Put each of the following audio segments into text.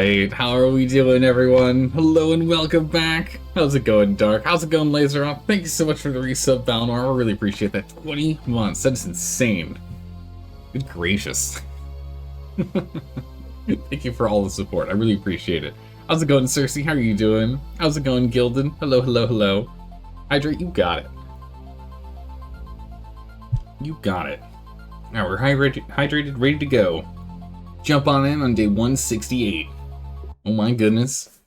Alright, how are we doing, everyone? Hello and welcome back. How's it going, Dark? How's it going, Laser Up? Thank you so much for the resub, Balnor. I really appreciate that. 20 months. That is insane. Good gracious. Thank you for all the support. I really appreciate it. How's it going, Cersei? How are you doing? How's it going, Gildan? Hello, hello, hello. Hydrate, you got it. You got it. Now we're hydrated, ready to go. Jump on in on day 168. Oh my goodness.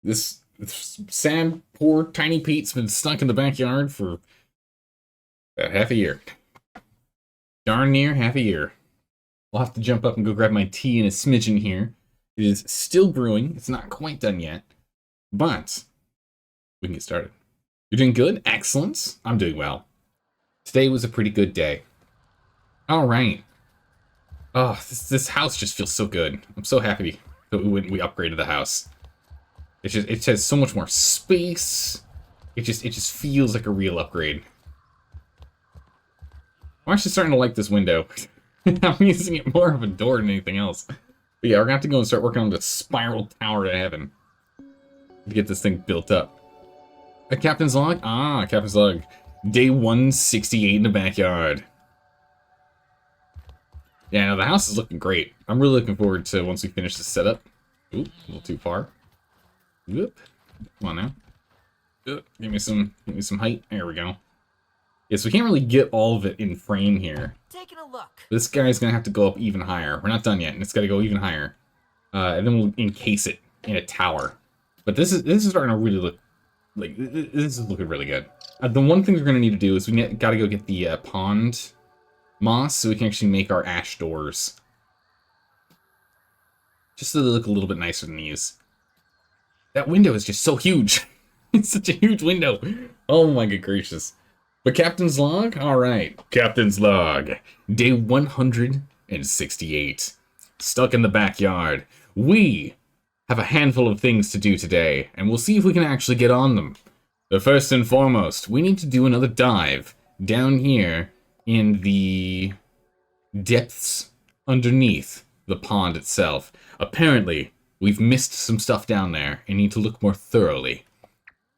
This sad, poor, tiny Pete's been stuck in the backyard for about half a year. Darn near half a year. We'll have to jump up and go grab my tea in a smidgen here. It is still brewing. It's not quite done yet. But we can get started. You're doing good? Excellent. I'm doing well. Today was a pretty good day. Alright. Oh, this house just feels so good. I'm so happy that we upgraded the house. It has so much more space. It just feels like a real upgrade. I'm actually starting to like this window. I'm using it more of a door than anything else. But yeah, we're gonna have to go and start working on the spiral tower to heaven to get this thing built up. A captain's log? Ah, captain's log. Day 168 in the backyard. Yeah, no, the house is looking great. I'm really looking forward to once we finish the setup. Oop, a little too far. Whoop. Come on now. Oop, give me some height. There we go. Yeah, so we can't really get all of it in frame here. Taking a look. This guy's gonna have to go up even higher. We're not done yet, and it's gotta go even higher. And then we'll encase it in a tower. But this is starting to really look like this is looking really good. The one thing we're gonna need to do is gotta go get the pond moss so we can actually make our ash doors. Just so they look a little bit nicer than these. That window is just so huge. It's such a huge window. Oh my good gracious. But Captain's log? Alright. Captain's log. Day 168. Stuck in the backyard. We have a handful of things to do today, and we'll see if we can actually get on them. But first and foremost, we need to do another dive down here in the depths underneath the pond itself. Apparently, we've missed some stuff down there and need to look more thoroughly.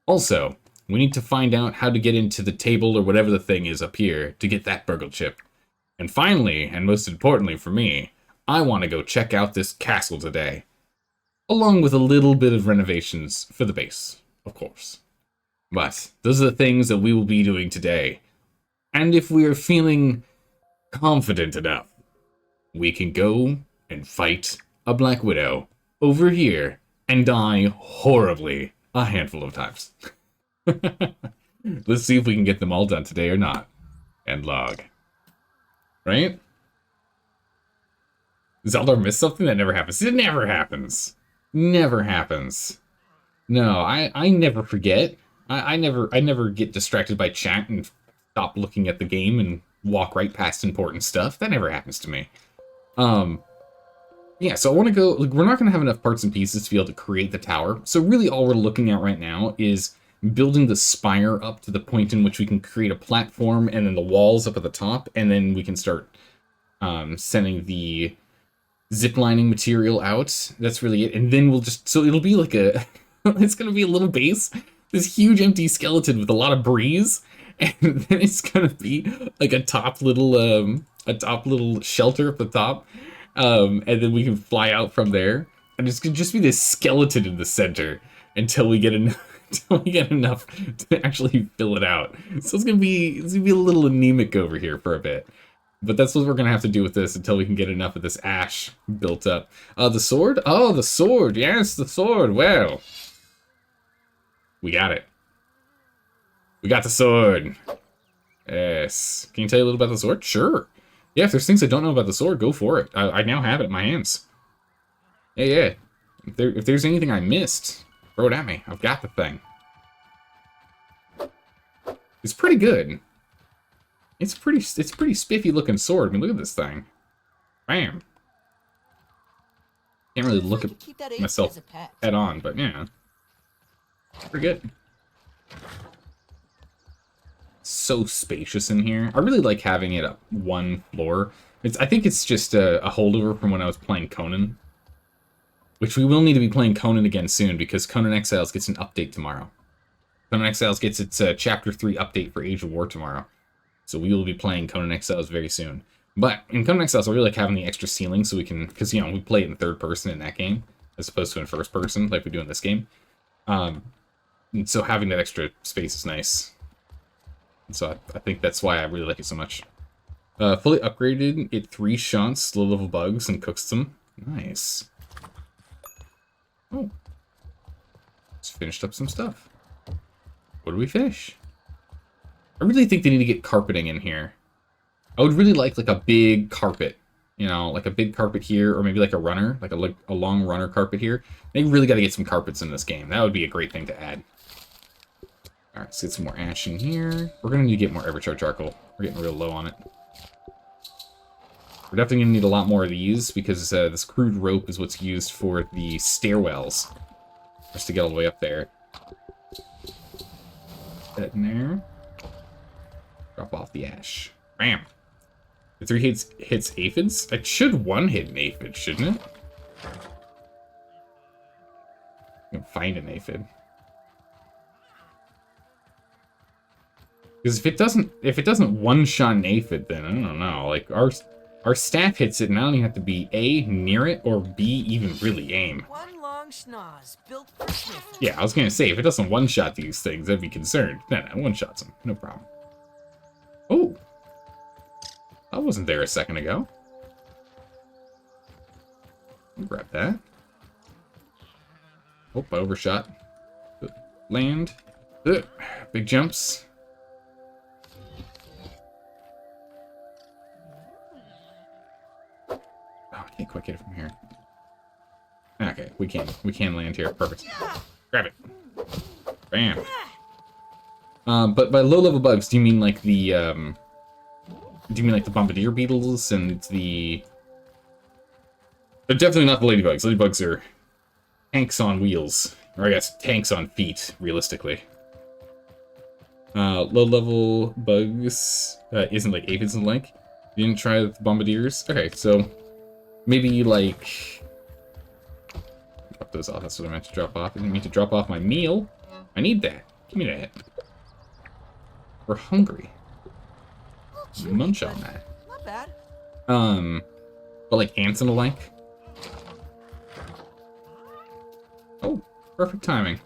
Also, we need to find out how to get into the table or whatever the thing is up here to get that burgle chip. And finally, and most importantly for me, I want to go check out this castle today. Along with a little bit of renovations for the base, of course. But those are the things that we will be doing today. And if we are feeling confident enough, we can go and fight a Black Widow over here and die horribly a handful of times. Let's see if we can get them all done today or not. And log. Right? Zeldar missed something? That never happens. It never happens. Never happens. No, I never forget. I never get distracted by chat and stop looking at the game and walk right past important stuff. That never happens to me. Yeah, so I want to go, like, we're not going to have enough parts and pieces to be able to create the tower. So really all we're looking at right now is building the spire up to the point in which we can create a platform and then the walls up at the top, and then we can start sending the ziplining material out. That's really it. And then we'll just, so it'll be like a, it's going to be a little base, this huge empty skeleton with a lot of breeze. And then it's gonna be like a top little shelter at the top, and then we can fly out from there. And it's gonna just be this skeleton in the center until we get enough to actually fill it out. So it's gonna be a little anemic over here for a bit, but that's what we're gonna have to do with this until we can get enough of this ash built up. The sword? Oh, the sword! Yes, the sword. Well, we got it. We got the sword. Yes. Can you tell you a little about the sword? Sure. Yeah, if there's things I don't know about the sword, go for it. I now have it in my hands. Yeah. If there's anything I missed, throw it at me. I've got the thing. It's pretty good. It's pretty spiffy looking sword. I mean, look at this thing. Bam. Can't really look at myself head on, but yeah. Pretty good. So spacious in here. I really like having it up one floor. I think it's just a holdover from when I was playing Conan. which we will need to be playing Conan again soon, because Conan Exiles gets an update tomorrow. Conan Exiles gets its Chapter 3 update for Age of War tomorrow. So we will be playing Conan Exiles very soon. But in Conan Exiles, I really like having the extra ceiling so we can... Because, you know, we play it in third person in that game, as opposed to in first person, like we do in this game. And so having that extra space is nice. And so I think that's why I really like it so much. Fully upgraded, it 3-shots low-level bugs and cooks them. Nice. Oh. Just finished up some stuff. What do we fish? I really think they need to get carpeting in here. I would really like a big carpet. You know, like a big carpet here, or maybe like a runner, like a long runner carpet here. They really got to get some carpets in this game. That would be a great thing to add. All right, let's get some more ash in here. We're going to need to get more Evercharge charcoal. We're getting real low on it. We're definitely going to need a lot more of these, because this crude rope is what's used for the stairwells. Just to get all the way up there. That in there. Drop off the ash. Bam! The 3 hits aphids? It should one-hit an aphid, shouldn't it? You can find an aphid. Because if it doesn't one-shot an aphid, then I don't know. Like our staff hits it, and I don't even have to be A, near it, or B, even really aim. One long schnoz built for sniffing. Yeah, I was gonna say, if it doesn't one-shot these things, I'd be concerned. No, one-shots them. No problem. Oh! That wasn't there a second ago. I'll grab that. Oh, I overshot. Land. Big jumps. Oh, I can't quite get it from here. Okay, we can land here. Perfect. Grab it. Bam. But by low-level bugs, do you mean like the bombardier beetles and the... They're definitely not the ladybugs. Ladybugs are tanks on wheels. Or I guess tanks on feet, realistically. Low-level bugs isn't like aphids and the like. You didn't try the bombardiers? Okay, so maybe like... Drop those off. That's what I meant to drop off. I didn't mean to drop off my meal. I need that. Give me that. We're hungry. Munch on that. Not bad. But like ants and the like. Oh, perfect timing.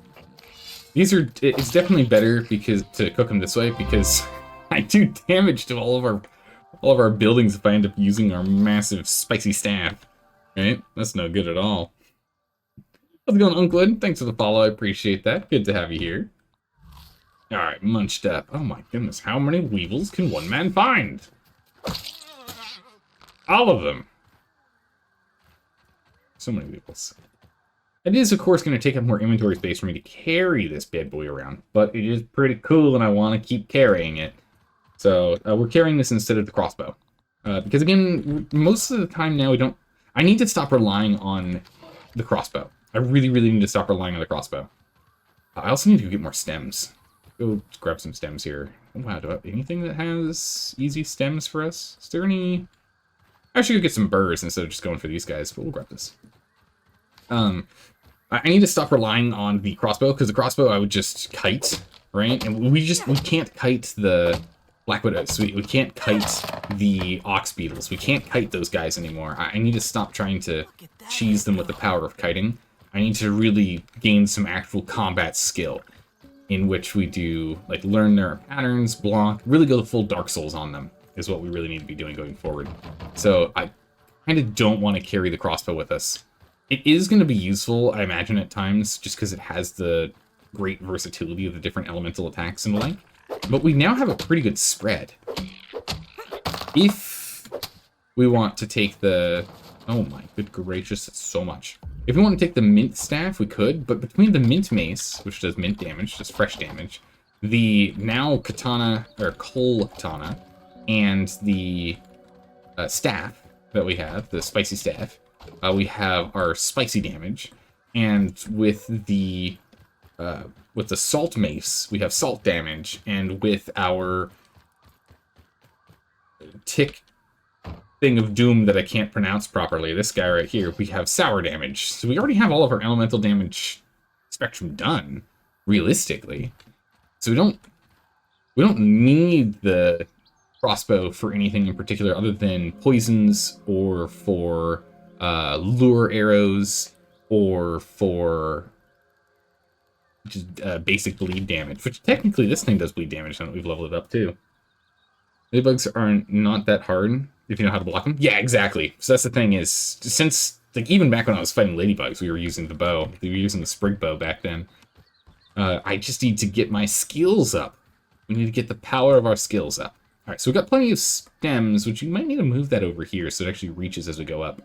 These are, it's definitely better because to cook them this way, because I do damage to all of our buildings if I end up using our massive spicy staff. Right? That's no good at all. How's it going, Unklid? Thanks for the follow, I appreciate that. Good to have you here. Alright, munched up. Oh my goodness, how many weevils can one man find? All of them. So many weevils. It is, of course, going to take up more inventory space for me to carry this bad boy around, but it is pretty cool and I want to keep carrying it. So, we're carrying this instead of the crossbow. Because again, most of the time now I need to stop relying on the crossbow. I really, really need to stop relying on the crossbow. I also need to get more stems. Go grab some stems here. Oh, wow, do I have anything that has easy stems for us? Is there any... I should go get some burrs instead of just going for these guys, but we'll grab this. I need to stop relying on the crossbow, because the crossbow I would just kite, right? And we can't kite the black widows. We can't kite the ox beetles. We can't kite those guys anymore. I need to stop trying to cheese them with the power of kiting. I need to really gain some actual combat skill, in which we do, like, learn their patterns, block, really go the full Dark Souls on them, is what we really need to be doing going forward. So I kind of don't want to carry the crossbow with us. It is going to be useful, I imagine, at times, just because it has the great versatility of the different elemental attacks and the like. But we now have a pretty good spread. If we want to take the... Oh my good gracious, that's so much. If we want to take the mint staff, we could, but between the mint mace, which does mint damage, just fresh damage, the now katana, or coal katana, and the staff that we have, the spicy staff, we have our spicy damage, and with the salt mace, we have salt damage, and with our tick thing of doom that I can't pronounce properly. This guy right here, we have sour damage. So we already have all of our elemental damage spectrum done, realistically. So we don't need the crossbow for anything in particular other than poisons or for lure arrows or for just basic bleed damage, which technically this thing does bleed damage now that we've leveled it up too. Ladybugs are not that hard if you know how to block them. Yeah, exactly. So that's the thing is, since, like, even back when I was fighting ladybugs, we were using the bow. We were using the sprig bow back then. I just need to get my skills up. We need to get the power of our skills up. All right, so we've got plenty of stems, which you might need to move that over here so it actually reaches as we go up.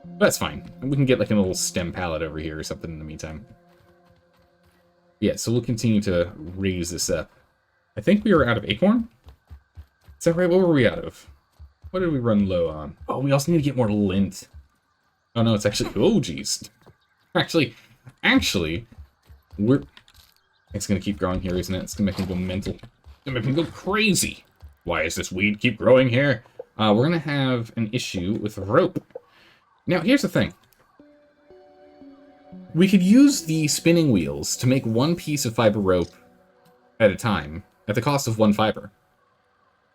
But that's fine. We can get, like, a little stem pallet over here or something in the meantime. Yeah, so we'll continue to raise this up. I think we were out of acorn. Is that right? What were we out of? What did we run low on? Oh, we also need to get more lint. Oh, no, it's actually... Oh, geez. Actually, we're... It's going to keep growing here, isn't it? It's going to make me go mental. It's going to make me go crazy. Why is this weed keep growing here? We're going to have an issue with rope. Now, here's the thing. We could use the spinning wheels to make one piece of fiber rope at a time at the cost of one fiber.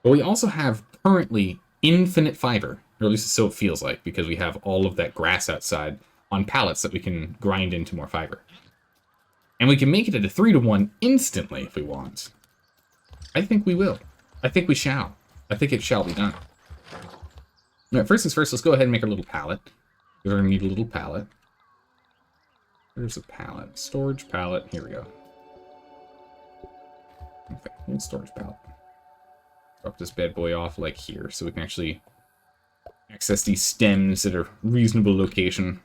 But we also have currently infinite fiber, or at least so it feels like, because we have all of that grass outside on pallets that we can grind into more fiber. And we can make it at a 3-to-1 instantly if we want. I think we will. I think we shall. I think it shall be done. Alright, first things first, let's go ahead and make our little pallet. We're going to need a little pallet. There's a pallet. Storage pallet. Here we go. Okay, little storage pallet. Drop this bad boy off like here so we can actually access these stems at a reasonable location.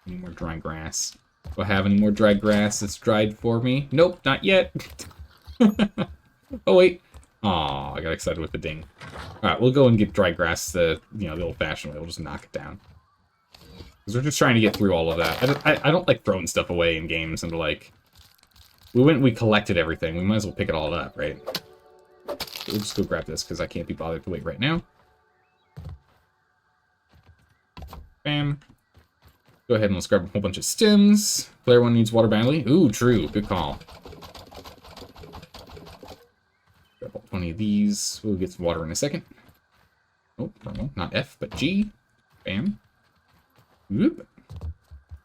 Any more dry grass? Do I have any more dry grass that's dried for me? Nope, not yet. Oh, wait. Aw, I got excited with the ding. Alright, we'll go and get dry grass the old-fashioned way. We'll just knock it down. Because we're just trying to get through all of that. I don't like throwing stuff away in games and like... We collected everything. We might as well pick it all up, right? So we'll just go grab this because I can't be bothered to wait right now. Bam. Go ahead and let's grab a whole bunch of stems. Player 1 needs water badly. Ooh, true. Good call. Grab all 20 of these. We'll get some water in a second. Oh, no, not F, but G. Bam. Whoop.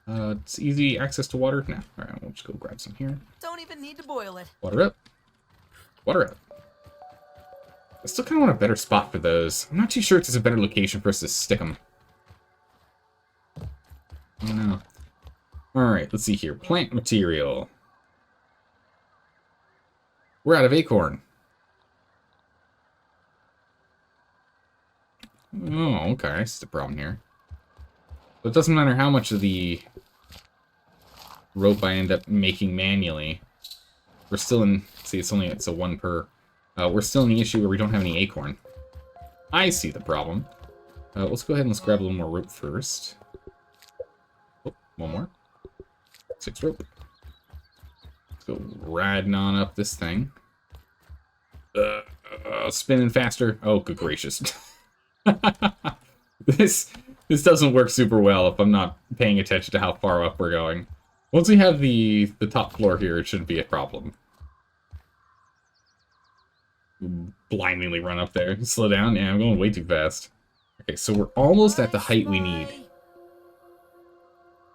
It's easy access to water. Now, all right, we'll just go grab some here. Don't even need to boil it. Water up. Water up. I still kind of want a better spot for those. I'm not too sure if there's a better location for us to stick them. I don't know. Alright, let's see here. Plant material. We're out of acorn. Oh, okay. That's the problem here. So it doesn't matter how much of the rope I end up making manually. We're still in... See, it's a 1 per... we're still in the issue where we don't have any acorn. I see the problem. Let's go ahead and let's grab a little more rope first. Oh, one more. 6 rope. Let's go riding on up this thing. Spinning faster. Oh, good gracious. This doesn't work super well if I'm not paying attention to how far up we're going. Once we have the top floor here, it shouldn't be a problem. Blindly run up there. Slow down. Yeah, I'm going way too fast. Okay, so we're almost at the height we need.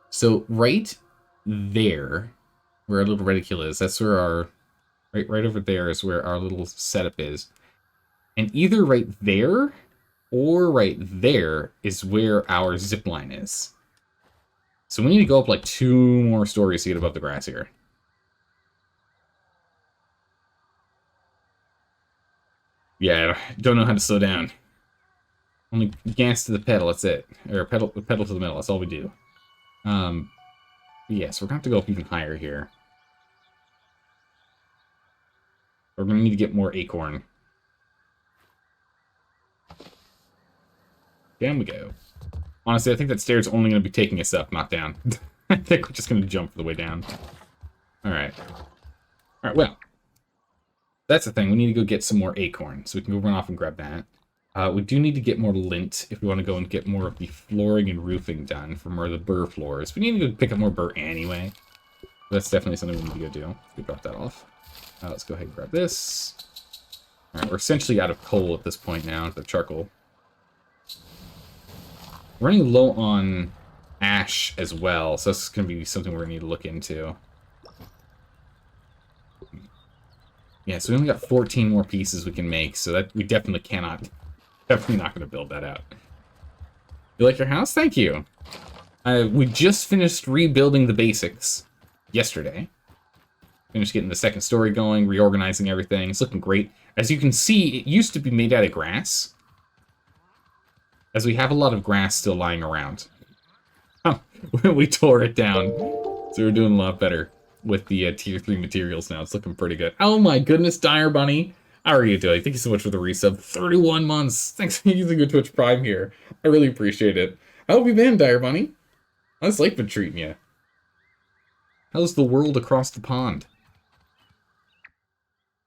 So right there, where our little reticule is, that's where our... Right over there is where our little setup is. And either right there or right there is where our zip line is. So we need to go up like 2 more stories to get above the grass here. Yeah, don't know how to slow down. Only gas to the pedal, that's it. Or pedal to the middle, that's all we do. Yes, we're going to have to go up even higher here. We're going to need to get more acorn. Down we go. Honestly, I think that stair's only going to be taking us up, not down. I think we're just going to jump for the way down. Alright. Alright, well. That's the thing. We need to go get some more acorn, so we can go run off and grab that. We do need to get more lint if we want to go and get more of the flooring and roofing done for more of the burr floors. We need to go pick up more burr anyway. That's definitely something we need to go do. We drop that off. Let's go ahead and grab this. Alright, we're essentially out of coal at this point now, the charcoal. We're running low on ash as well, so that's going to be something we're going to need to look into. Yeah, so we only got 14 more pieces we can make, so that we definitely cannot, definitely not going to build that out. You like your house? Thank you. We just finished rebuilding the basics yesterday. Finished getting the second story going, reorganizing everything. It's looking great. As you can see, it used to be made out of grass, as we have a lot of grass still lying around. We tore it down, so we're doing a lot better with the tier 3 materials now. It's looking pretty good. Oh my goodness, Dire Bunny. How are you doing? Thank you so much for the resub. 31 months. Thanks for using your Twitch Prime here. I really appreciate it. How have you been, Dire Bunny? How's life been treating you? How's the world across the pond?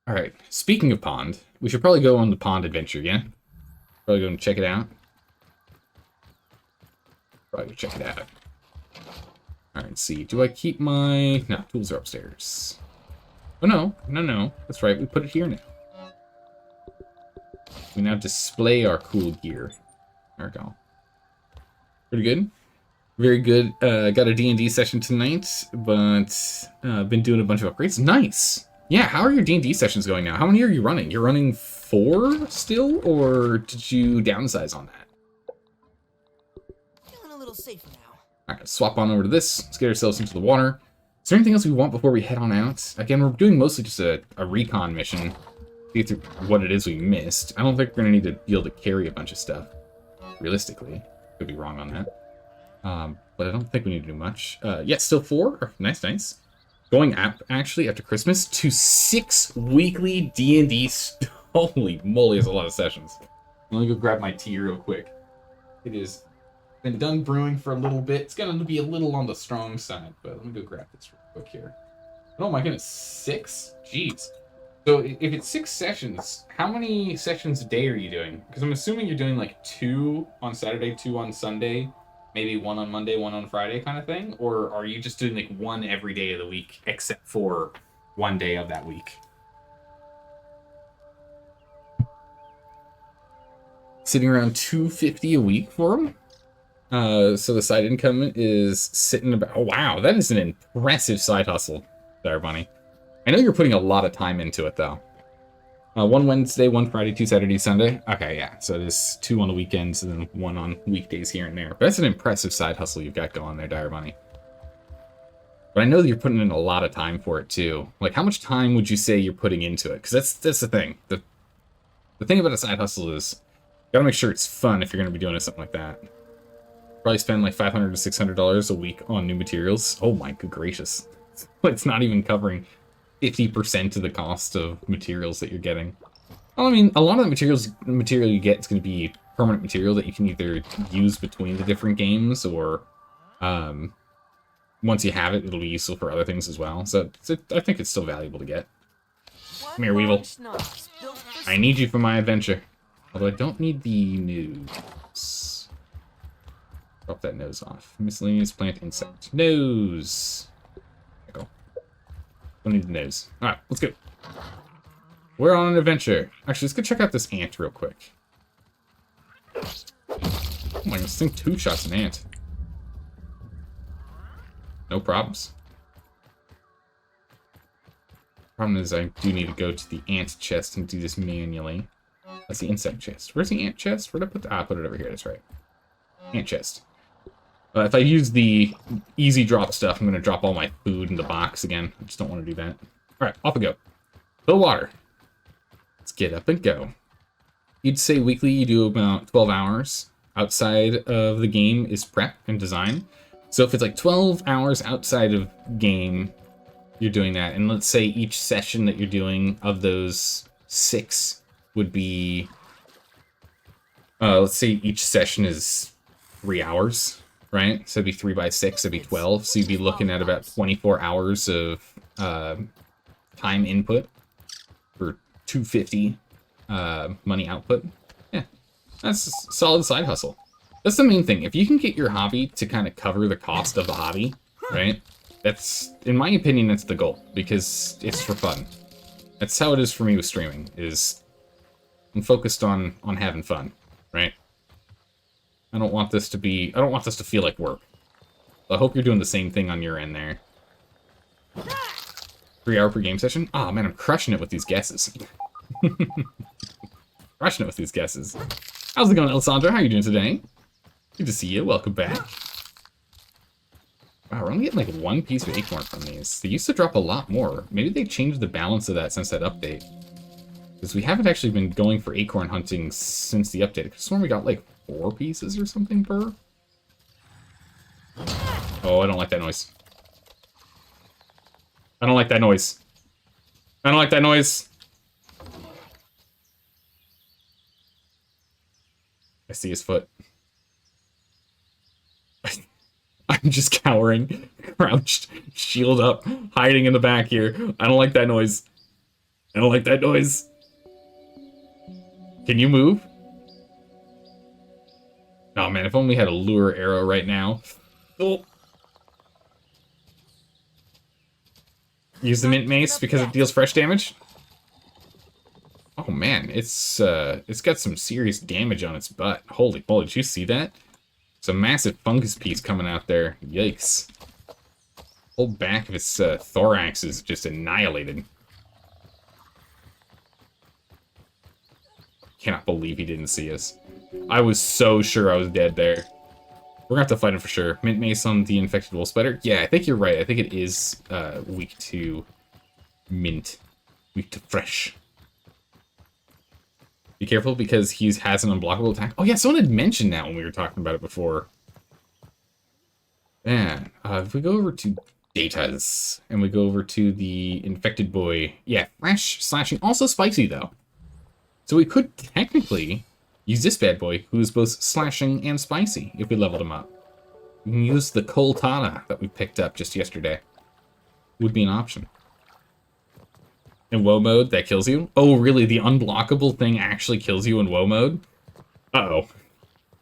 Alright, speaking of pond, we should probably go on the pond adventure, yeah? Probably go and check it out. Probably go check it out. Alright, let's see. Do I keep my... No, tools are upstairs. Oh, no. That's right, we put it here now. We now display our cool gear. There we go. Pretty good. Very good. Got a D&D session tonight, but been doing a bunch of upgrades. Nice! Yeah, how are your D&D sessions going now? How many are you running? You're running 4 still, or did you downsize on that? Feeling a little safer now. Alright, swap on over to this. Let's get ourselves into the water. Is there anything else we want before we head on out? Again, we're doing mostly just a recon mission. See through what it is we missed. I don't think we're going to need to be able to carry a bunch of stuff. Realistically. Could be wrong on that. But I don't think we need to do much. Yeah, still 4. Nice. Going up, actually, after Christmas, to 6 weekly D&D... Holy moly, there's a lot of sessions. Let me go grab my tea real quick. It is been done brewing for a little bit. It's going to be a little on the strong side, but let me go grab this real quick here. Oh my goodness, 6? Jeez. So if it's 6 sessions, how many sessions a day are you doing? Because I'm assuming you're doing like 2 on Saturday, 2 on Sunday, maybe 1 on Monday, 1 on Friday kind of thing? Or are you just doing like 1 every day of the week, except for 1 day of that week? Sitting around $250 a week for them. So the side income is sitting about... Oh, wow, that is an impressive side hustle there, Bunny. I know you're putting a lot of time into it, though. 1 Wednesday, 1 Friday, 2 Saturday, Sunday. Okay, yeah, so it is 2 on the weekends and then 1 on weekdays here and there. But that's an impressive side hustle you've got going there, Dire Bunny. But I know that you're putting in a lot of time for it, too. Like, how much time would you say you're putting into it? Because that's the thing. The thing about a side hustle is... you gotta make sure it's fun if you're gonna be doing something like that. Probably spend like $500 to $600 a week on new materials. Oh my good gracious. It's not even covering 50% of the cost of materials that you're getting. Well, I mean, a lot of the material you get is going to be permanent material that you can either use between the different games, or once you have it, it'll be useful for other things as well. So I think it's still valuable to get. Come here, Weevil. I need you for my adventure. Although I don't need the nose. Drop that nose off. Miscellaneous plant insect. Nose. There we go. Don't need the nose. Alright, let's go. We're on an adventure. Actually, let's go check out this ant real quick. Oh my goodness, I think 2 shots an ant. No problems. Problem is I do need to go to the ant chest and do this manually. That's the insect chest. Where's the ant chest? Where'd I put the... Ah, I put it over here. That's right. Ant chest. If I use the easy drop stuff, I'm going to drop all my food in the box again. I just don't want to do that. Alright, off we go. Fill water. Let's get up and go. You'd say weekly you do about 12 hours. Outside of the game is prep and design. So if it's like 12 hours outside of game, you're doing that. And let's say each session that you're doing of those 6 would be... let's say each session is 3 hours. Right? So it'd be 3 by 6, it'd be 12. So you'd be looking at about 24 hours of time input for $250 money output. Yeah, That's a solid side hustle. That's the main thing. If you can get your hobby to kind of cover the cost of the hobby, right? That's, in my opinion, that's the goal, because it's for fun. That's how it is for me with streaming, is I'm focused on having fun, right? I don't want this to feel like work. I hope you're doing the same thing on your end there. 3 hour per game session? Oh man, I'm crushing it with these guesses. Crushing it with these guesses. How's it going, Alessandra? How are you doing today? Good to see you. Welcome back. Wow, we're only getting like 1 piece of acorn from these. They used to drop a lot more. Maybe they changed the balance of that since that update. Because we haven't actually been going for acorn hunting since the update. I swear we got like 4 pieces or something per. Oh, I don't like that noise. I don't like that noise. I don't like that noise. I see his foot. I'm just cowering, crouched, shield up, hiding in the back here. I don't like that noise. I don't like that noise. Can you move? Oh man, if only we had a lure arrow right now. Oh. Use the mint mace because it deals fresh damage. Oh man, it's got some serious damage on its butt. Holy moly, did you see that? It's a massive fungus piece coming out there. Yikes. Whole back of its thorax is just annihilated. Cannot believe he didn't see us. I was so sure I was dead there. We're gonna have to fight him for sure. Mint mace on the infected wolf spider. Yeah, I think you're right. I think it is weak to mint. Weak to fresh. Be careful because he has an unblockable attack. Oh yeah, someone had mentioned that when we were talking about it before. Man, if we go over to Data's and we go over to the infected boy. Yeah, fresh slashing. Also spicy though. So we could technically use this bad boy, who's both slashing and spicy, if we leveled him up. We can use the Coltana that we picked up just yesterday. Would be an option. In WoW mode, that kills you? Oh, really? The unblockable thing actually kills you in WoW mode? Uh-oh.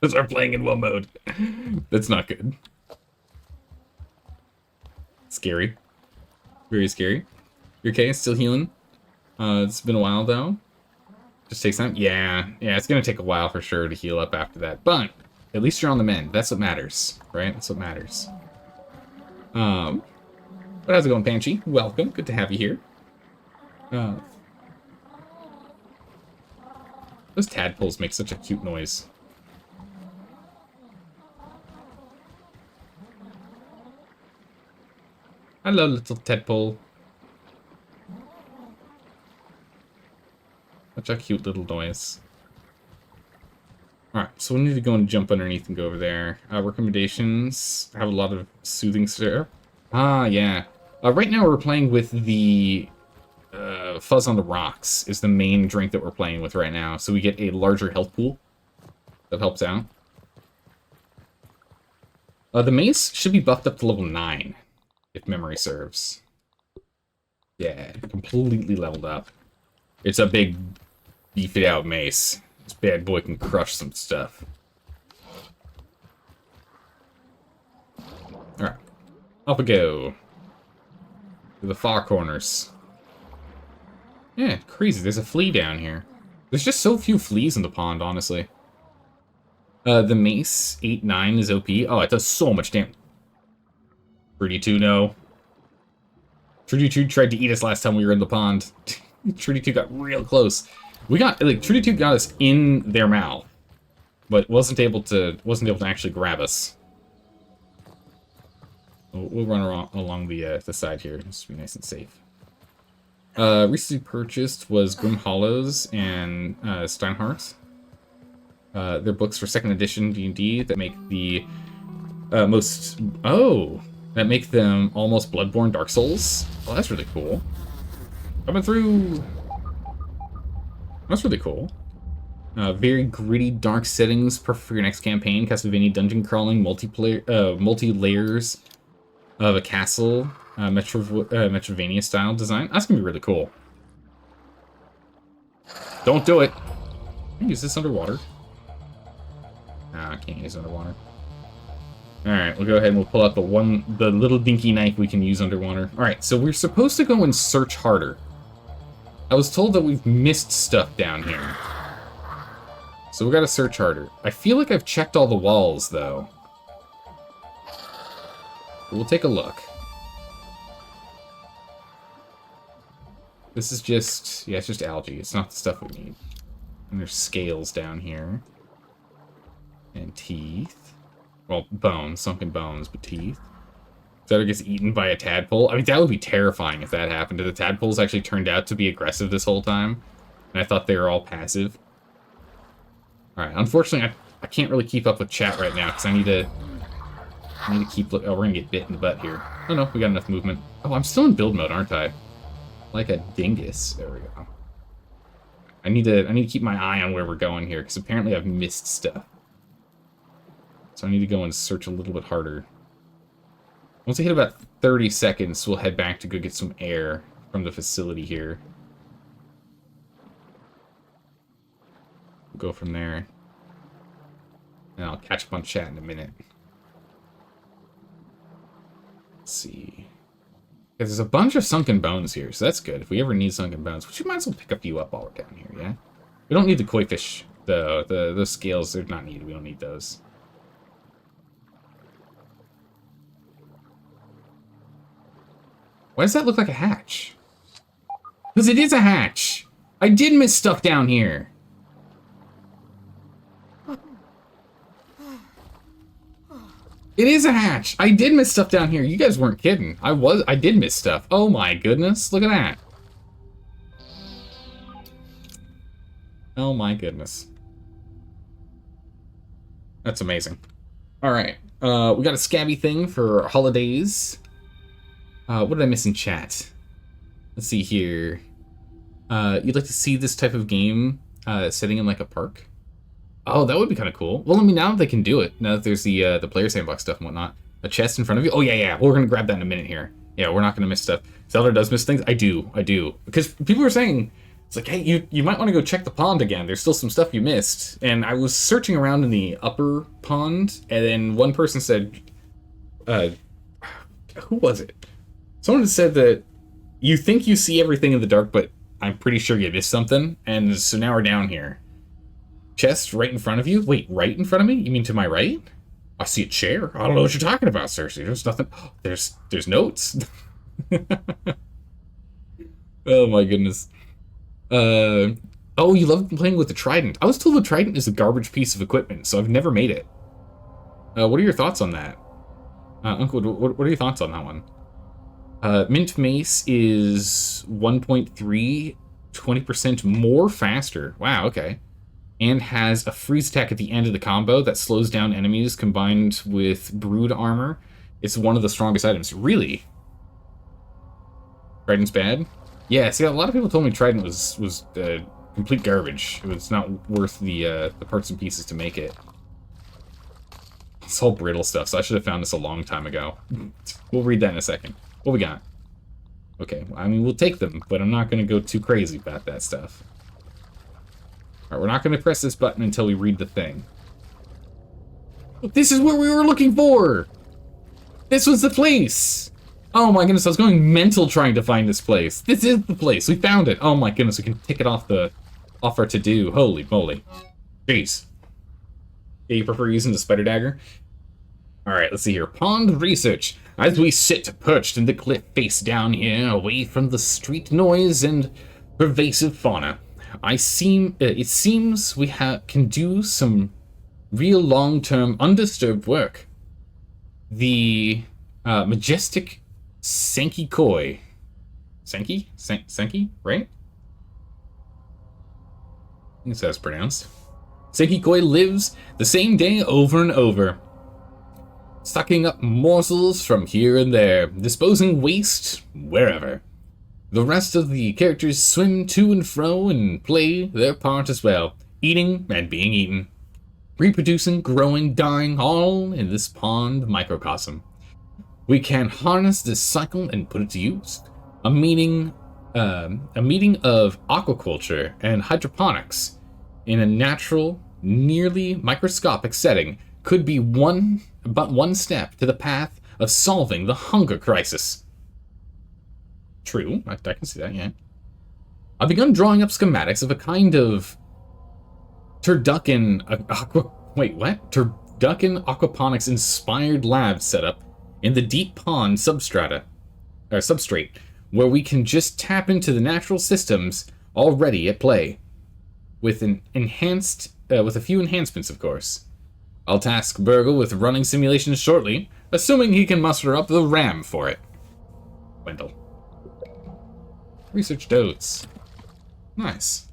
Let's start playing in WoW mode. That's not good. Scary. Very scary. You okay? Still healing? It's been a while, though. Just takes time? Yeah, it's gonna take a while for sure to heal up after that. But at least you're on the mend. That's what matters, right? That's what matters. But how's it going, Panchi? Welcome. Good to have you here. Those tadpoles make such a cute noise. Hello, little tadpole. Such a cute little noise. Alright, so we need to go and jump underneath and go over there. Recommendations. I have a lot of soothing syrup. Ah, yeah. Right now we're playing with the Fuzz on the Rocks is the main drink that we're playing with right now. So we get a larger health pool. That helps out. The mace should be buffed up to level 9, if memory serves. Yeah, completely leveled up. It's a big, beefed out mace. This bad boy can crush some stuff. Alright. Up we go. To the far corners. Yeah, crazy. There's a flea down here. There's just so few fleas in the pond, honestly. The mace, 8-9 is OP. Oh, it does so much damage. Trudy 2, no. Trudy 2 tried to eat us last time we were in the pond. Trudy 2 got real close. We got, like, Trudy 2 got us in their mouth, but wasn't able to actually grab us. We'll run along the side here, just to be nice and safe. Recently purchased was Grim Hollows and Steinhardt. They're books for 2nd edition D&D that make the that make them almost Bloodborne Dark Souls. Oh, that's really cool. Coming through. That's really cool. Very gritty, dark settings, perfect for your next campaign. Castlevania dungeon crawling, multi-layers of a castle, Metrovania style design. That's gonna be really cool. Don't do it. Can I use this underwater? I can't use underwater. Alright, we'll go ahead and we'll pull out the little dinky knife we can use underwater. Alright, so we're supposed to go and search harder. I was told that we've missed stuff down here. So we gotta search harder. I feel like I've checked all the walls, though. We'll take a look. This is just... yeah, it's just algae. It's not the stuff we need. And there's scales down here. And teeth. Well, bones. Sunken bones, but teeth. So it gets eaten by a tadpole. I mean, that would be terrifying if that happened. If the tadpoles actually turned out to be aggressive this whole time. And I thought they were all passive. Alright, unfortunately, I can't really keep up with chat right now, because I need to keep looking. Oh, we're gonna get bit in the butt here. Oh no, we got enough movement. Oh, I'm still in build mode, aren't I? Like a dingus. There we go. I need to keep my eye on where we're going here, because apparently I've missed stuff. So I need to go and search a little bit harder. Once I hit about 30 seconds, we'll head back to go get some air from the facility here. We'll go from there. And I'll catch up on chat in a minute. Let's see. Yeah, there's a bunch of sunken bones here, so that's good. If we ever need sunken bones, which we might as well pick a few up while we're down here, yeah? We don't need the koi fish. The scales, they're not needed. We don't need those. Why does that look like a hatch? Because it is a hatch! I did miss stuff down here! It is a hatch! I did miss stuff down here. You guys weren't kidding. I did miss stuff. Oh my goodness, look at that. Oh my goodness. That's amazing. Alright, we got a scabby thing for holidays. What did I miss in chat? Let's see here. You'd like to see this type of game setting in like a park? Oh, that would be kind of cool. Well, I mean, now that they can do it, now that there's the player sandbox stuff and whatnot, a chest in front of you. Oh yeah. We're gonna grab that in a minute here. Yeah, we're not gonna miss stuff. Zelda does miss things. I do. Because people were saying it's like, hey, you might want to go check the pond again. There's still some stuff you missed. And I was searching around in the upper pond, and then one person said, who was it? Someone had said that you think you see everything in the dark, but I'm pretty sure you missed something. And so now we're down here. Chest right in front of you? Wait, right in front of me? You mean to my right? I see a chair. I don't know what you're talking about, Cersei. There's nothing. There's notes. Oh my goodness. Oh, you love playing with the trident. I was told the trident is a garbage piece of equipment, so I've never made it. What are your thoughts on that? Uncle, what are your thoughts on that one? Mint Mace is 1.3, 20% more faster. Wow, okay. And has a freeze attack at the end of the combo that slows down enemies combined with brood armor. It's one of the strongest items. Really? Trident's bad? Yeah, see, a lot of people told me Trident was complete garbage. It was not worth the parts and pieces to make it. It's all brittle stuff, so I should have found this a long time ago. We'll read that in a second. What we got? Okay, I mean, we'll take them, but I'm not going to go too crazy about that stuff. Alright, we're not going to press this button until we read the thing. This is what we were looking for! This was the place! Oh my goodness, I was going mental trying to find this place. This is the place. We found it. Oh my goodness, we can tick it off our to-do. Holy moly. Jeez. Yeah, you prefer using the spider dagger? Alright, let's see here. Pond research. As we sit perched in the cliff face down here, away from the street noise and pervasive fauna, it seems we can do some real long-term undisturbed work. The majestic Senki Koi. Senki? Senki, right? I think that's how it's pronounced. Senki Koi lives the same day over and over, sucking up morsels from here and there, disposing waste wherever. The rest of the characters swim to and fro and play their part as well, eating and being eaten, reproducing, growing, dying, all in this pond microcosm. We can harness this cycle and put it to use. A meeting of aquaculture and hydroponics in a natural, nearly microscopic setting could be but one step to the path of solving the hunger crisis. True, I can see that, yeah. I've begun drawing up schematics of a kind of turducken aquaponics inspired lab setup in the deep pond substrate, where we can just tap into the natural systems already at play, with a few enhancements, of course. I'll task Burgle with running simulations shortly, assuming he can muster up the RAM for it. Wendell. Research notes. Nice.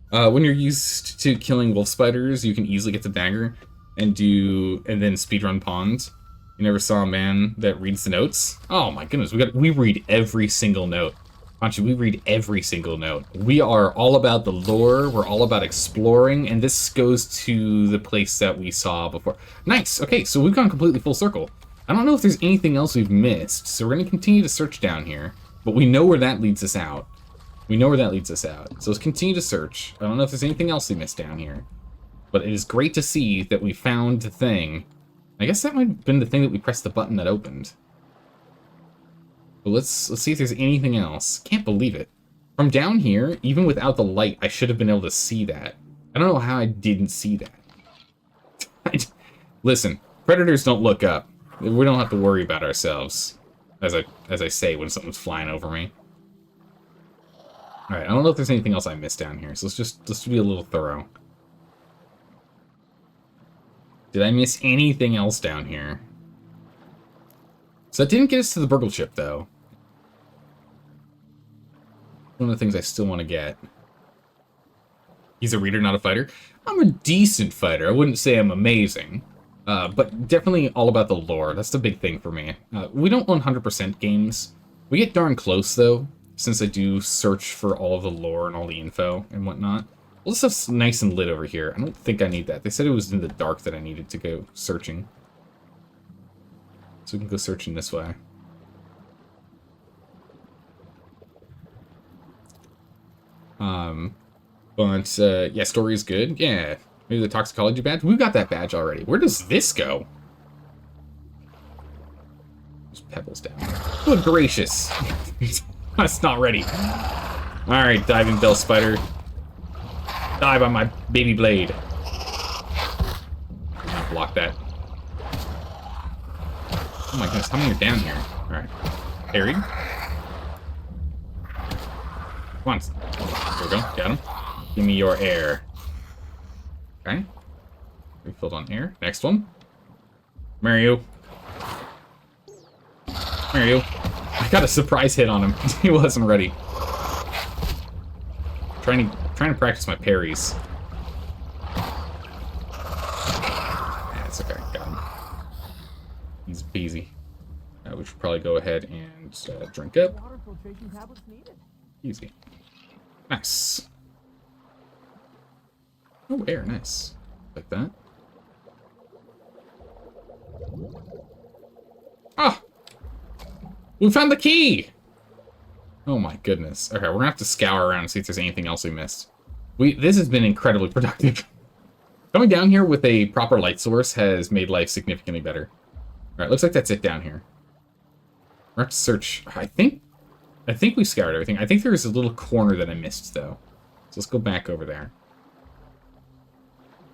When you're used to killing wolf spiders, you can easily get the dagger and then speedrun ponds. You never saw a man that reads the notes? Oh my goodness, we read every single note. Panchi, we read every single note. We are all about the lore, we're all about exploring, and this goes to the place that we saw before. Nice, okay, so we've gone completely full circle. I don't know if there's anything else we've missed, so we're gonna continue to search down here, but we know where that leads us out. We know where that leads us out. So let's continue to search. I don't know if there's anything else we missed down here, but it is great to see that we found the thing. I guess that might have been the thing that we pressed the button that opened. But let's see if there's anything else. Can't believe it. From down here, even without the light, I should have been able to see that. I don't know how I didn't see that. Listen, predators don't look up. We don't have to worry about ourselves, as I say when something's flying over me. Alright, I don't know if there's anything else I missed down here, so let's be a little thorough. Did I miss anything else down here? So that didn't get us to the Burgle chip, though. One of the things I still want to get. He's a reader, not a fighter. I'm a decent fighter. I wouldn't say I'm amazing. But definitely all about the lore. That's the big thing for me. We don't 100% games. We get darn close, though, since I do search for all of the lore and all the info and whatnot. All this stuff's nice and lit over here. I don't think I need that. They said it was in the dark that I needed to go searching. So we can go searching this way. Yeah, story is good. Yeah, maybe the toxicology badge. We've got that badge already. Where does this go? There's pebbles down there. Good gracious. That's not ready. Alright, diving bell spider. Dive on my baby blade. Block that. Oh my goodness, how many are down here? Alright. Parry. Come on. There we go. Got him. Give me your air. Okay. Refilled on air. Next one. Mario. Mario. I got a surprise hit on him. He wasn't ready. Trying to practice my parries. That's okay. Got him. Easy peasy. We should probably go ahead and drink up. Easy. Nice. Oh, air. Nice. Like that. Ah! We found the key! Oh my goodness. Okay, we're gonna have to scour around and see if there's anything else we missed. This has been incredibly productive. Coming down here with a proper light source has made life significantly better. Alright, looks like that's it down here. We're gonna have to search. I think we scoured everything. I think there's a little corner that I missed, though. So let's go back over there.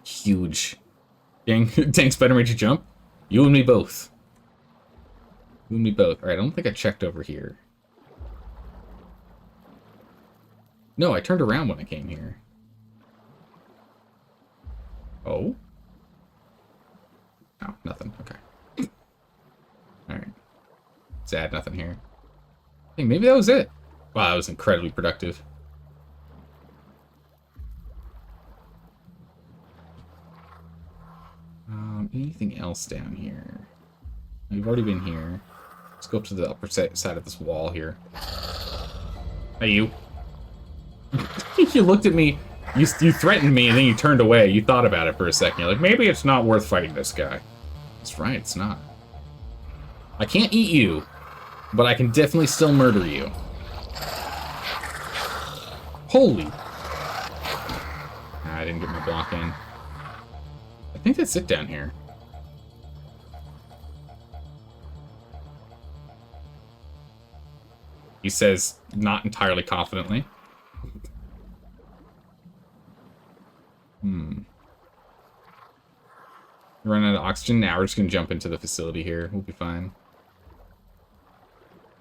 Huge. Dang Spider made you jump. You and me both. You and me both. Alright, I don't think I checked over here. No, I turned around when I came here. Oh? Oh, nothing. Okay. Alright. Sad, nothing here. Hey, maybe that was it. Wow, that was incredibly productive. Anything else down here? We've already been here. Let's go up to the upper side of this wall here. Hey, you. You looked at me, you threatened me, and then you turned away. You thought about it for a second. You're like, maybe it's not worth fighting this guy. That's right, it's not. I can't eat you, but I can definitely still murder you. Holy. I didn't get my block in. I think that's it down here. He says, not entirely confidently. Run out of oxygen. Now we're just going to jump into the facility here. We'll be fine.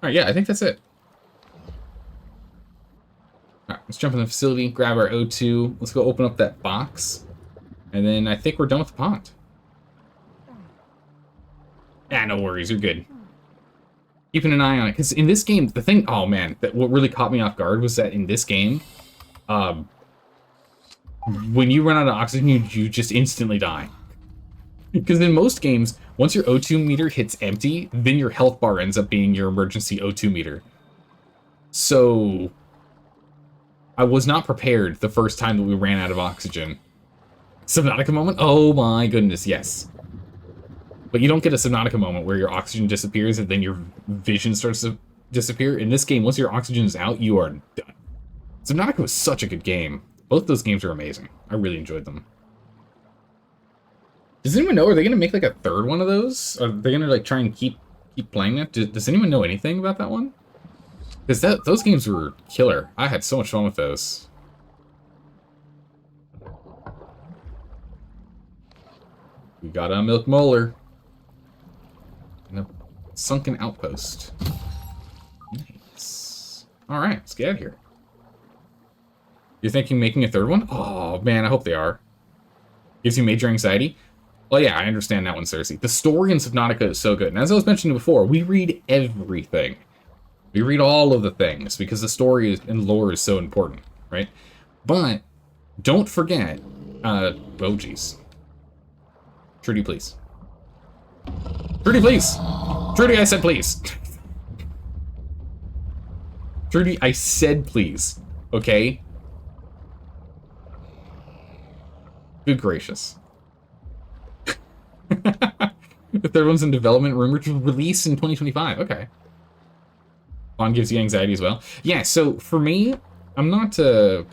Alright, yeah, I think that's it. Alright, let's jump in the facility, grab our O2. Let's go open up that box. And then I think we're done with the pond. Yeah, no worries, you're good. Keeping an eye on it, because in this game, the thing, oh man, what really caught me off guard was that in this game, when you run out of oxygen, you just instantly die. Because in most games, once your O2 meter hits empty, then your health bar ends up being your emergency O2 meter. So, I was not prepared the first time that we ran out of oxygen. Subnautica moment? Oh my goodness, yes. But you don't get a Subnautica moment where your oxygen disappears and then your vision starts to disappear. In this game, once your oxygen is out, you are done. Subnautica was such a good game. Both those games are amazing. I really enjoyed them. Does anyone know, are they going to make like a third one of those? Are they going to like try and keep playing that? Does anyone know anything about that one? Because those games were killer. I had so much fun with those. We got a milk molar. And a sunken outpost. Nice. Alright, let's get out of here. You're thinking making a third one? Oh man, I hope they are. Gives you major anxiety? Well, yeah, I understand that one, Cersei. The story in Subnautica is so good. And as I was mentioning before, we read everything. We read all of the things because the story and lore is so important, right? But don't forget, oh geez. Trudy, please. Trudy, please. Trudy, I said please. Trudy, I said please. Okay? Good gracious. The third one's in development, rumored to release in 2025. Okay. Bond gives you anxiety as well. Yeah, so for me, I'm not, you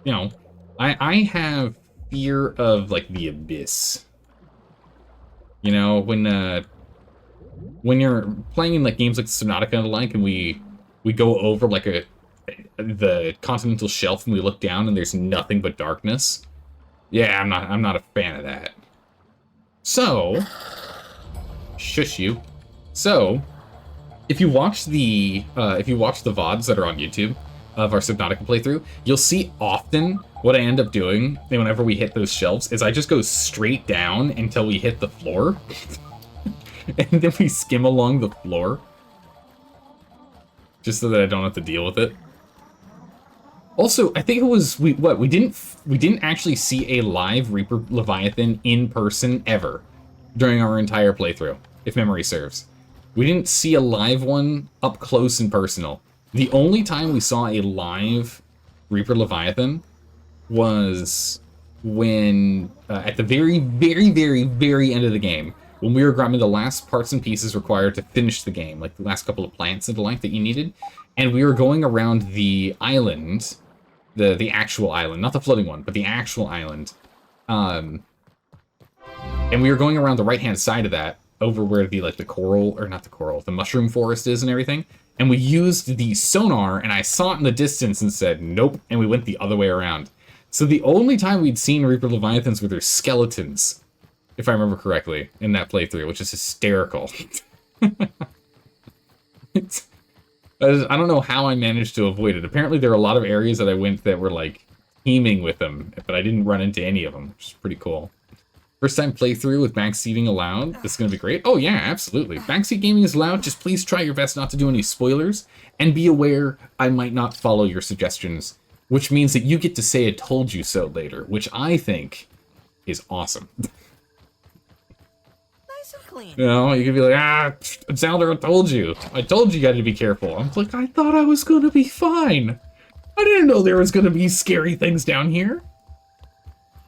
know, I have fear of, like, the abyss. You know, when you're playing in, like, games like Subnautica and the like, and we go over, like, the continental shelf and we look down and there's nothing but darkness. Yeah, I'm not a fan of that. So, shush you. So, if you watch the VODs that are on YouTube of our Subnautica playthrough, you'll see often what I end up doing whenever we hit those shelves is I just go straight down until we hit the floor. And then we skim along the floor. Just so that I don't have to deal with it. Also, I think it was we didn't actually see a live Reaper Leviathan in person ever during our entire playthrough, if memory serves. We didn't see a live one up close and personal. The only time we saw a live Reaper Leviathan was when at the very, very, very, very end of the game, when we were grabbing the last parts and pieces required to finish the game, like the last couple of plants and the like that you needed, and we were going around the island, the actual island, not the floating one, but the actual island, and we were going around the right-hand side of that, over where the mushroom forest is and everything, and we used the sonar, and I saw it in the distance and said, nope, and we went the other way around. So the only time we'd seen Reaper Leviathans were their skeletons, if I remember correctly, in that playthrough, which is hysterical. I don't know how I managed to avoid it. Apparently there are a lot of areas that I went that were, like, teeming with them, but I didn't run into any of them, which is pretty cool. First time playthrough with backseating allowed. This is going to be great. Oh yeah, absolutely. Backseat gaming is allowed. Just please try your best not to do any spoilers. And be aware I might not follow your suggestions. Which means that you get to say I told you so later. Which I think is awesome. Nice and clean. You know, you could be like, Zelda, I told you. I told you had to be careful. I'm like, I thought I was going to be fine. I didn't know there was going to be scary things down here.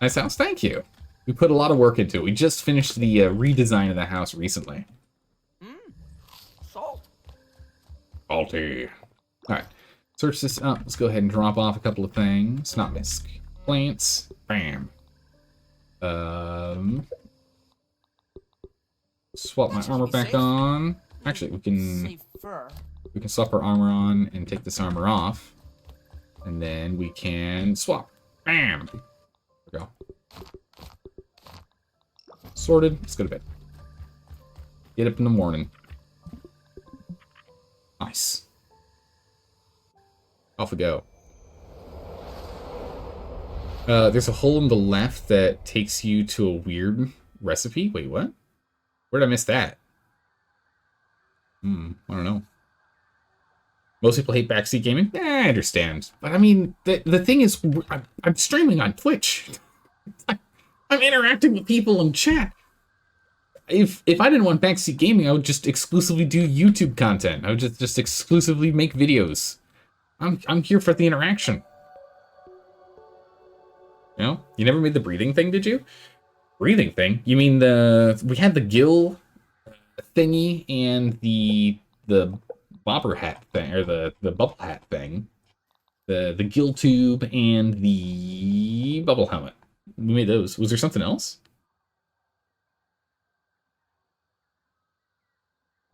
Nice house, thank you. We put a lot of work into it. We just finished the redesign of the house recently. Salt. Salty. Alright. Search this up. Let's go ahead and drop off a couple of things. Not misc. Plants. Bam. Swap my armor back on. Actually, we can swap our armor on and take this armor off. And then we can swap. Bam! There we go. Sorted. Let's go to bed. Get up in the morning. Nice. Off we go. There's a hole in the left that takes you to a weird recipe. Wait, what? Where did I miss that? I don't know. Most people hate backseat gaming. I understand. But I mean, the thing is, I'm streaming on Twitch. I'm interacting with people in chat. If I didn't want backseat gaming, I would just exclusively do YouTube content. I would just exclusively make videos. I'm here for the interaction. You know? You never made the breathing thing, did you? Breathing thing? You mean we had the gill thingy and the bobber hat thing, or the bubble hat thing. The gill tube and the bubble helmet. We made those. Was there something else?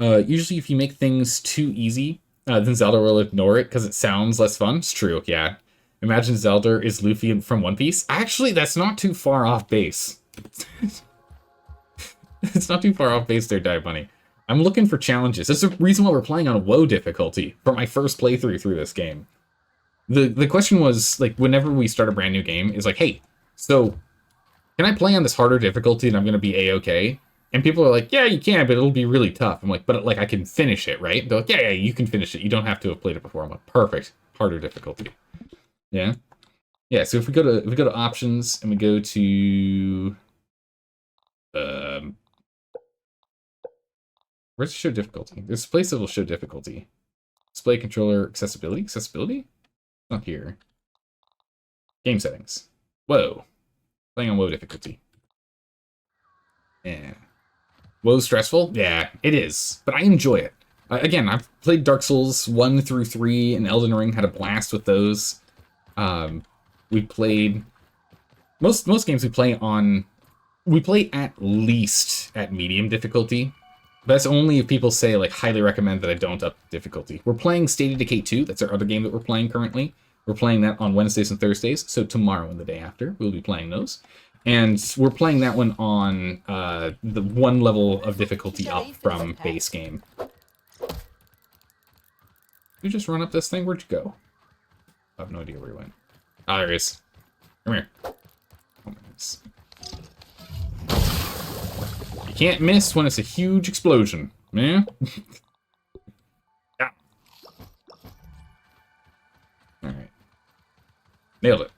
Usually if you make things too easy, then Zelda will ignore it because it sounds less fun. It's true, yeah. Imagine Zelda is Luffy from One Piece. Actually, that's not too far off base. It's not too far off base there, Dive Bunny. I'm looking for challenges. That's the reason why we're playing on WoW difficulty for my first playthrough through this game. The question was, like, whenever we start a brand new game, is like, hey, so can I play on this harder difficulty and I'm going to be A-okay? And people are like, yeah, you can, but it'll be really tough. I'm like, but like I can finish it, right? They're like, yeah, you can finish it. You don't have to have played it before. I'm like, perfect. Harder difficulty. Yeah. Yeah, so if we go to options and we go to where's show difficulty? There's a place that will show difficulty. Display controller accessibility? Accessibility? Not here. Game settings. Whoa. Playing on WoW difficulty. Yeah. WoW stressful? Yeah, it is. But I enjoy it. Again, I've played Dark Souls 1 through 3 and Elden Ring, had a blast with those. We played most games we play at least at medium difficulty. But that's only if people say, like, highly recommend that I don't up difficulty. We're playing State of Decay 2. That's our other game that we're playing currently. We're playing that on Wednesdays and Thursdays. So tomorrow and the day after, we'll be playing those. And we're playing that one on the one level of difficulty up from base game. You just run up this thing? Where'd you go? I have no idea where he went. Ah, there he is. Come here. Oh, my goodness. You can't miss when it's a huge explosion. Yeah? Yeah. Alright. Nailed it.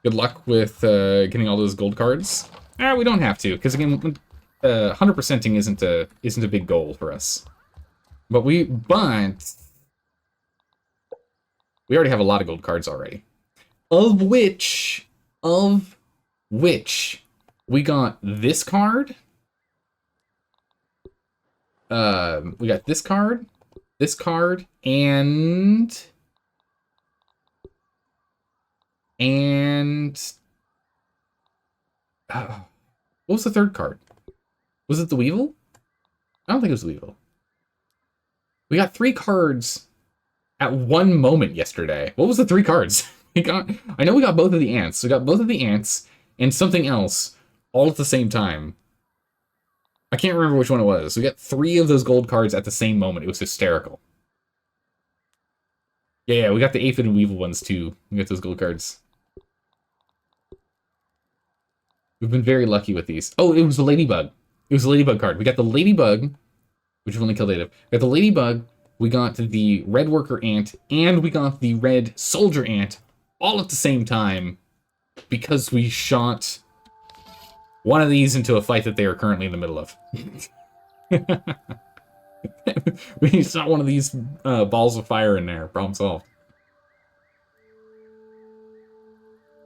Good luck with getting all those gold cards. We don't have to, because again, 100%ing isn't a big goal for us. But we already have a lot of gold cards already. Of which we got this card. We got this card, and what was the third card? Was it the Weevil? I don't think it was the Weevil. We got 3 cards at one moment yesterday. What was the 3 cards? I know we got both of the ants. We got both of the ants and something else all at the same time. I can't remember which one it was. We got 3 of those gold cards at the same moment. It was hysterical. Yeah, we got the Aphid and Weevil ones too. We got those gold cards. We've been very lucky with these. Oh, it was the Ladybug. It was the Ladybug card. We got the Ladybug, which we've only killed 8 of. We got the Ladybug, we got the Red Worker Ant, and we got the Red Soldier Ant all at the same time because we shot one of these into a fight that they are currently in the middle of. We shot one of these balls of fire in there. Problem solved.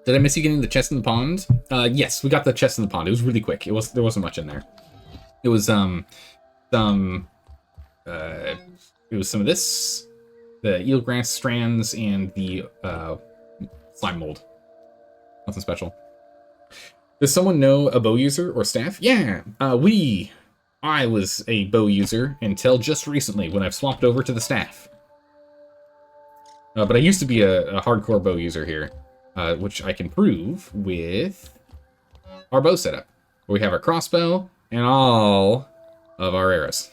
Did I miss you getting the chest in the pond? Yes, we got the chest in the pond. It was really quick. There wasn't much in there. It was some of this, the eelgrass strands, and the slime mold. Nothing special. Does someone know a bow user or staff? Yeah, I was a bow user until just recently when I've swapped over to the staff. But I used to be a hardcore bow user here, which I can prove with our bow setup. Where we have our crossbow and all of our arrows.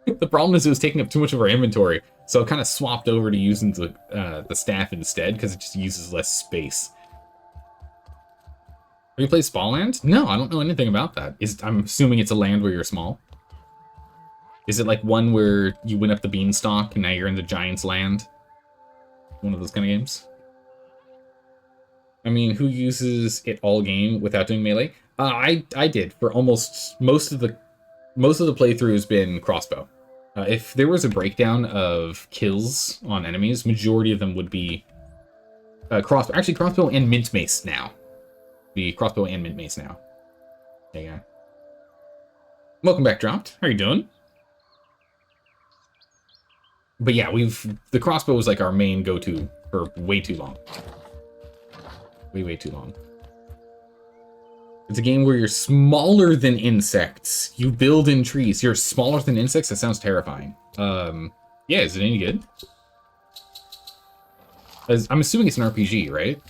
The problem is it was taking up too much of our inventory, so I kind of swapped over to using the staff instead because it just uses less space. Have you played Small Land? No, I don't know anything about that. I'm assuming it's a land where you're small. Is it like one where you win up the beanstalk and now you're in the giant's land? One of those kind of games? I mean, who uses it all game without doing melee? I did for almost most of the playthrough has been crossbow. If there was a breakdown of kills on enemies, majority of them would be crossbow. Actually, crossbow and mint mace now. The crossbow and mint mace now. There you go. Welcome back, Dropped. How are you doing? But yeah, the crossbow was like our main go-to for way too long. Way too long. It's a game where you're smaller than insects. You build in trees. You're smaller than insects? That sounds terrifying. Yeah, is it any good? I'm assuming it's an RPG, right?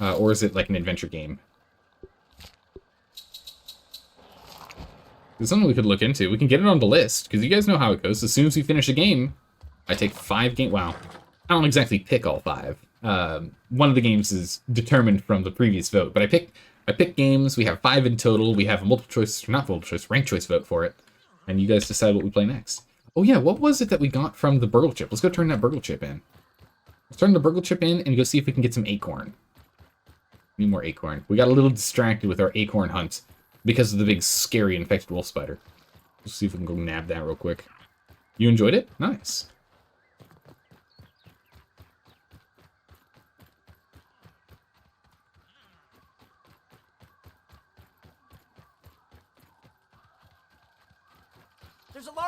Or is it like an adventure game? It's something we could look into. We can get it on the list, because you guys know how it goes. As soon as we finish a game, I take 5 games. Wow. I don't exactly pick all 5. One of the games is determined from the previous vote, but I pick games. We have 5 in total. We have a multiple choice, not multiple choice, ranked choice vote for it, and you guys decide what we play next. Oh yeah, what was it that we got from the burgle chip? Let's go turn that burgle chip in. Let's turn the burgle chip in and go see if we can get some acorn. Need more acorn. We got a little distracted with our acorn hunt because of the big scary infected wolf spider. Let's see if we can go nab that real quick. You enjoyed it? Nice.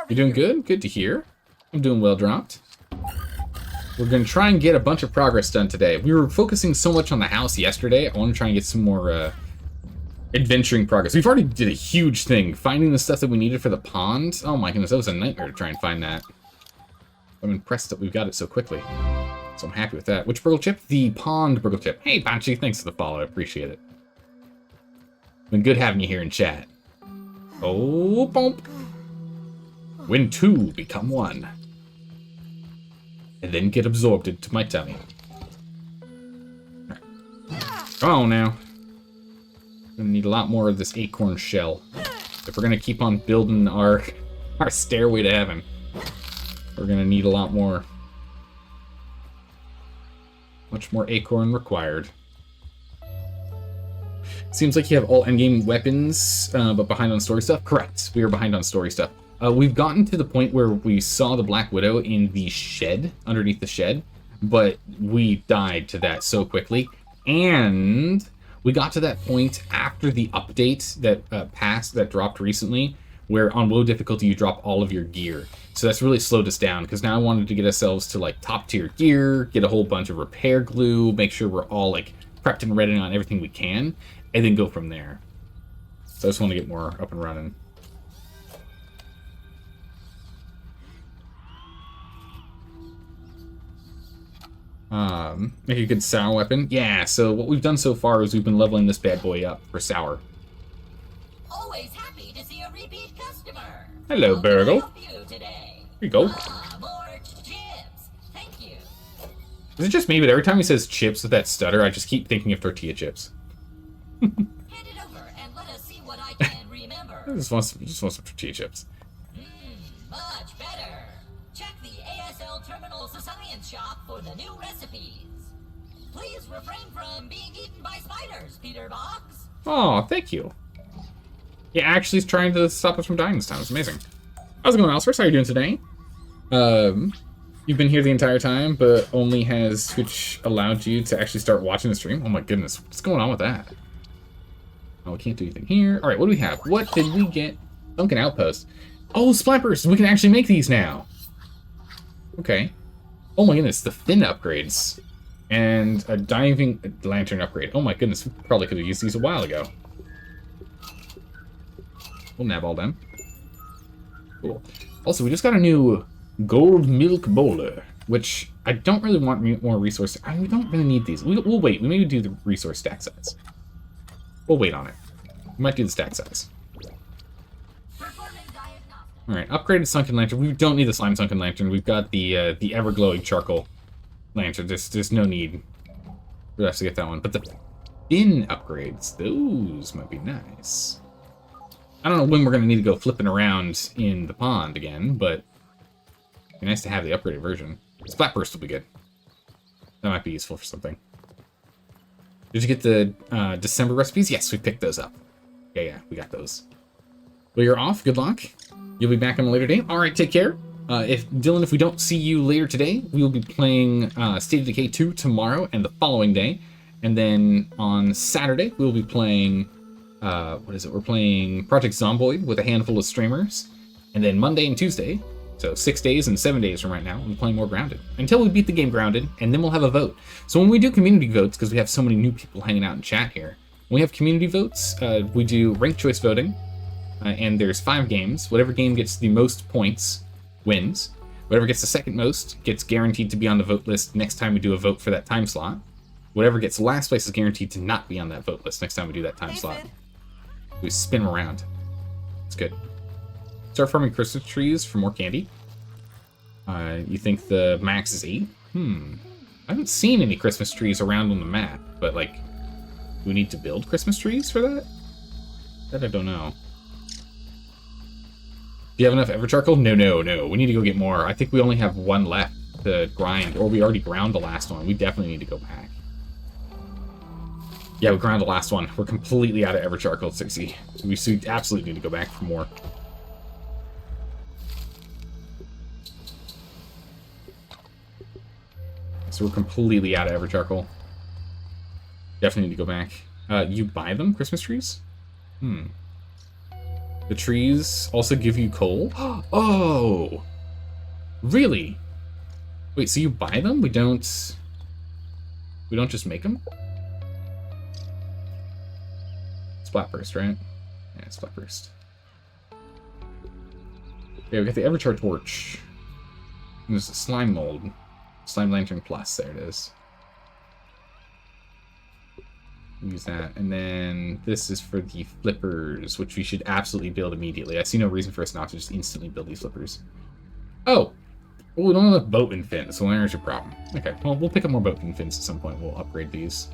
You're doing good? Good to hear. I'm doing well, Dropped. We're going to try and get a bunch of progress done today. We were focusing so much on the house yesterday. I want to try and get some more adventuring progress. We've already did a huge thing. Finding the stuff that we needed for the pond. Oh my goodness, that was a nightmare to try and find that. I'm impressed that we've got it so quickly. So I'm happy with that. Which burgle chip? The pond burgle chip. Hey, Banshee, thanks for the follow. I appreciate it. Been good having you here in chat. Oh, bump. When 2 become 1. And then get absorbed into my tummy. Right. Come on now. Gonna need a lot more of this acorn shell. If we're gonna keep on building our stairway to heaven, we're gonna need a lot more. Much more acorn required. Seems like you have all endgame weapons, but behind on story stuff? Correct. We are behind on story stuff. We've gotten to the point where we saw the Black Widow in the shed, underneath the shed, but we died to that so quickly. And we got to that point after the update that dropped recently, where on low difficulty you drop all of your gear. So that's really slowed us down, because now I wanted to get ourselves to like top tier gear, get a whole bunch of repair glue, make sure we're all like prepped and ready on everything we can, and then go from there. So I just want to get more up and running. Make a good sour weapon. Yeah, so what we've done so far is we've been leveling this bad boy up for sour. Always happy to see a repeat customer. Hello, Burgle. Here you go. More chips. Thank you. Is it just me, but every time he says chips with that stutter, I just keep thinking of tortilla chips. Hand it over and let us see what I can remember. I just want some tortilla chips. Much better. Check the ASL Terminals Science Shop for the new recipes. Please refrain from being eaten by spiders, Peter Box. Oh, thank you. Yeah, actually, he's trying to stop us from dying this time. It's amazing. How's it going, Alspers? How are you doing today? You've been here the entire time, but only has Twitch allowed you to actually start watching the stream? Oh my goodness, what's going on with that? Oh, we can't do anything here. All right, what do we have? What did we get? Sunken Outpost. Oh, Splappers! We can actually make these now. Okay. Oh my goodness, the fin upgrades. And a diving lantern upgrade. Oh my goodness, we probably could have used these a while ago. We'll nab all them. Cool. Also, we just got a new gold milk bowler, which I don't really want more resources. We don't really need these. We'll wait. We maybe do the resource stack size. We'll wait on it. We might do the stack size. Alright, upgraded sunken lantern. We don't need the slime sunken lantern. We've got the ever-glowing charcoal lantern. There's no need for us to get that one. But the fin upgrades, those might be nice. I don't know when we're going to need to go flipping around in the pond again, but it'd be nice to have the upgraded version. Splat burst will be good. That might be useful for something. Did you get the December recipes? Yes, we picked those up. Yeah, we got those. Well, you're off. Good luck. You'll be back on a later date. All right, take care. Dylan, if we don't see you later today, we will be playing State of Decay 2 tomorrow and the following day. And then on Saturday, we'll be playing... what is it? We're playing Project Zomboid with a handful of streamers. And then Monday and Tuesday, so 6 days and 7 days from right now, we'll be playing more Grounded. Until we beat the game Grounded, and then we'll have a vote. So when we do community votes, because we have so many new people hanging out in chat here, when we have community votes, we do ranked choice voting. And there's 5 games. Whatever game gets the most points wins. Whatever gets the second most gets guaranteed to be on the vote list next time we do a vote for that time slot. Whatever gets last place is guaranteed to not be on that vote list next time we do that time slot. We spin around. It's good. Start farming Christmas trees for more candy. You think the max is 8? I haven't seen any Christmas trees around on the map, but like, do we need to build Christmas trees for that? That I don't know. Do you have enough ever charcoal? No. We need to go get more. I think we only have 1 left to grind, or we already ground the last one. We definitely need to go back. Yeah, we ground the last one. We're completely out of ever charcoal, 60. So we absolutely need to go back for more. So we're completely out of ever charcoal. Definitely need to go back. You buy them, Christmas trees? The trees also give you coal? Oh! Really? Wait, so you buy them? We don't just make them? Splat burst, right? Yeah, splat burst. Yeah, we got the Everchar torch. And there's a slime mold. Slime lantern plus, there it is. Use that. And then this is for the flippers, which we should absolutely build immediately. I see no reason for us not to just instantly build these flippers. Oh! Well, we don't have boat and fins, so there's your problem. Okay, well, we'll pick up more boat and fins at some point. We'll upgrade these.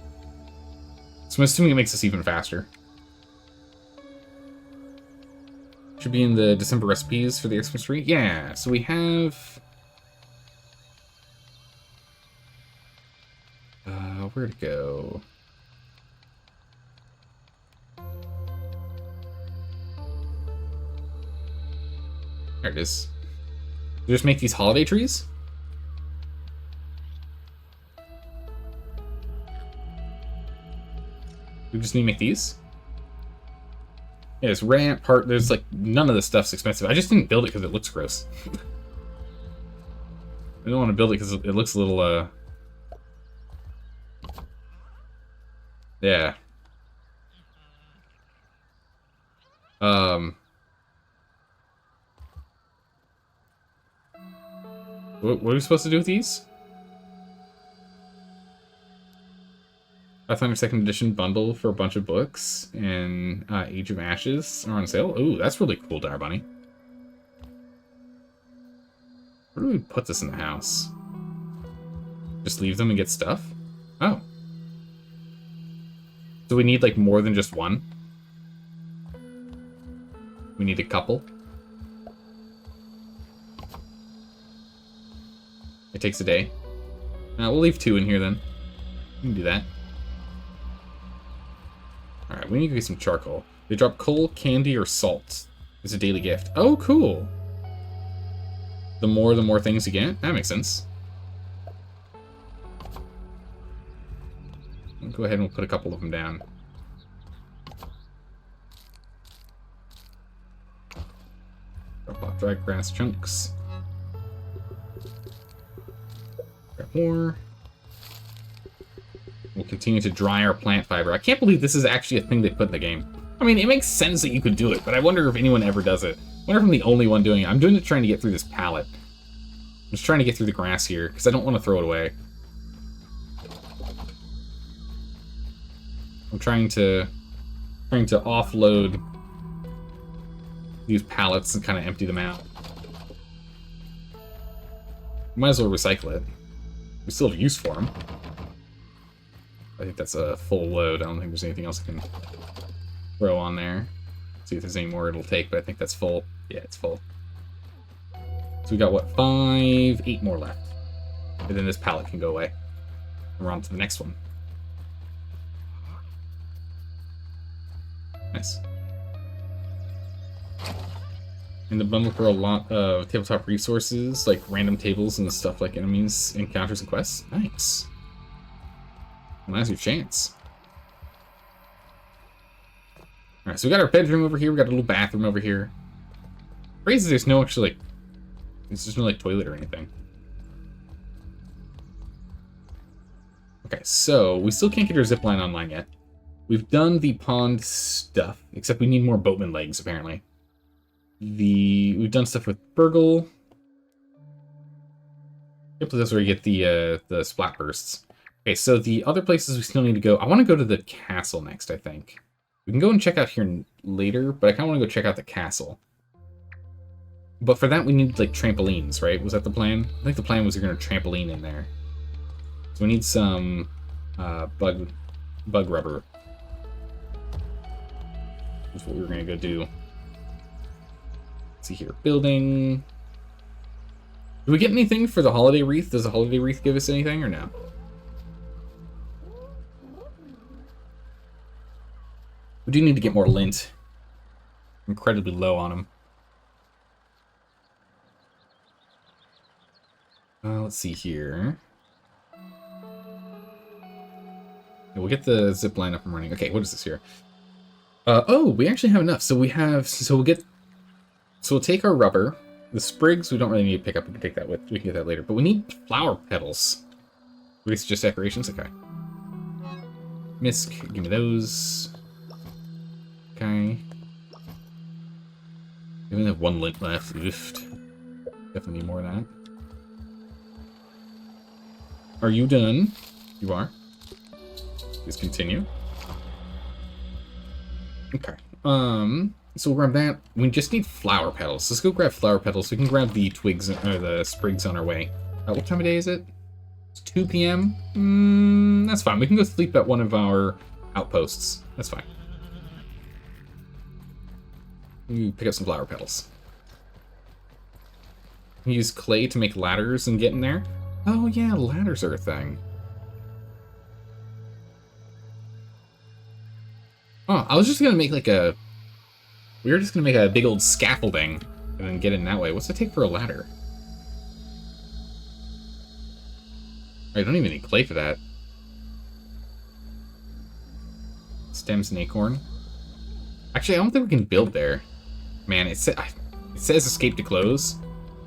So I'm assuming it makes us even faster. Should be in the December recipes for the Xmas tree. Yeah, so we have... where'd it go? There it is. We just make these holiday trees? We just need to make these? Yeah, this ramp part, there's like, none of this stuff's expensive. I just didn't build it because it looks gross. I don't want to build it because it looks a little, yeah. What are we supposed to do with these? Pathfinder 2nd Edition bundle for a bunch of books, and Age of Ashes are on sale. Ooh, that's really cool, Dire Bunny. Where do we put this in the house? Just leave them and get stuff? Oh. So we need, like, more than just one? We need a couple? It takes a day. We'll leave 2 in here, then. We can do that. Alright, we need to get some charcoal. They drop coal, candy, or salt. It's a daily gift. Oh, cool! The more things you get? That makes sense. I'll go ahead and we'll put a couple of them down. Drop off dry grass chunks. Grab more. We'll continue to dry our plant fiber. I can't believe this is actually a thing they put in the game. I mean, it makes sense that you could do it, but I wonder if anyone ever does it. I wonder if I'm the only one doing it. I'm doing it trying to get through this pallet. I'm just trying to get through the grass here, because I don't want to throw it away. I'm trying to offload these pallets and kind of empty them out. Might as well recycle it. We still have use for them. I think that's a full load. I don't think there's anything else I can throw on there. See if there's any more it'll take, but I think that's full. Yeah, it's full. So we got, what, 8 more left. And then this pallet can go away. And we're on to the next one. Nice. In the bundle for a lot of tabletop resources, like random tables and stuff like enemies, encounters, and quests. Nice. Now's your chance. Alright, so we got our bedroom over here, we got a little bathroom over here. Crazy there's no actually, like, there's just no, like, toilet or anything. Okay, so we still can't get our zipline online yet. We've done the pond stuff, except we need more boatman legs, apparently. We've done stuff with Burgle. Yep, that's where you get the splat bursts. Okay, so the other places we still need to go. I want to go to the castle next, I think. We can go and check out here later, but I kind of want to go check out the castle. But for that, we need, like, trampolines, right? Was that the plan? I think the plan was you're going to trampoline in there. So we need some bug rubber. That's what we were going to go do. Let's see here. Building. Do we get anything for the holiday wreath? Does the holiday wreath give us anything or no? We do need to get more lint. Incredibly low on them. Let's see here. Yeah, we'll get the zip line up and running. Okay, what is this here? Oh, we actually have enough. So we'll take our rubber. The sprigs we don't really need to pick up. We can take that with. We can get that later. But we need flower petals. At least just decorations. Okay. Misk, give me those. Okay. We only have 1 lint left. Oof. Definitely need more of that. Are you done? You are. Please continue. Okay. So we'll grab that. We just need flower petals. Let's go grab flower petals. We can grab the twigs or the sprigs on our way. What time of day is it? It's 2 p.m. That's fine. We can go sleep at one of our outposts. That's fine. Pick up some flower petals. Use clay to make ladders and get in there. Oh yeah, ladders are a thing. Oh, I was just gonna make like we were just gonna make a big old scaffolding and then get in that way. What's it take for a ladder? I don't even need clay for that. Stems and acorn. Actually, I don't think we can build there. Man, it says escape to close,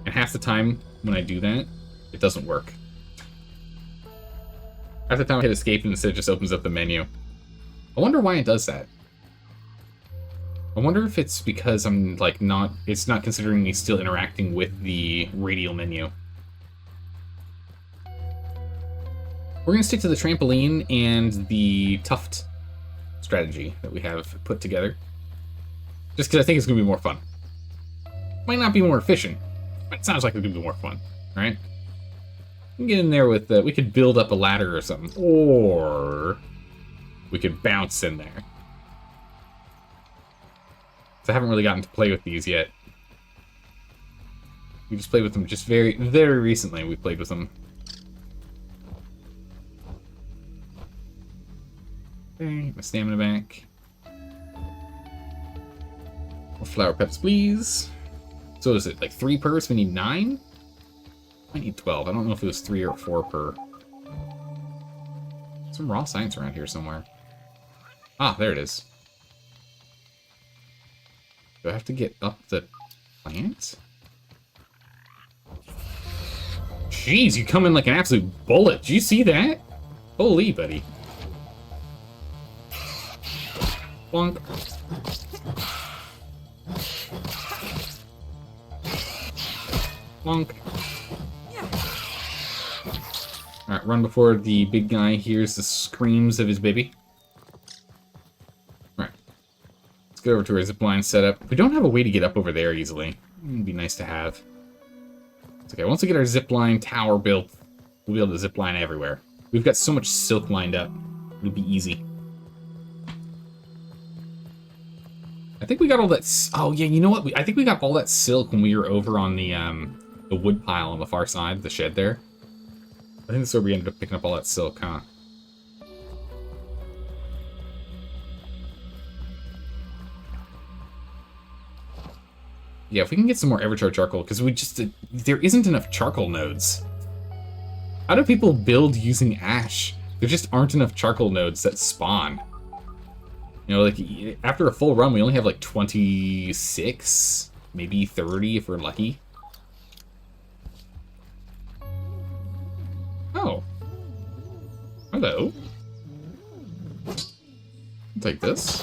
and half the time when I do that, it doesn't work. Half the time I hit escape and instead it just opens up the menu. I wonder why it does that. I wonder if it's because I'm like it's not considering me still interacting with the radial menu. We're gonna stick to the trampoline and the tuft strategy that we have put together. Just because I think it's gonna be more fun. Might not be more efficient, but it sounds like it's gonna be more fun, right? We can get in there with, we could build up a ladder or something, or we could bounce in there. So I haven't really gotten to play with these yet. We just played with them just very, very recently. We played with them. Okay, my stamina back. More flower peps, please. So is it like 3 per? So we need 9? I need 12. I don't know if it was 3 or 4 per. Some raw science around here somewhere. Ah, there it is. Do I have to get up the plant? Jeez, you come in like an absolute bullet. Did you see that? Holy, buddy. Bonk. Bonk. Alright, run before the big guy hears the screams of his baby. Alright. Let's go over to our zipline setup. We don't have a way to get up over there easily. It'd be nice to have. It's okay, once we get our zipline tower built, we'll be able to zipline everywhere. We've got so much silk lined up. It'll be easy. I think we got all that... Oh, yeah, you know what? I think we got all that silk when we were over on the wood pile on the far side, the shed there. I think that's where we ended up picking up all that silk, huh? Yeah, if we can get some more Everchar charcoal, because we just... there isn't enough charcoal nodes. How do people build using ash? There just aren't enough charcoal nodes that spawn. You know, like, after a full run, we only have, like, 26, maybe 30 if we're lucky. Oh. Hello. I'll take this.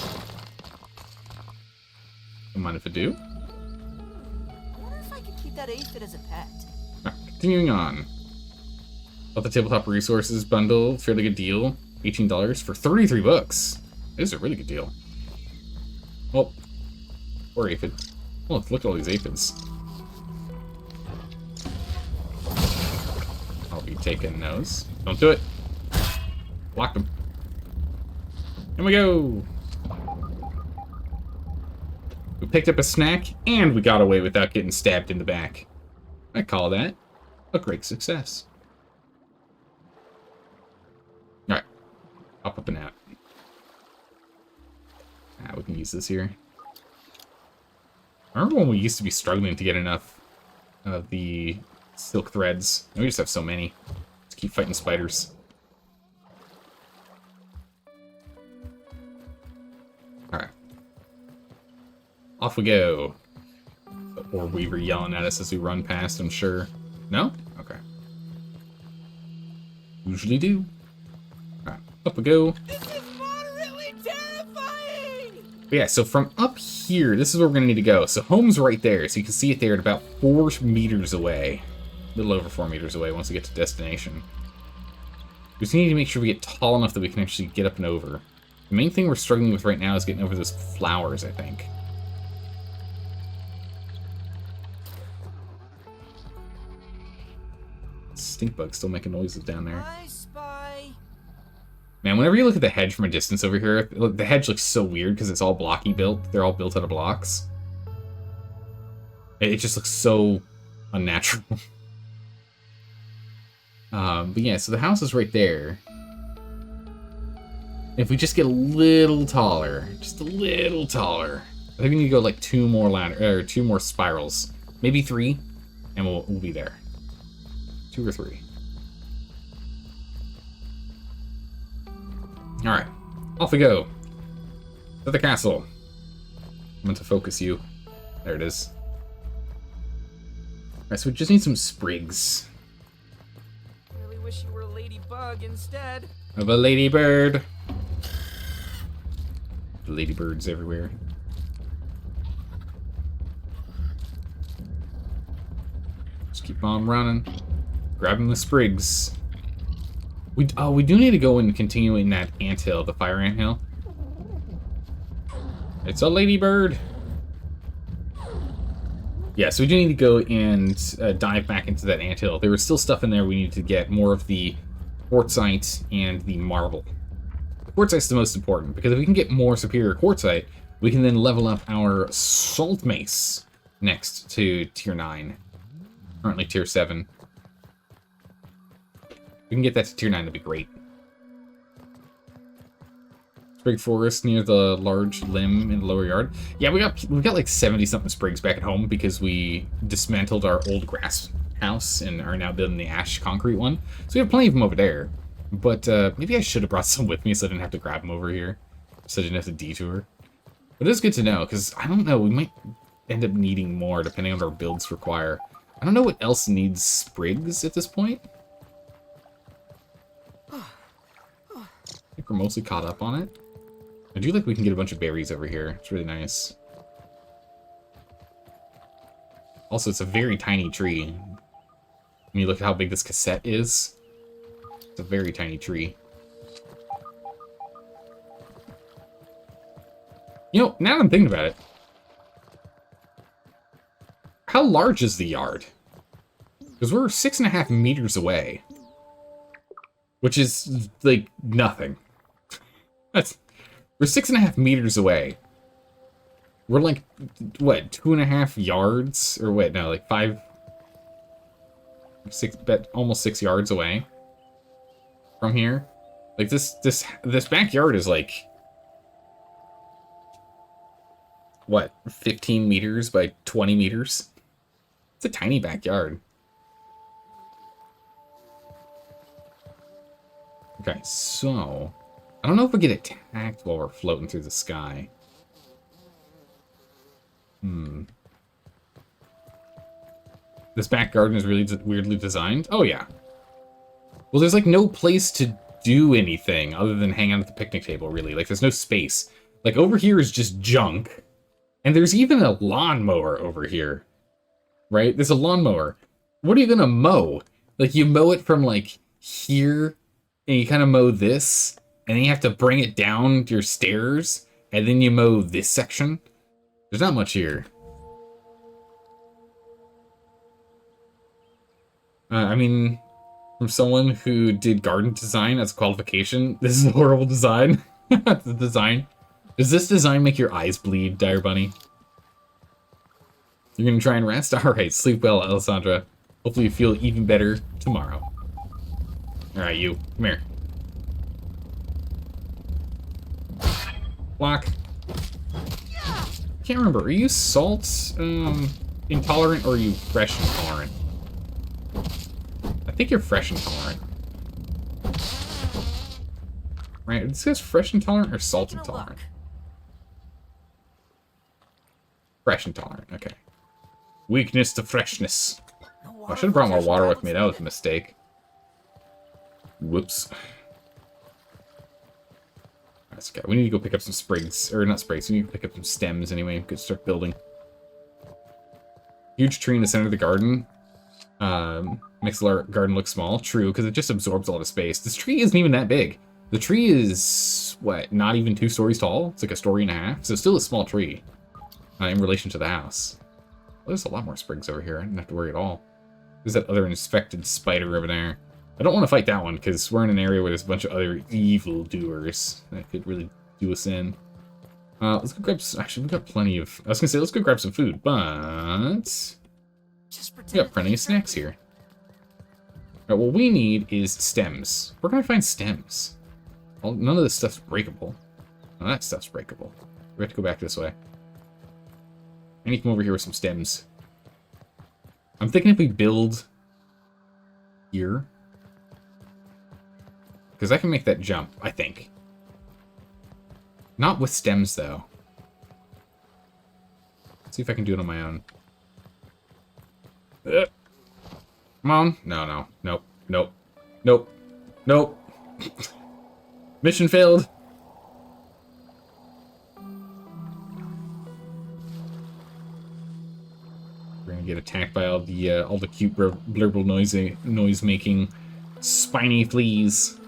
Don't mind if I do. I wonder if I could keep that aphid as a pet. Alright, continuing on. Got the tabletop resources bundle, fairly good deal. $18 for 33 bucks. This is a really good deal. Oh, poor aphid. Oh, look at all these aphids. I'll be taking those. Don't do it. Blocked them. Here we go. We picked up a snack, and we got away without getting stabbed in the back. I call that a great success. Alright. Up and out. We can use this here. I remember when we used to be struggling to get enough of the silk threads. And we just have so many. Let's keep fighting spiders. Alright. Off we go. Or Weaver yelling at us as we run past, I'm sure. No? Okay. Usually do. Alright, up we go. But yeah, so from up here, this is where we're going to need to go. So home's right there, so you can see it there at about 4 meters away. A little over 4 meters away once we get to destination. We just need to make sure we get tall enough that we can actually get up and over. The main thing we're struggling with right now is getting over those flowers, I think. Stink bug's still making noises down there. I spy. Man, whenever you look at the hedge from a distance over here, the hedge looks so weird because it's all blocky built. They're all built out of blocks. It just looks so unnatural. But yeah, so the house is right there. If we just get a little taller, just a little taller, I think we need to go like 2 more ladder, or 2 more spirals, maybe 3, and we'll be there. 2 or 3. Alright, off we go. To the castle. I'm going to focus you. There it is. Alright, so we just need some sprigs. Really wish you were a ladybug instead. Of a ladybird. Ladybirds everywhere. Just keep on running. Grabbing the sprigs. We do need to go and continue in that anthill, the fire anthill. It's a ladybird. Yeah, so we do need to go and dive back into that anthill. There was still stuff in there we needed to get, more of the quartzite and the marble. The quartzite's the most important, because if we can get more superior quartzite, we can then level up our salt mace next to tier 9. Currently tier 7. We can get that to tier 9, that'd be great. Sprig forest near the large limb in the lower yard. Yeah, we got like 70-something sprigs back at home because we dismantled our old grass house and are now building the ash concrete one. So we have plenty of them over there. But maybe I should have brought some with me so I didn't have to grab them over here. So I didn't have to detour. But it's good to know, because I don't know, we might end up needing more depending on what our builds require. I don't know what else needs sprigs at this point. I think we're mostly caught up on it. I do like we can get a bunch of berries over here. It's really nice. Also, it's a very tiny tree. When you look at how big this cassette is, it's a very tiny tree. You know, now that I'm thinking about it, how large is the yard? Because we're 6.5 meters away. Which is, like, nothing. We're 6.5 meters away. We're like, what, 2.5 yards? Or wait, no, like 6, almost 6 yards away from here. Like, this backyard is like, what, 15 meters by 20 meters? It's a tiny backyard. Okay, so I don't know if we get attacked while we're floating through the sky. This back garden is really weirdly designed. Oh, yeah. Well, there's, like, no place to do anything other than hang out at the picnic table, really. Like, there's no space. Like, over here is just junk. And there's even a lawnmower over here. Right? There's a lawnmower. What are you gonna mow? Like, you mow it from, like, here, and you kind of mow this, and then you have to bring it down your stairs, and then you mow this section. There's not much here. I mean, from someone who did garden design as a qualification, this is a horrible design. The design. Does this design make your eyes bleed, Dire Bunny? You're gonna try and rest? Alright, sleep well, Alessandra. Hopefully you feel even better tomorrow. Alright, you. Come here. Block. Can't remember. Are you salt intolerant or are you fresh intolerant? I think you're fresh intolerant. Right, it says fresh intolerant or salt intolerant? Fresh intolerant, okay. Weakness to freshness. Oh, I should have brought more water with me. That was a mistake. Whoops. That's okay. We need to go pick up some sprigs. Or not sprigs, we need to pick up some stems anyway. We could start building. Huge tree in the center of the garden. Makes the garden look small. True, because it just absorbs a lot of space. This tree isn't even that big. The tree is, what, not even 2 stories tall? It's like 1.5 stories. So it's still a small tree in relation to the house. Well, there's a lot more sprigs over here. I didn't have to worry at all. There's that other infected spider over there. I don't want to fight that one, because we're in an area where there's a bunch of other evil doers that could really do us in. Let's go grab some, actually, we've got plenty of, I was going to say, let's go grab some food, but we got plenty of snacks here. Alright, what we need is stems. Where can I find stems? Well, none of this stuff's breakable. None of that stuff's breakable. We have to go back this way. I need to come over here with some stems. I'm thinking if we build here, because I can make that jump, I think. Not with stems, though. Let's see if I can do it on my own. Come on. No. Nope. Nope. Nope. Nope. Mission failed. We're gonna get attacked by all the cute blurble noise-making spiny fleas.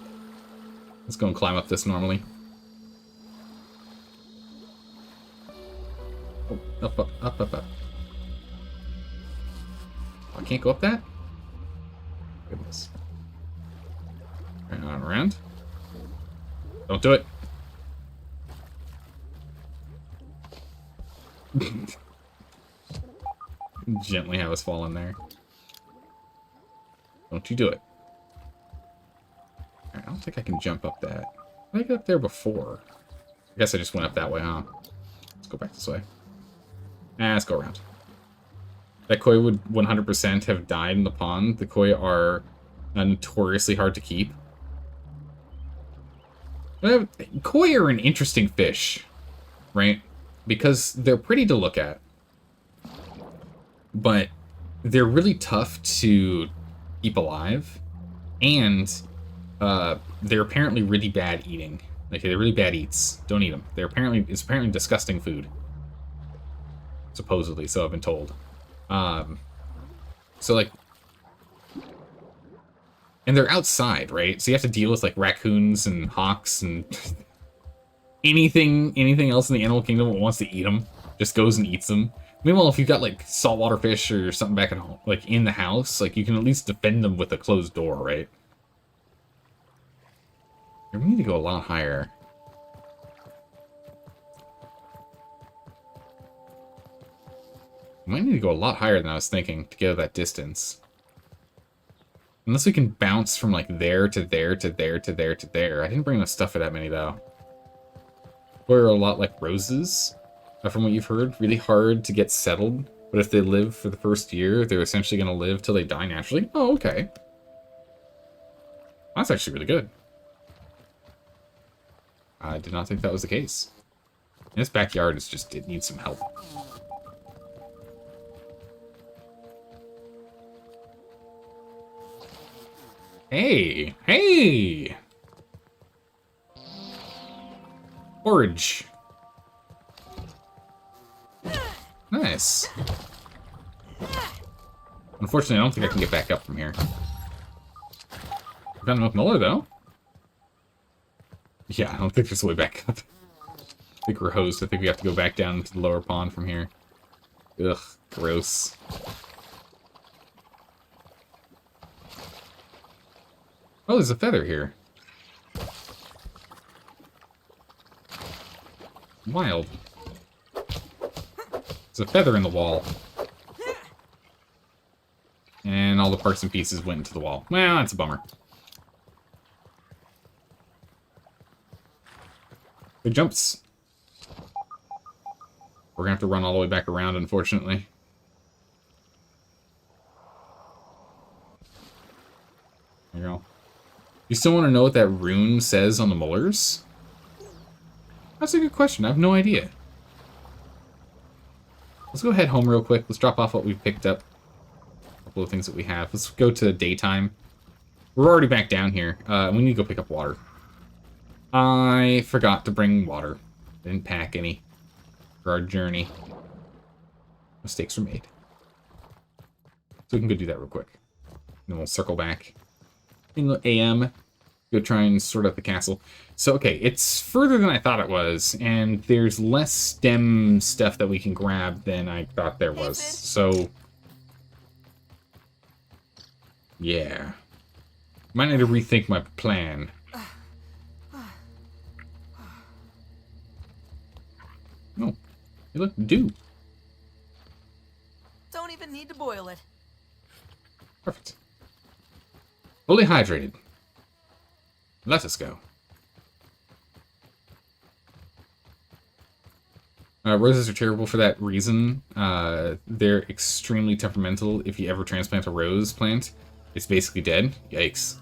Let's go and climb up this normally. Oh, up. I can't go up that? Goodness. Right on around. Don't do it. Gently have us fall in there. Don't you do it. Alright, I don't think I can jump up that. Did I get up there before? I guess I just went up that way, huh? Let's go back this way. Let's go around. That koi would 100% have died in the pond. The koi are notoriously hard to keep. Koi are an interesting fish, right? Because they're pretty to look at. But they're really tough to keep alive. And they're apparently really bad eating. Okay, they're really bad eats. Don't eat them. It's apparently disgusting food. Supposedly, so I've been told. So like, and they're outside, right? So you have to deal with like raccoons and hawks and anything else in the animal kingdom that wants to eat them just goes and eats them. Meanwhile, if you've got like saltwater fish or something back at home, like in the house, like you can at least defend them with a closed door, right? We need to go a lot higher. We might need to go a lot higher than I was thinking to get that distance. Unless we can bounce from like there to there to there to there to there. I didn't bring enough stuff for that many though. We're a lot like roses, from what you've heard. Really hard to get settled, but if they live for the first year, they're essentially going to live till they die naturally. Oh, okay. That's actually really good. I did not think that was the case. And this backyard is just, it needs some help. Hey! Hey! Forage. Nice. Unfortunately, I don't think I can get back up from here. I've got enough Muller, though. Yeah, I don't think there's a way back up. I think we're hosed. I think we have to go back down to the lower pond from here. Ugh, gross. Oh, there's a feather here. Wild. There's a feather in the wall. And all the parts and pieces went into the wall. Well, that's a bummer. Big jumps. We're gonna have to run all the way back around, unfortunately. There you go. You still want to know what that rune says on the molars? That's a good question. I have no idea. Let's go head home real quick. Let's drop off what we've picked up. A couple of things that we have. Let's go to daytime. We're already back down here. We need to go pick up water. I forgot to bring water. Didn't pack any for our journey. Mistakes were made. So we can go do that real quick. And then we'll circle back. In the AM, go try and sort out the castle. So, okay, it's further than I thought it was, and there's less stem stuff that we can grab than I thought there was. So, yeah. Might need to rethink my plan. Oh, you look dew. Don't even need to boil it. Perfect. Fully hydrated. Let us go. Roses are terrible for that reason. They're extremely temperamental. If you ever transplant a rose plant, it's basically dead. Yikes.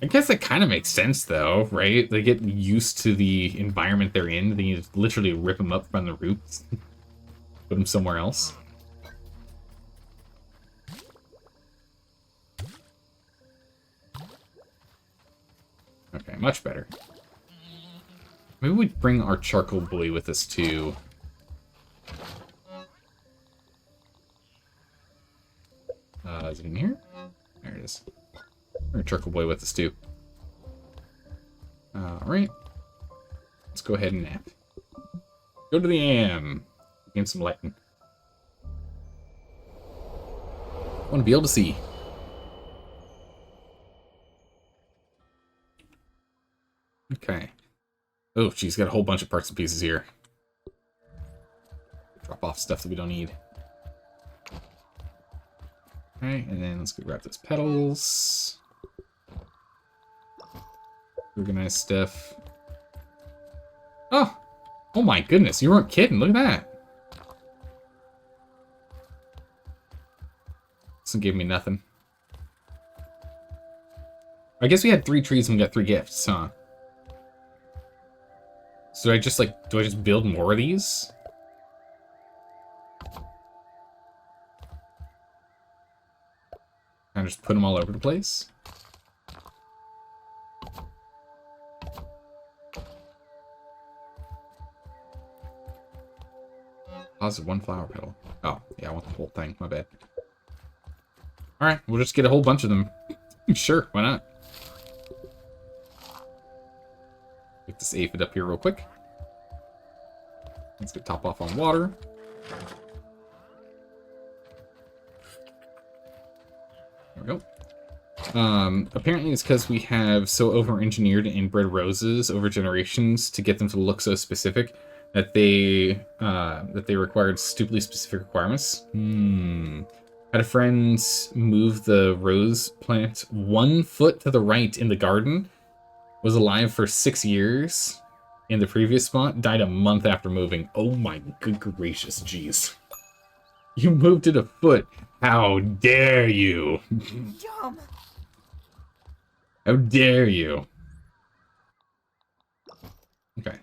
I guess that kind of makes sense, though, right? They get used to the environment they're in. Then you just literally rip them up from the roots. Put them somewhere else. Okay, much better. Maybe we bring our charcoal buoy with us, too. Is it in here? There it is. Bring our charcoal buoy with us, too. Alright. Let's go ahead and nap. Go to the AM. Gain some lighting. I want to be able to see. Okay. Oh, geez, got a whole bunch of parts and pieces here. Drop off stuff that we don't need. Okay, and then let's go grab those petals. Organize stuff. Oh! Oh my goodness, you weren't kidding, look at that! Doesn't give me nothing. I guess we had 3 trees and we got 3 gifts, huh? So do I just build more of these? And just put them all over the place? Positive 1 flower petal. Oh, yeah, I want the whole thing. My bad. Alright, we'll just get a whole bunch of them. Sure, why not? Get this aphid up here real quick. Let's get top off on water. There we go. Apparently it's because we have so over-engineered and inbred roses over generations to get them to look so specific that they required stupidly specific requirements. Had a friend move the rose plant 1 foot to the right in the garden, was alive for 6 years in the previous spot, died a month after moving. Oh my good gracious, jeez. You moved it a foot. How dare you? Yum. How dare you? Okay.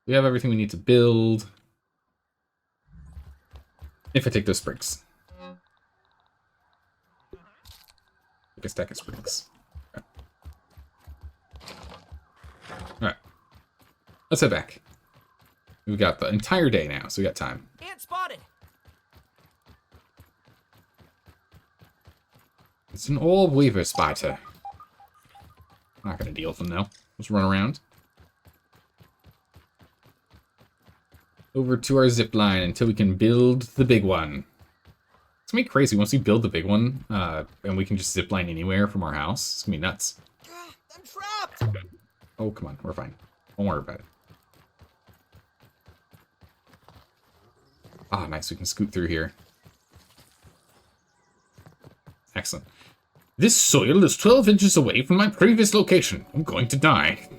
We have everything we need to build. If I take those sprigs. Take a stack of sprigs. Okay. Alright. Let's head back. We've got the entire day now, so we got time. Ant spotted. It's an old weaver spider. I'm not gonna deal with them now. Let's run around. Over to our zip line until we can build the big one. It's gonna be crazy once we build the big one, and we can just zip line anywhere from our house. It's gonna be nuts. I'm trapped. Oh, come on, we're fine. Don't worry about it. Ah, nice, we can scoot through here. Excellent. This soil is 12 inches away from my previous location. I'm going to die.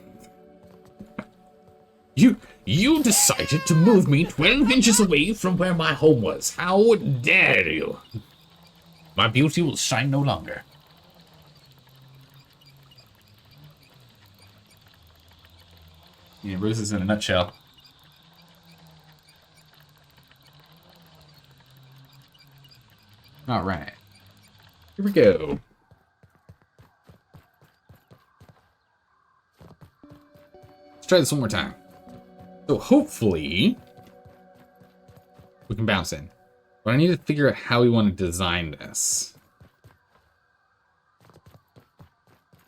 You decided to move me 12 inches away from where my home was. How dare you? My beauty will shine no longer. Yeah, roses in a nutshell. All right. Here we go. Let's try this one more time. So hopefully we can bounce in. But I need to figure out how we want to design this.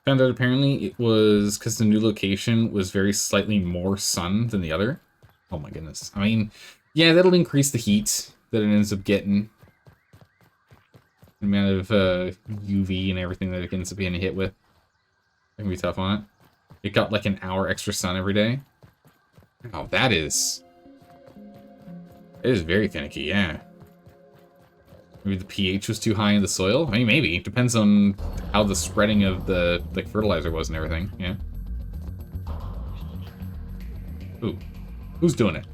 Found out apparently it was because the new location was very slightly more sun than the other. Oh my goodness. I mean, yeah, that'll increase the heat that it ends up getting. The amount of UV and everything that it ends up being hit with. It can be tough on it. It got like an hour extra sun every day. Oh, that is... It is very finicky, yeah. Maybe the pH was too high in the soil? I mean, maybe. It depends on how the spreading of the like fertilizer was and everything, yeah. Ooh. Who's doing it?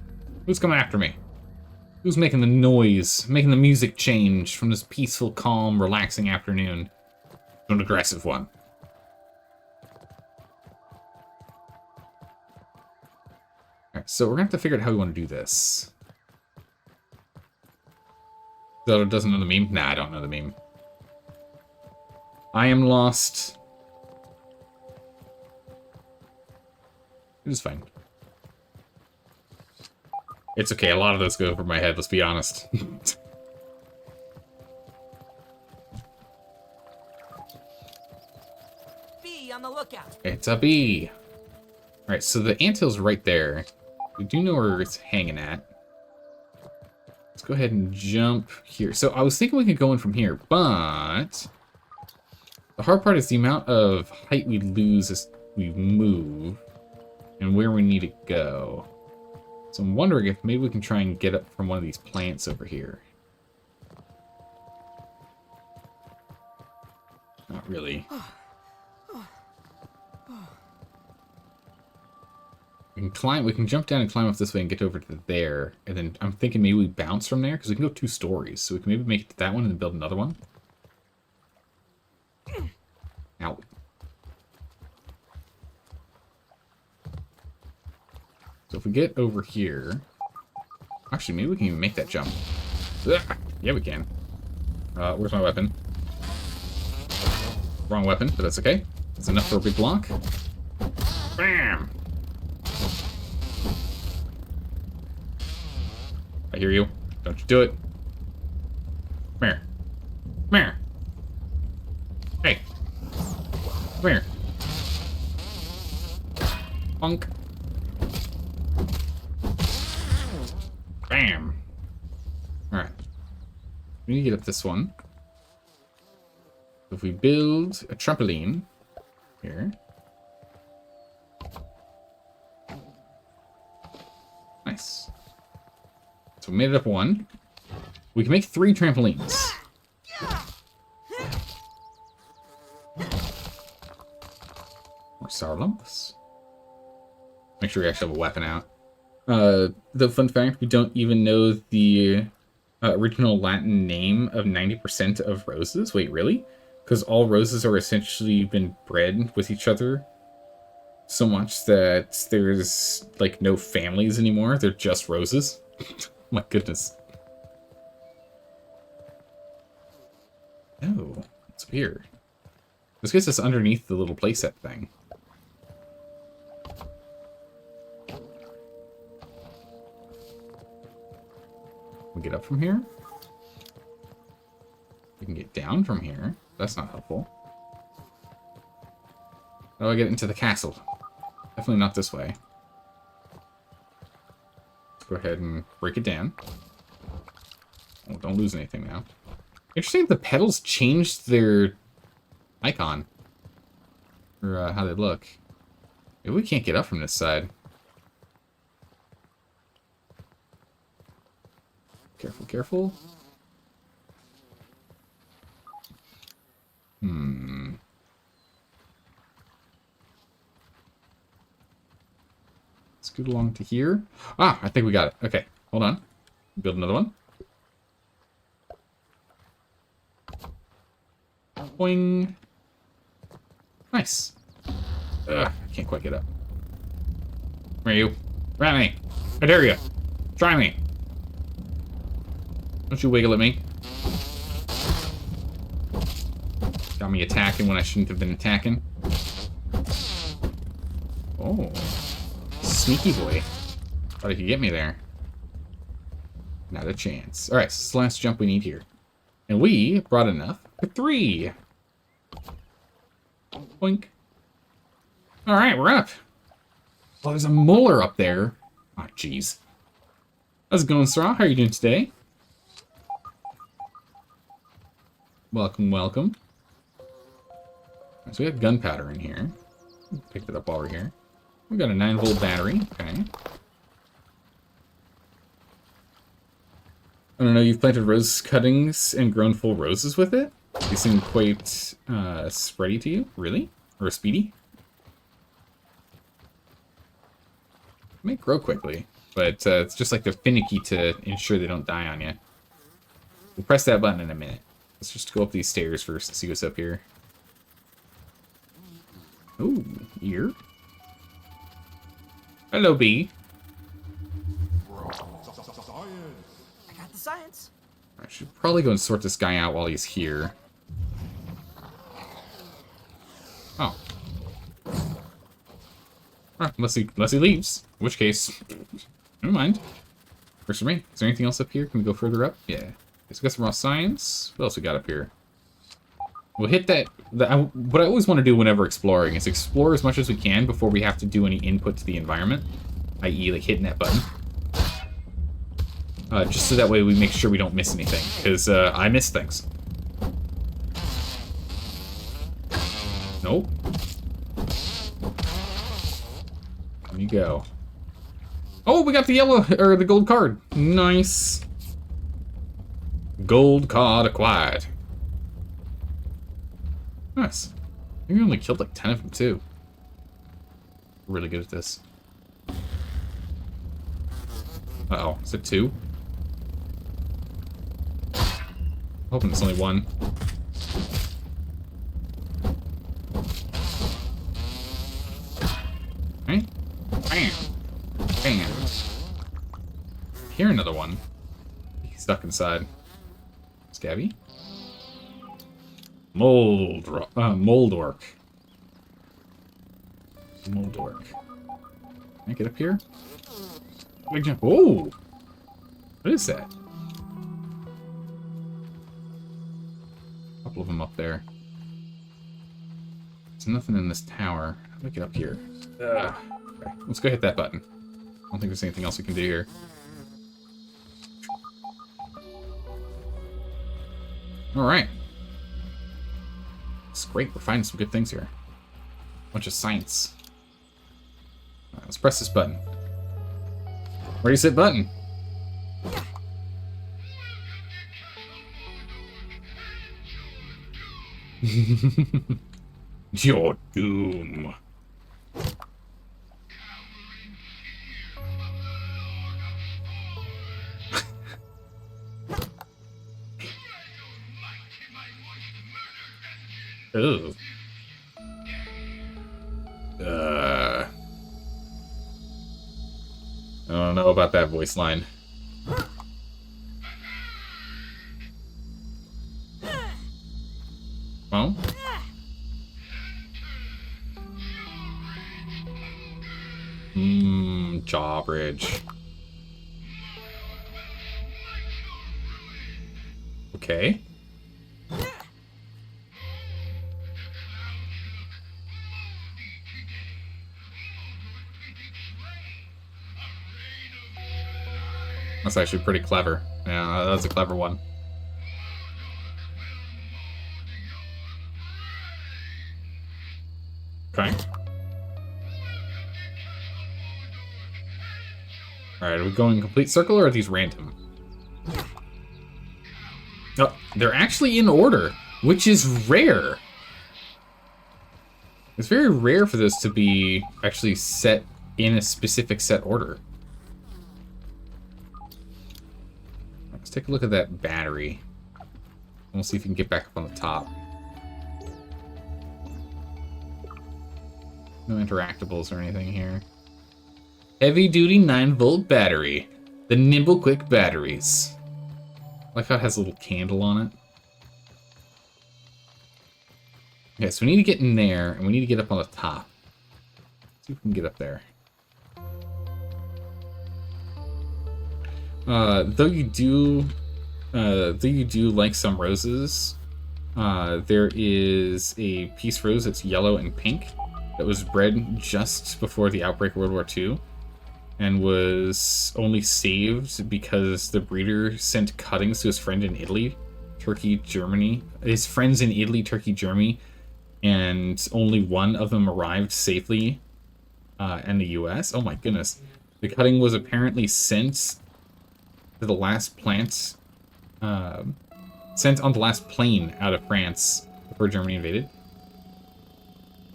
Who's coming after me? Who's making the noise, making the music change from this peaceful, calm, relaxing afternoon to an aggressive one? Alright, so we're gonna have to figure out how we want to do this. Zelda doesn't know the meme? Nah, I don't know the meme. I am lost. It is fine. It's okay, a lot of those go over my head, let's be honest. Bee on the lookout. It's a bee. Alright, so the anthill's right there. We do know where it's hanging at. Let's go ahead and jump here. So I was thinking we could go in from here, but the hard part is the amount of height we lose as we move and where we need to go. So I'm wondering if maybe we can try and get up from one of these plants over here. Not really. We can climb, we can jump down and climb up this way and get over to there. And then I'm thinking maybe we bounce from there, because we can go 2 stories. So we can maybe make it to that one and then build another one. Ow. So if we get over here... Actually, maybe we can even make that jump. Ugh. Yeah, we can. Where's my weapon? Wrong weapon, but that's okay. That's enough for a big block. Bam! I hear you. Don't you do it. Come here. Come here. Hey. Come here. Punk. Bam. Alright. We need to get up this one. If we build a trampoline here. Nice. So we made it up one. We can make 3 trampolines. More sour lumps. Make sure we actually have a weapon out. The fun fact, we don't even know the original Latin name of 90% of roses. Wait, really? Because all roses are essentially been bred with each other so much that there's, like, no families anymore. They're just roses. My goodness. Oh, what's up here? This gets us underneath the little playset thing. We get up from here. We can get down from here. That's not helpful. How do I get into the castle? Definitely not this way. Let's go ahead and break it down. Oh, don't lose anything now. Interesting, the petals changed their icon. Or how they look. Maybe we can't get up from this side. Careful, careful. Scoot along to here. Ah, I think we got it. Okay, hold on. Build another one. Boing. Nice. Ugh, I can't quite get up. Where are you? Rat me. I dare you. Try me. Don't you wiggle at me. Got me attacking when I shouldn't have been attacking. Oh. Sneaky boy. Thought he could get me there. Not a chance. Alright, so this is the last jump we need here. And we brought enough for 3. Boink. Alright, we're up. Well, there's a molar up there. Oh, jeez. How's it going, Straw? How are you doing today? Welcome, welcome. So we have gunpowder in here. Picked it up while we're here. We've got a 9-volt battery. Okay. I don't know, you've planted rose cuttings and grown full roses with it? They seem quite spready to you? Really? Or speedy? They may grow quickly, but it's just like they're finicky to ensure they don't die on you. We'll press that button in a minute. Let's just go up these stairs first and see what's up here. Ooh, ear. Hello, bee. I got the science. I should probably go and sort this guy out while he's here. Oh. Ah, unless he leaves. In which case, never mind. Works for me. Is there anything else up here? Can we go further up? Yeah. So we got some raw science. What else we got up here? We'll hit that. What I always want to do whenever exploring is explore as much as we can before we have to do any input to the environment, i.e., like hitting that button. Just so that way we make sure we don't miss anything, because I miss things. Nope. There you go. Oh, we got the yellow or the gold card. Nice. Gold card acquired. Nice. I think we only killed like 10 of them too. We're really good at this. Uh-oh, is it 2? Hoping it's only 1. Okay. Bam. Bam. Here another one. He's stuck inside. Scabby. Mold orc. Mold orc. Can I get up here? Big jump. Oh! What is that? couple of them up there. There's nothing in this tower. How do I get up here? Okay, let's go hit that button. I don't think there's anything else we can do here. Alright. It's great. We're finding some good things here. Bunch of science. Alright, let's press this button. Ready, set, button. Your doom. Ooh. I don't know about that voice line. Oh? Jawbridge. Okay. That's actually pretty clever. Yeah, that's a clever one. Okay. Alright, are we going complete circle or are these random? Oh, they're actually in order, which is rare. It's very rare for this to be actually set in a specific set order. Let's take a look at that battery. We'll see if we can get back up on the top. No interactables or anything here. Heavy duty 9-volt battery. The Nimble Quick batteries. I like how it has a little candle on it. Okay, so we need to get in there, and we need to get up on the top. See if we can get up there. Though you do like some roses, there is a peace rose that's yellow and pink that was bred just before the outbreak of World War II, and was only saved because the breeder sent cuttings to his friend in Italy, Turkey, Germany. His friends in Italy, Turkey, Germany, and only one of them arrived safely in the U.S. Oh my goodness. The cutting was apparently sent to the last plant, sent on the last plane out of France before Germany invaded.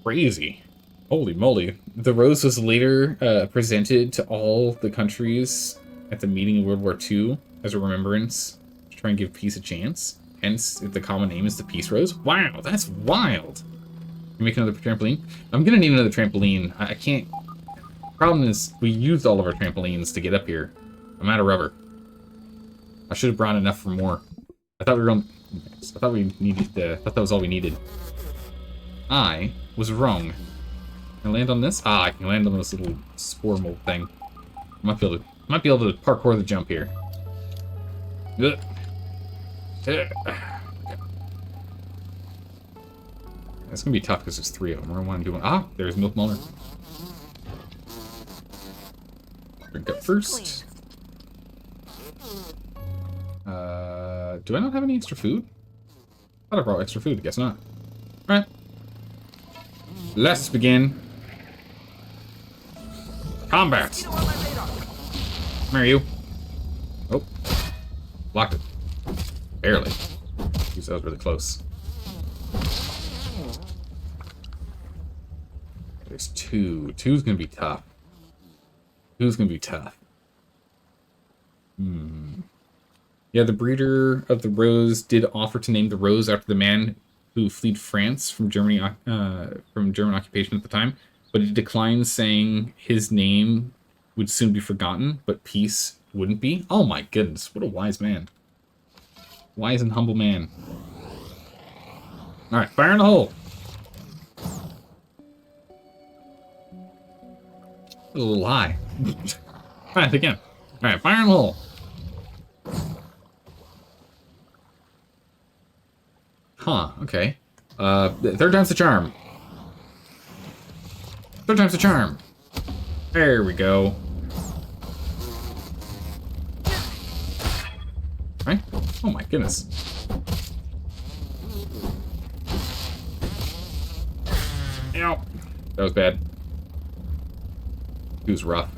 Crazy. Holy moly. The rose was later presented to all the countries at the meeting of World War II as a remembrance to try and give peace a chance. Hence, the common name is the Peace Rose. Wow, that's wild. You make another trampoline? I'm gonna need another trampoline. I can't... Problem is, we used all of our trampolines to get up here. I'm out of rubber. I should have brought enough for more. I thought we were on... I thought we needed... I thought that was all we needed. I was wrong. Can I land on this? Ah, I can land on this little spore mold thing. Might be able to parkour the jump here. Ugh. Okay. That's gonna be tough because there's 3 of them. We're gonna want to do one. Ah, there's Milk Muller. Drink up first. Do I not have any extra food? I thought I brought extra food. I guess not. Alright. Let's begin. Combat! Come here, you. Oh. Blocked it. Barely. Jeez, that was really close. There's 2. 2's gonna be tough. 2's gonna be tough. Yeah, the breeder of the rose did offer to name the rose after the man who fled France from Germany, from German occupation at the time, but he declined, saying his name would soon be forgotten, but peace wouldn't be. Oh my goodness, what a wise man. Wise and humble man. Alright, fire in the hole. A little high. Try it again. Alright, fire in the hole. Huh, Okay. Third time's the charm. Third time's the charm. There we go. Right? Oh my goodness. Ow. That was bad. He was rough.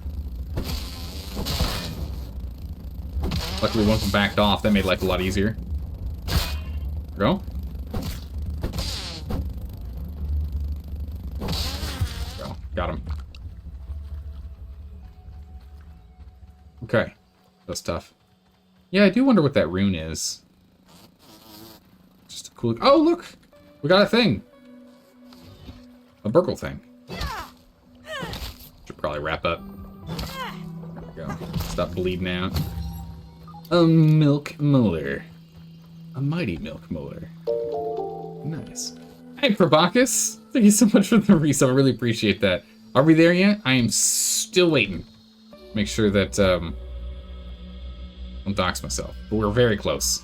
Luckily, one of them backed off. That made life a lot easier. Go. Go. Got him. Okay. That's tough. Yeah, I do wonder what that rune is. Just a cool... Oh, look! We got a thing! A Burgle thing. Should probably wrap up. There we go. Stop bleeding out. A milk molar. A mighty milk molar. Nice. Hey, Probakis! Thank you so much for the resub. I really appreciate that. Are we there yet? I am still waiting. Make sure that, don't dox myself. But we're very close.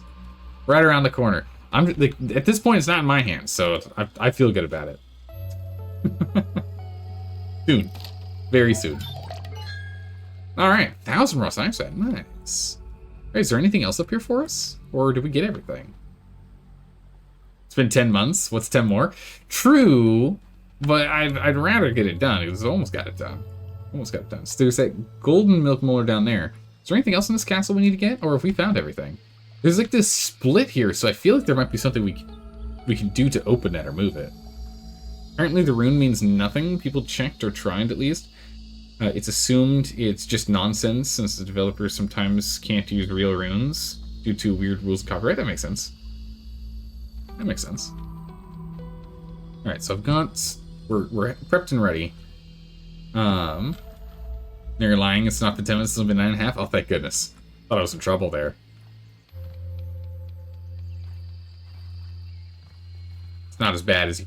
Right around the corner. At this point, it's not in my hands, so I feel good about it. Soon. Very soon. Alright, 1,000 raw oxide. Nice. Hey, is there anything else up here for us? Or did we get everything? It's been 10 months. What's 10 more? True, but I'd rather get it done, because I almost got it done. Almost got it done. So there's that golden milk molar down there. Is there anything else in this castle we need to get? Or have we found everything? There's like this split here, so I feel like there might be something we can do to open it or move it. Apparently the rune means nothing. People checked or tried at least. It's assumed it's just nonsense since the developers sometimes can't use real runes due to weird rules of copyright. That makes sense. That makes sense. Alright, so I've got... We're prepped and ready. You're lying, it's not the 10 minutes, it's been 9.5. Oh, thank goodness. Thought I was in trouble there. It's not as bad as you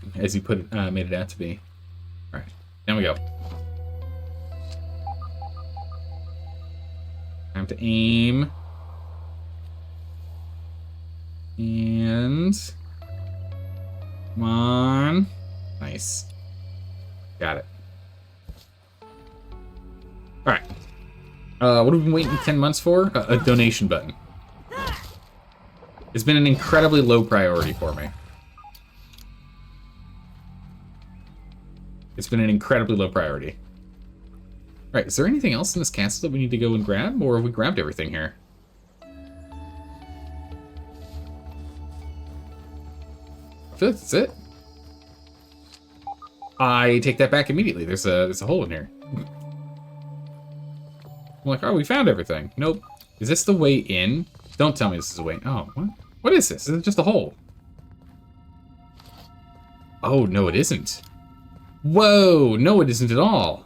made it out to be. Alright, down we go. Time to aim. And... Come on. Nice. Got it. Alright. What have we been waiting 10 months for? A donation button. It's been an incredibly low priority for me. It's been an incredibly low priority. Right, is there anything else in this castle that we need to go and grab? Or have we grabbed everything here? I feel like that's it. I take that back immediately. There's a hole in here. I'm like, oh, we found everything. Nope. Is this the way in? Don't tell me this is the way in. Oh, what? What is this? Is it just a hole? Oh, no, it isn't. Whoa, no, it isn't at all.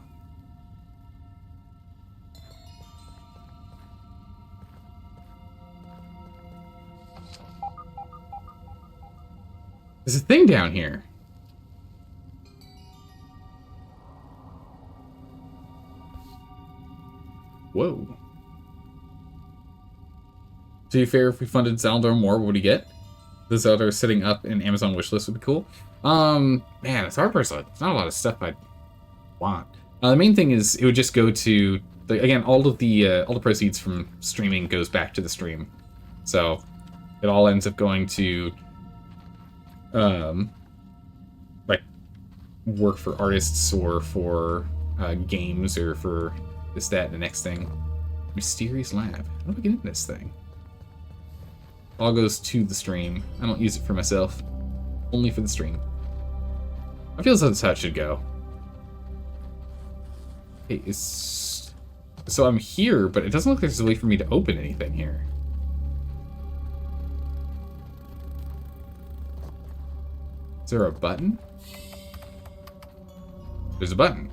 There's a thing down here. Whoa. To be fair, if we funded Zaldor more, what would he get? The Zaldor sitting up in Amazon wishlist would be cool. Man, it's hard person. It's not a lot of stuff I'd want. The main thing is it would just go to again, all the proceeds from streaming goes back to the stream. So it all ends up going to like work for artists or for games or for this, that, and the next thing. Mysterious lab. How do I get into this thing? All goes to the stream. I don't use it for myself. Only for the stream. I feel as though that's how it should go. Hey, so I'm here, but it doesn't look like there's a way for me to open anything here. Is there a button? There's a button.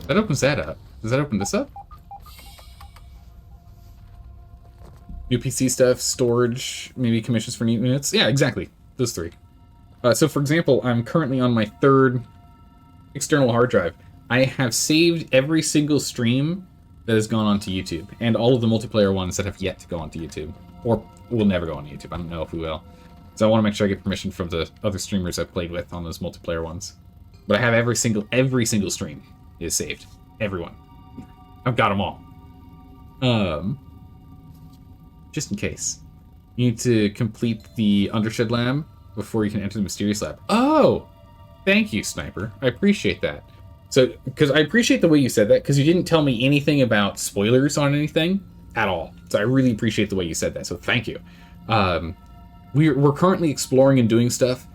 That opens that up. Does that open this up? New PC stuff, storage, maybe commissions for new units. Yeah, exactly. Those three. So for example, I'm currently on my 3rd external hard drive. I have saved every single stream that has gone onto YouTube, and all of the multiplayer ones that have yet to go onto YouTube. Or will never go on YouTube. I don't know if we will. So I want to make sure I get permission from the other streamers I've played with on those multiplayer ones. But I have every single stream is saved. Everyone. I've got them all. Just in case. You need to complete the Undershed Lab before you can enter the Mysterious Lab. Oh! Thank you, Sniper. I appreciate that. So, because I appreciate the way you said that, because you didn't tell me anything about spoilers on anything at all. So I really appreciate the way you said that, so thank you. We're currently exploring and doing stuff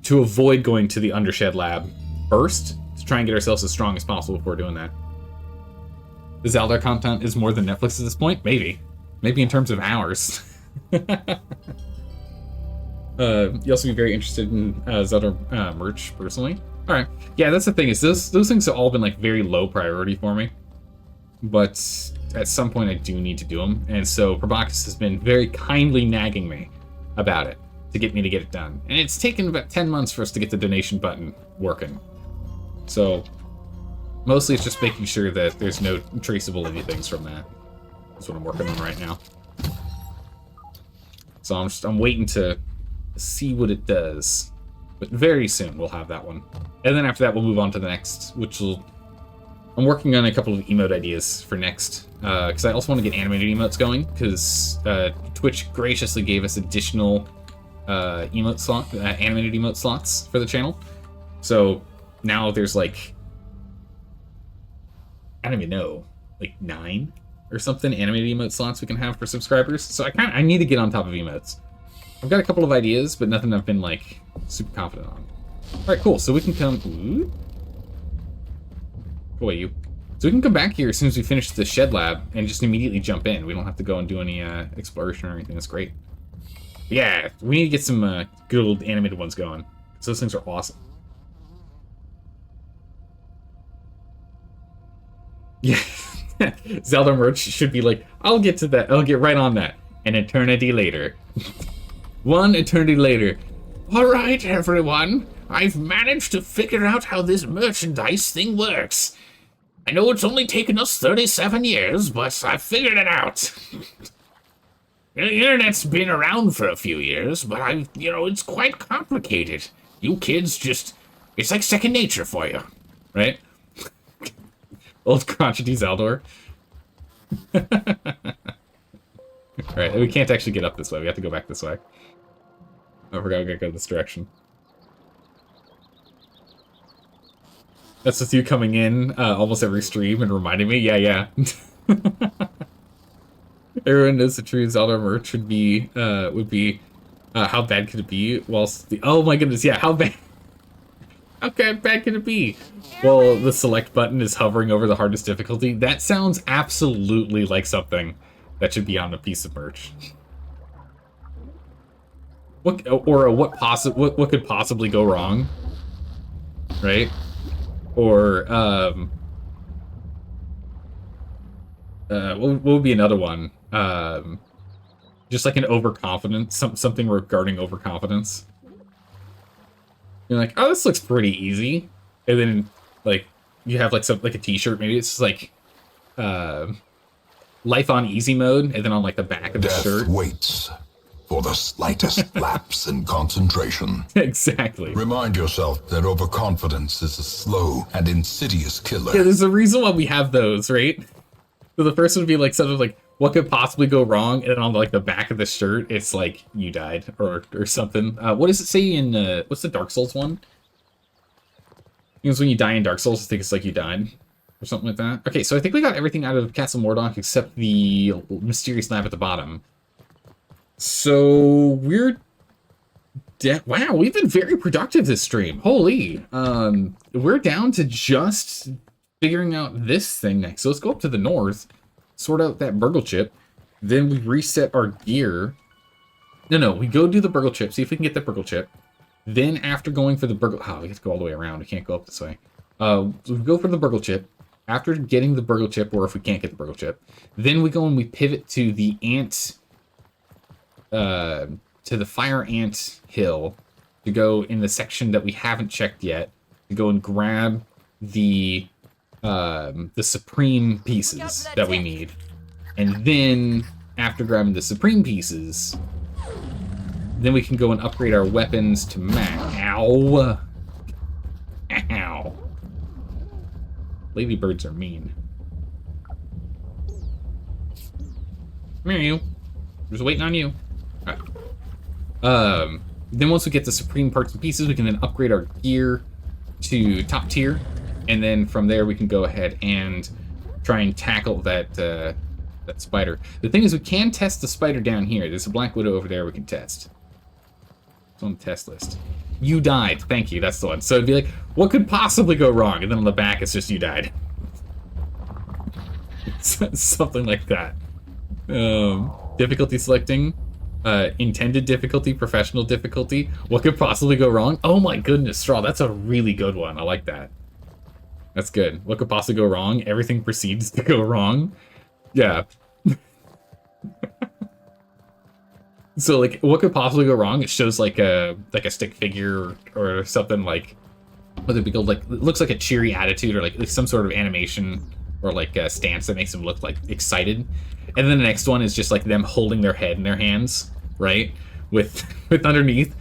to avoid going to the Undershed Lab first, to try and get ourselves as strong as possible before doing that. The Zelda content is more than Netflix at this point? Maybe. Maybe in terms of hours. You also be very interested in Zelda merch, personally. Alright. Yeah, that's the thing, is those things have all been like very low priority for me. But at some point I do need to do them. And so Proboscis has been very kindly nagging me about it to get me to get it done. And it's taken about 10 months for us to get the donation button working. So mostly it's just making sure that there's no traceability things from that. That's what I'm working on right now. So I'm waiting to see what it does. But very soon we'll have that one. And then after that we'll move on to the next, which will... I'm working on a couple of emote ideas for next. Because I also want to get animated emotes going, because Twitch graciously gave us additional animated emote slots for the channel. So now there's like... I don't even know, like 9 or something animated emote slots we can have for subscribers. So I need to get on top of emotes. I've got a couple of ideas, but nothing I've been like super confident on. All right, cool. So we can come. Ooh. Go away, you. So we can come back here as soon as we finish the shed lab and just immediately jump in. We don't have to go and do any exploration or anything. That's great. But yeah, we need to get some good old animated ones going. So those things are awesome. Yeah. Zelda merch should be like, I'll get to that. I'll get right on that. An eternity later. One eternity later. All right, everyone. I've managed to figure out how this merchandise thing works. I know it's only taken us 37 years, but I figured it out. The internet's been around for a few years, but it's quite complicated. You kids it's like second nature for you, right? Old crotchety Zaldor. Alright, we can't actually get up this way. We have to go back this way. Oh, I forgot we gotta go this direction. That's with you coming in almost every stream and reminding me. Yeah. Everyone knows the true Zelda merch would be how bad could it be? Whilst oh my goodness, yeah, how bad? How bad can it be? Well, the select button is hovering over the hardest difficulty. That sounds absolutely like something that should be on a piece of merch. What could possibly go wrong? Right? Or what would be another one? Just like an overconfidence, something regarding overconfidence. You're like, oh, this looks pretty easy, and then like you have like a T-shirt, maybe it's just like life on easy mode, and then on like the back of the shirt. Death waits for the slightest lapse in concentration. Exactly. Remind yourself that overconfidence is a slow and insidious killer. Yeah, there's a reason why we have those, right? So the first would be like something like, what could possibly go wrong? And then on like the back of the shirt, it's like, you died, or something. What does it say in, what's the Dark Souls one? Because when you die in Dark Souls, I think it's like you died, or something like that. Okay, so I think we got everything out of Castle Mordok except the mysterious lab at the bottom. So we're wow, we've been very productive this stream. Holy. We're down to just figuring out this thing next. So let's go up to the north, sort out that burgle chip, then we reset our gear. No, we go do the burgle chip, see if we can get the burgle chip. Then after going for the burgle, we have to go all the way around. We can't go up this way. So we go for the burgle chip. After getting the burgle chip, or if we can't get the burgle chip, then we go and we pivot to the ant, to the fire ant hill, to go in the section that we haven't checked yet, to go and grab the supreme pieces that we need. And then after grabbing the supreme pieces, Then we can go and upgrade our weapons to max. Ow! Ow! Ladybirds are mean. Come here, you. Just waiting on you. All right. Then once we get the supreme parts and pieces, we can then upgrade our gear to top tier, and then from there we can go ahead and try and tackle that that spider. The thing is, we can test the spider down here. There's a Black Widow over there we can test. It's on the test list. You died. Thank you. That's the one. So it'd be like, what could possibly go wrong? And then on the back, it's just you died. Something like that. Difficulty selecting. Intended difficulty, professional difficulty. What could possibly go wrong? Oh my goodness, Straw. That's a really good one. I like that. That's good. What could possibly go wrong? Everything proceeds to go wrong. Yeah. So, like, what could possibly go wrong? It shows like a stick figure or something like, whether it be like, it looks like a cheery attitude or like some sort of animation or like a stance that makes them look like excited. And then the next one is just like them holding their head in their hands, right? With underneath,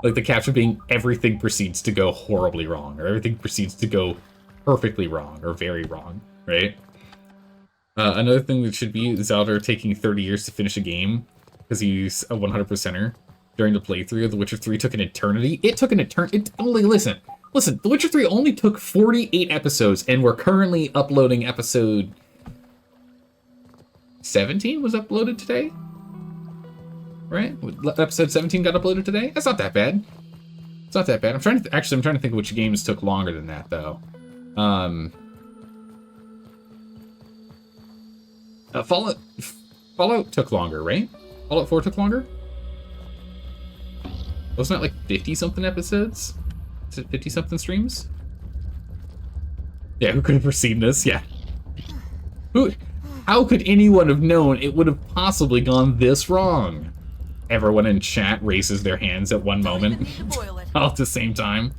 like the caption being everything proceeds to go horribly wrong, or everything proceeds to go perfectly wrong or very wrong, right? Another thing that should be Zelda taking 30 years to finish a game because he's a 100%er during the playthrough. The Witcher 3 took an eternity. It took an eternity. Only listen. The Witcher 3 only took 48 episodes, and we're currently uploading episode 17 was uploaded today, right? Episode 17 got uploaded today. That's not that bad. It's not that bad. I'm trying to think of which games took longer than that though. Fallout took longer, right? Fallout 4 took longer. Wasn't that like 50-something episodes? Is it 50-something streams? Yeah, who could have foreseen this? Yeah. How could anyone have known it would have possibly gone this wrong? Everyone in chat raises their hands at one moment, all at the same time.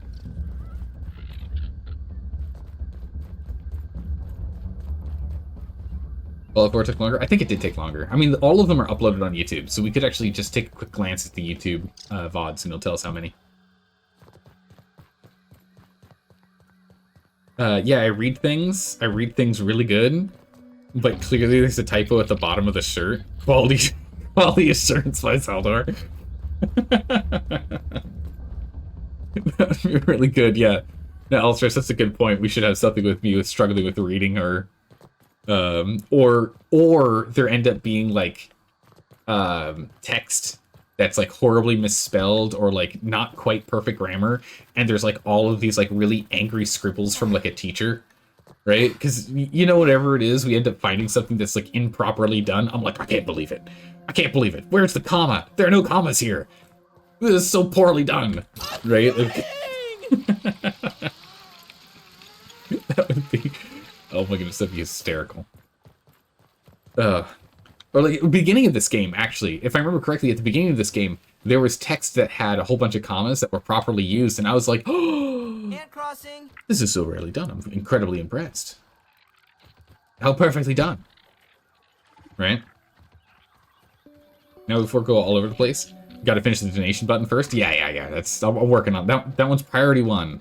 Well, if it took longer, I think it did take longer. I mean, all of them are uploaded on YouTube, so we could actually just take a quick glance at the YouTube VODs, and it'll tell us how many. Yeah, I read things really good, but clearly there's a typo at the bottom of the shirt. Quality assurance by Saldor. That would be really good, yeah. Now, Alstress, that's a good point. We should have something with me with struggling with reading, or there end up being like text that's like horribly misspelled or like not quite perfect grammar, and there's like all of these like really angry scribbles from like a teacher, right? Because you know, whatever it is, we end up finding something that's like improperly done. I'm like, I can't believe it. Where's the comma? There are no commas here. This is so poorly done, right? Like, that would be, oh my goodness, that'd be hysterical. Or like, beginning of this game, actually, if I remember correctly, at the beginning of this game, there was text that had a whole bunch of commas that were properly used, and I was like, oh, Hand crossing. this is so rarely done. I'm incredibly impressed. How perfectly done. Right? Now, before we go all over the place, got to finish the donation button first. Yeah. I'm working on that. That one's priority 1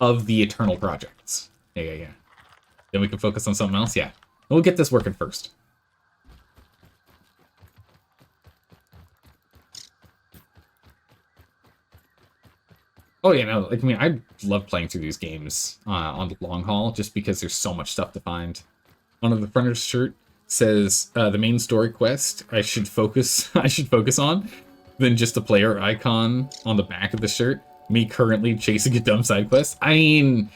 of the eternal projects. Yeah. Then we can focus on something else. Yeah. We'll get this working first. Oh yeah, no, like, I mean, I love playing through these games on the long haul, just because there's so much stuff to find. One of the front of the shirt says the main story quest I should focus on, than just the player icon on the back of the shirt. Me currently chasing a dumb side quest. I mean,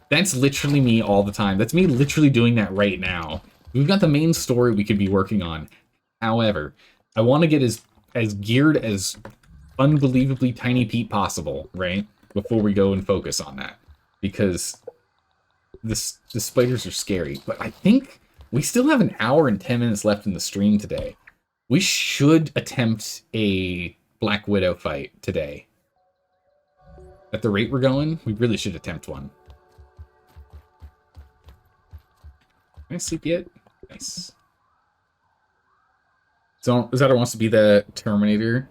that's literally me all the time. That's me literally doing that right now. We've got the main story we could be working on. However, I want to get as geared as unbelievably Tiny Pete possible, right? Before we go and focus on that. Because the spiders are scary. But I think we still have an hour and 10 minutes left in the stream today. We should attempt a Black Widow fight today. At the rate we're going, we really should attempt one. Can I sleep yet? Nice. So Zelda wants to be the Terminator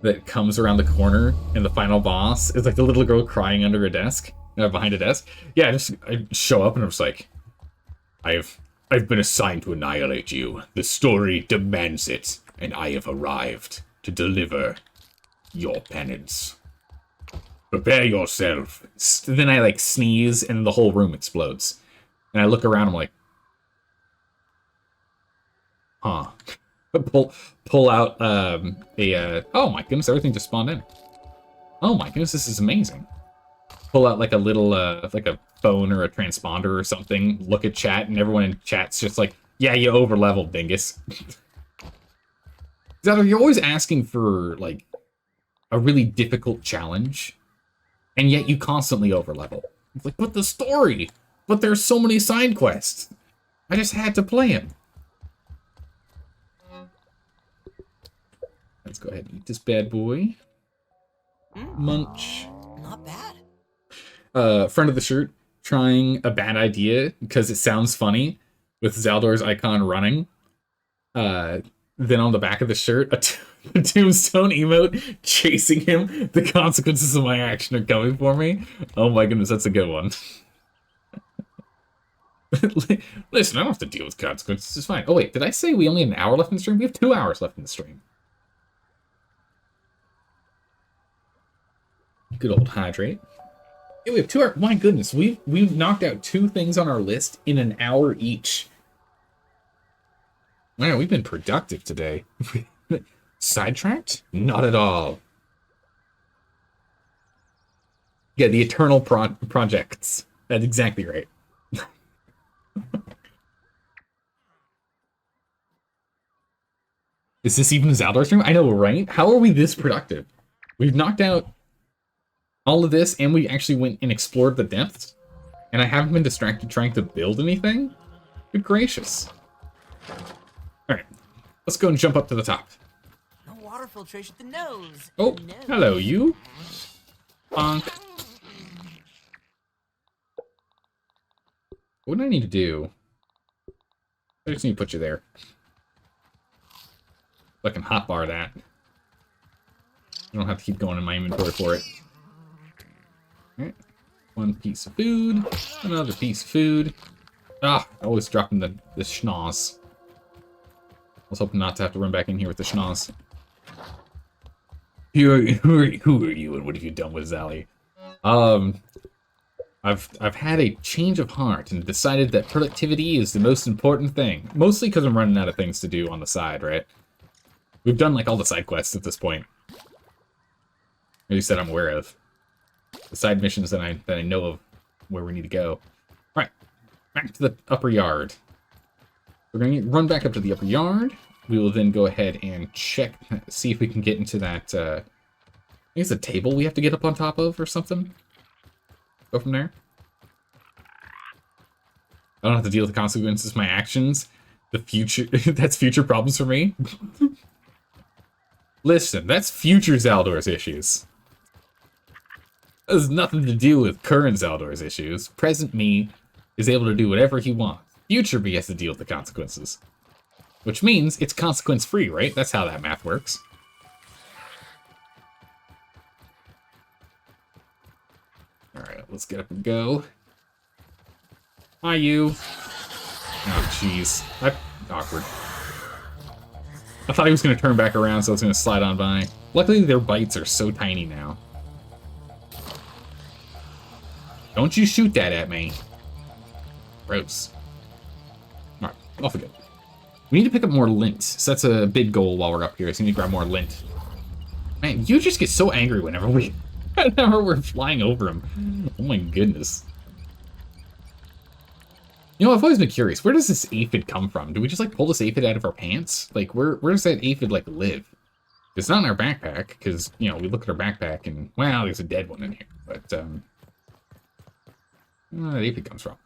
that comes around the corner, and the final boss is like the little girl crying under a desk, behind a desk. Yeah, I show up and I'm just like, I've been assigned to annihilate you. The story demands it, and I have arrived to deliver your penance. Prepare yourself. Then I like sneeze, and the whole room explodes. And I look around, I'm like, huh. Pull out oh my goodness, everything just spawned in. Oh my goodness, this is amazing. Pull out like a little like a phone or a transponder or something, look at chat, and everyone in chat's just like, yeah, you over leveled, dingus. You're always asking for like a really difficult challenge, and yet you constantly over level. It's like, but the story, but there's so many side quests. I just had to play him. Let's go ahead and eat this bad boy. Munch. Not bad. Friend of the shirt trying a bad idea because it sounds funny with Zaldor's icon running. Then on the back of the shirt, a tombstone emote chasing him. The consequences of my action are coming for me. Oh my goodness, that's a good one. Listen, I don't have to deal with consequences. It's fine. Oh wait, did I say we only have an hour left in the stream? We have 2 hours left in the stream. Good old hydrate. Yeah, we have 2 hours. My goodness, we've knocked out 2 things on our list in an hour each. Wow, we've been productive today. Sidetracked? Not at all. Yeah, the eternal projects. That's exactly right. Is this even a Zaldor stream? I know, right? How are we this productive? We've knocked out all of this, and we actually went and explored the depths, and I haven't been distracted trying to build anything? Good gracious. Alright, let's go and jump up to the top. No water filtration at the nose. Oh, No. hello, you. Bonk. What do I need to do? I just need to put you there. So I can hotbar that. I don't have to keep going in my inventory for it. Alright. 1 piece of food. Another piece of food. Ah, always dropping the schnoz. I was hoping not to have to run back in here with the schnoz. Who are you and what have you done with Zally? I've had a change of heart and decided that productivity is the most important thing. Mostly because I'm running out of things to do on the side, right? We've done like all the side quests at this point. At least that I'm aware of. The side missions that I know of where we need to go. Alright, back to the upper yard. We're going to run back up to the upper yard. We will then go ahead and check, see if we can get into that, I think it's a table we have to get up on top of or something. Go from there. I don't have to deal with the consequences of my actions. The future, that's future problems for me. Listen, that's future Zaldor's issues. That has nothing to do with current Zaldor's issues. Present me is able to do whatever he wants. Future me has to deal with the consequences. Which means it's consequence-free, right? That's how that math works. Alright, let's get up and go. Hi, you. Oh, jeez. Awkward. I thought he was going to turn back around, so I was going to slide on by. Luckily, their bites are so tiny now. Don't you shoot that at me. Gross. Alright, off we go. We need to pick up more lint. So that's a big goal while we're up here. So we need to grab more lint. Man, you just get so angry whenever we're flying over him. Oh my goodness. You know, I've always been curious. Where does this aphid come from? Do we just, like, pull this aphid out of our pants? Like, where does that aphid, like, live? It's not in our backpack, because, you know, we look at our backpack and, wow, there's a dead one in here. But, where that aphid comes from.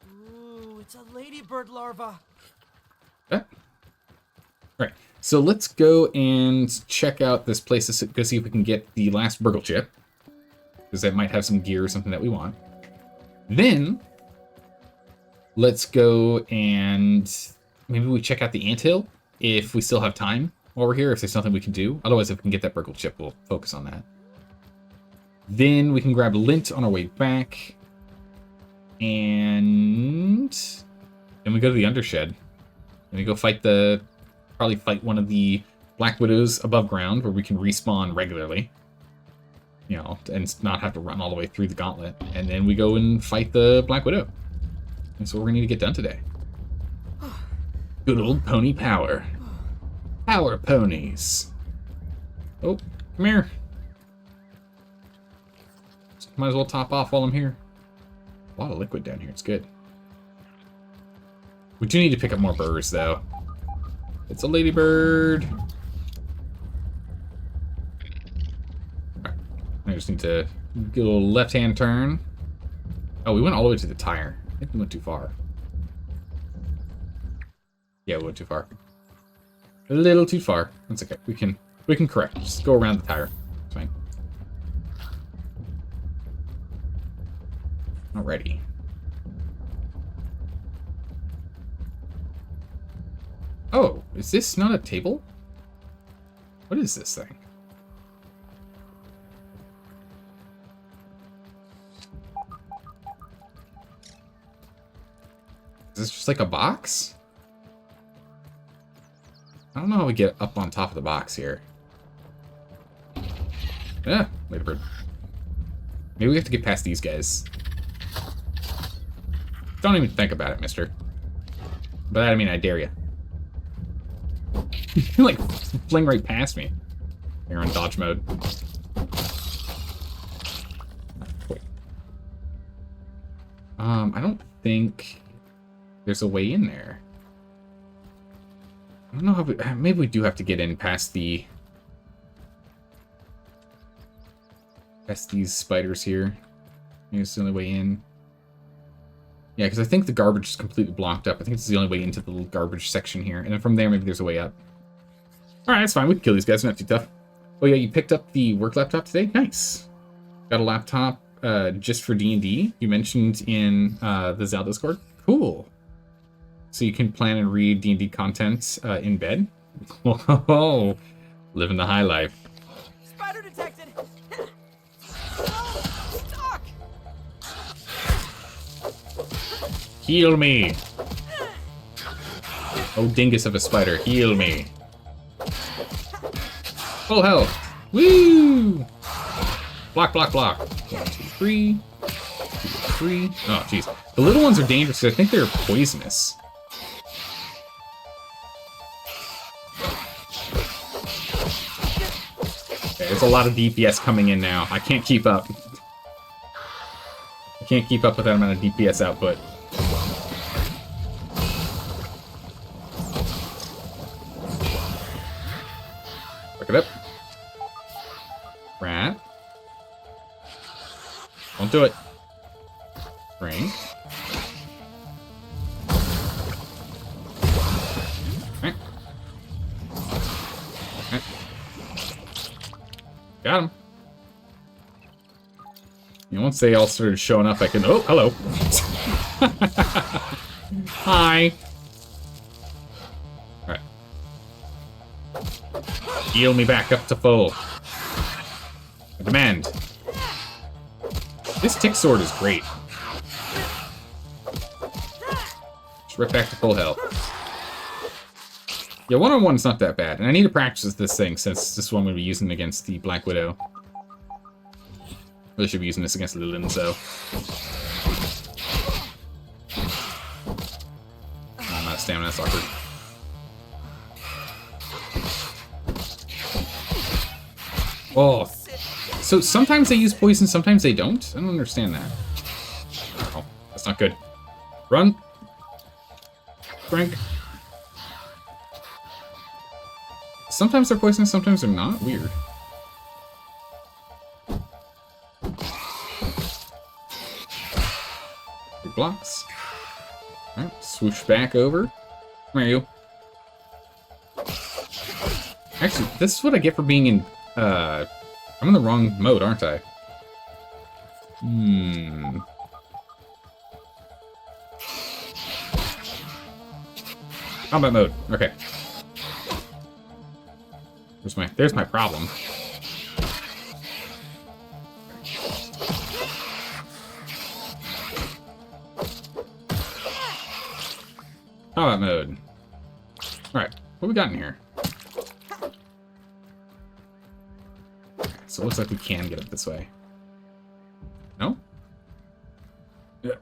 Ooh, it's a ladybird larva. Right. So let's go and check out this place to go see if we can get the last Burgle chip. Because that might have some gear or something that we want. Then, let's go and maybe we check out the anthill if we still have time while we're here, if there's something we can do. Otherwise, if we can get that Burgle chip, we'll focus on that. Then we can grab lint on our way back. And then we go to the Undershed. And we go fight probably fight one of the Black Widows above ground where we can respawn regularly. You know, and not have to run all the way through the gauntlet. And then we go and fight the Black Widow. That's what we're going to need to get done today. Good old pony power. Power ponies. Oh, come here. Might as well top off while I'm here. A lot of liquid down here. It's good. We do need to pick up more birds, though. It's a ladybird. Right. I just need to get a little left-hand turn. Oh, we went all the way to the tire. I think we went too far. Yeah, we went too far. A little too far. That's okay. We can correct. Just go around the tire. It's fine. Alrighty. Oh, is this not a table? What is this thing? Is this just like a box? I don't know how we get up on top of the box here. Yeah, ladybird. Maybe we have to get past these guys. Don't even think about it, mister. By that I mean I dare you. You like fling right past me. You're on dodge mode. Wait. I don't think there's a way in there. I don't know how maybe we do have to get in past these spiders here. Maybe it's the only way in. Yeah, because I think the garbage is completely blocked up. I think it's the only way into the little garbage section here. And then from there, maybe there's a way up. Alright, that's fine. We can kill these guys. Not too tough. Oh yeah, you picked up the work laptop today? Nice. Got a laptop just for D&D. You mentioned in the Zal Discord. Cool. So you can plan and read D&D content in bed? Oh, living the high life. Spider detected! Oh, stuck! Heal me! Oh, dingus of a spider, heal me. Full health. Woo! Block, block, block. 1, 2, 3. 2, 3. Oh, jeez. The little ones are dangerous because I think they're poisonous. Okay, there's a lot of DPS coming in now. I can't keep up. I can't keep up with that amount of DPS output. Look it up. Rat. Don't do it. Ring. Right. Right. Got him. You know, once they all started showing up, I can... Oh, hello. Hi. Alright. Heal me back up to full. I demand. This tick sword is great. Just right back to full health. Yeah, one-on-one's not that bad. And I need to practice this thing since this one I'm going to be using against the Black Widow. Really should be using this against Lilin, so. I'm out of stamina, that's awkward. Oh. So sometimes they use poison, sometimes they don't? I don't understand that. Oh, that's not good. Run. Frank. Sometimes they're poisonous, sometimes they're not. Weird. Good blocks. Alright, swoosh back over. Where are you? Actually, this is what I get for being in, I'm in the wrong mode, aren't I? Combat mode. Okay. There's my problem. Combat mode. Alright, what we got in here? So it looks like we can get up this way. No? Yeah.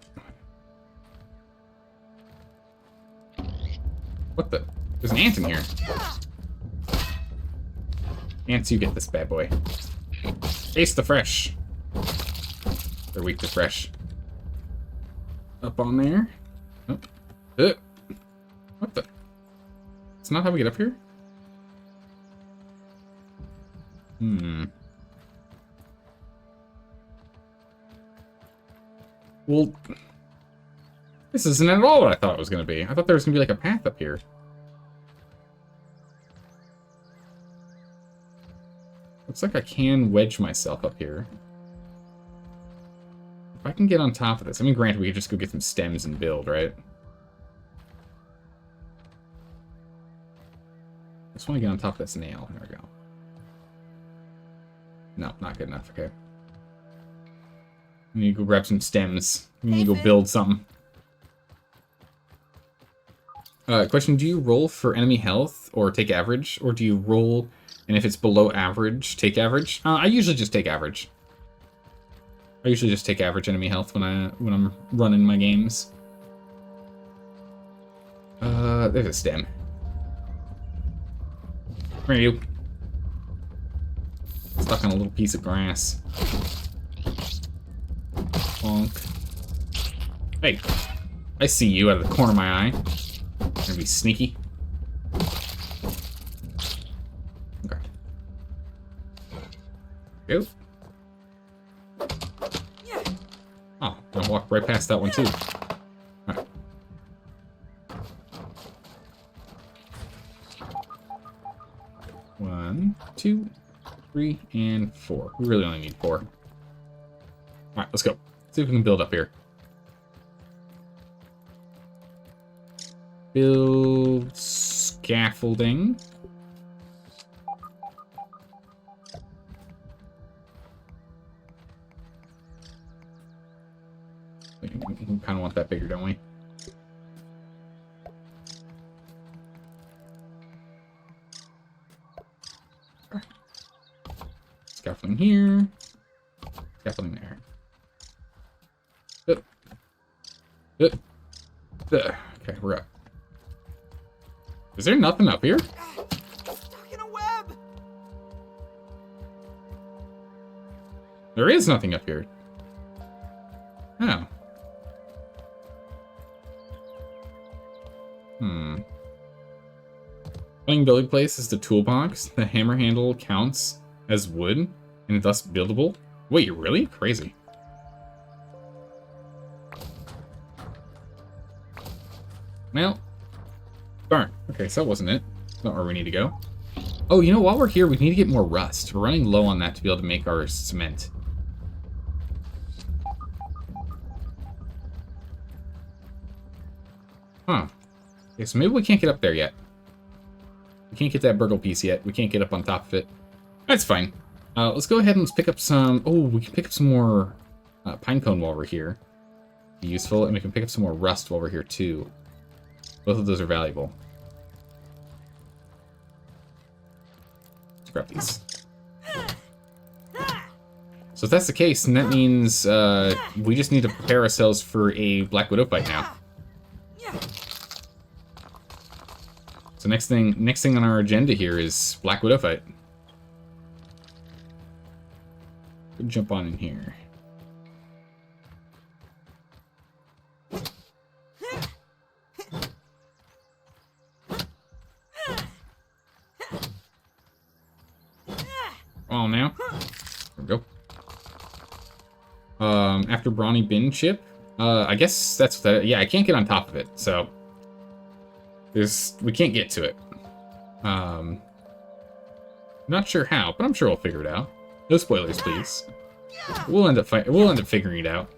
What the? There's an ant in here. Ants, you get this bad boy. Taste the fresh. They're weak to fresh. Up on there. Oh. What the? It's not how we get up here? Well, this isn't at all what I thought it was going to be. I thought there was going to be like a path up here. Looks like I can wedge myself up here. If I can get on top of this, I mean, granted, we could just go get some stems and build, right? I just want to get on top of this nail. There we go. No, not good enough. Okay. We need to go grab some stems. We need to go build something. Question, do you roll for enemy health or take average? Or do you roll, and if it's below average, take average? I usually just take average. I usually just take average enemy health when I'm running my games. There's a stem. Where are you? Stuck on a little piece of grass. Bonk. Hey, I see you out of the corner of my eye. Gonna be sneaky. Okay. Go. Oh, I walked right past that one too. Alright. One, two, 3, and 4. We really only need 4. Alright, let's go. See if we can build up here. Build scaffolding. We kind of want that bigger, don't we? Scaffolding here. Scaffolding there. Okay, we're up. Is there nothing up here? Stuck in a web. There is nothing up here. Oh. Playing building place is the toolbox. The hammer handle counts as wood and thus buildable. Wait, really? Crazy. Well, darn. Okay, so that wasn't it. That's not where we need to go. Oh, you know, while we're here, we need to get more rust. We're running low on that to be able to make our cement. Huh. Okay, so maybe we can't get up there yet. We can't get that burgle piece yet. We can't get up on top of it. That's fine. Let's go ahead and let's pick up some... Oh, we can pick up some more pine cone while we're here. Be useful, and we can pick up some more rust while we're here, too. Both of those are valuable. Let's grab these. So if that's the case, then that means we just need to prepare ourselves for a Black Widow fight now. So next thing on our agenda here is Black Widow fight. We'll jump on in here. Oh, now. There we go. After Brawny Bin Chip, I guess that's the... Yeah, I can't get on top of it, so... we can't get to it. Not sure how, but I'm sure we'll figure it out. No spoilers, please. We'll end up figuring it out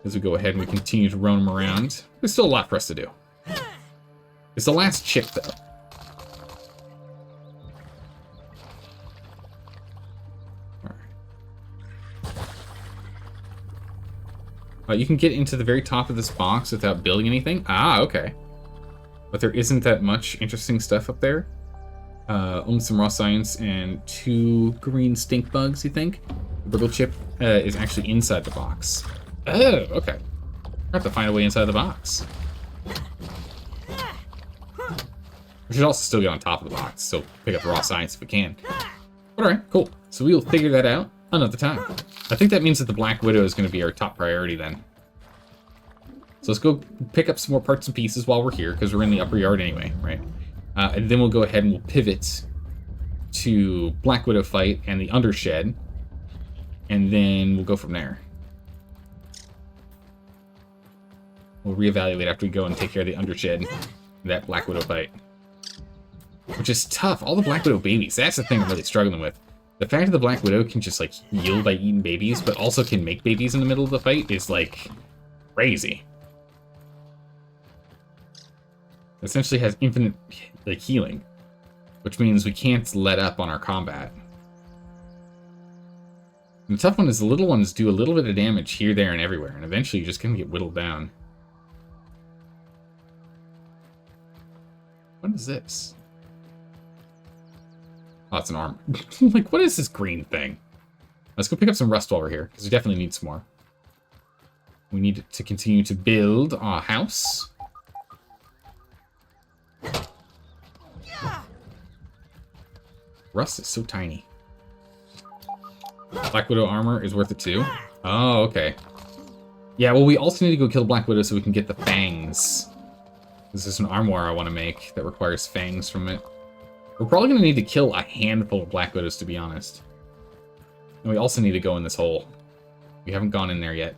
as we go ahead and we continue to roam around. There's still a lot for us to do. It's the last chip, though. You can get into the very top of this box without building anything. Ah, okay. But there isn't that much interesting stuff up there. Only some raw science and 2 green stink bugs, you think? The Burgle chip is actually inside the box. Oh, okay. I have to find a way inside the box. We should also still get on top of the box, so pick up the raw science if we can. Alright, cool. So we'll figure that out another time. I think that means that the Black Widow is going to be our top priority then. So let's go pick up some more parts and pieces while we're here, because we're in the upper yard anyway, right? And then we'll go ahead and we'll pivot to Black Widow fight and the Undershed, and then we'll go from there. We'll reevaluate after we go and take care of the Undershed, that Black Widow fight. Which is tough. All the Black Widow babies, that's the thing I'm really struggling with. The fact that the Black Widow can just, like, heal by eating babies, but also can make babies in the middle of the fight is, like, crazy. Essentially has infinite, like, healing, which means we can't let up on our combat. And the tough one is the little ones do a little bit of damage here, there, and everywhere, and eventually you're just gonna get whittled down. What is this? Oh, it's an arm. Like, what is this green thing? Let's go pick up some rust while we're here, because we definitely need some more. We need to continue to build our house. Rust is so tiny. Black Widow armor is worth it too. Oh, okay. Yeah, well, we also need to go kill Black Widow so we can get the fangs. This is an armoire I want to make that requires fangs from it. We're probably going to need to kill a handful of Black Widows, to be honest. And we also need to go in this hole. We haven't gone in there yet.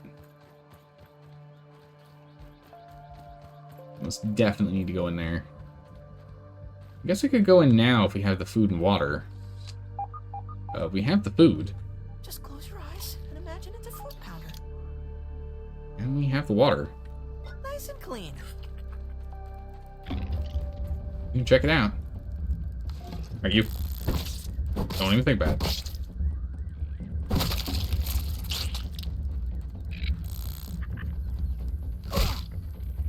Most definitely need to go in there. I guess we could go in now if we have the food and water. We have the food. Just close your eyes and imagine it's a food powder. And we have the water. Nice and clean. You can check it out. Are you? Don't even think about it.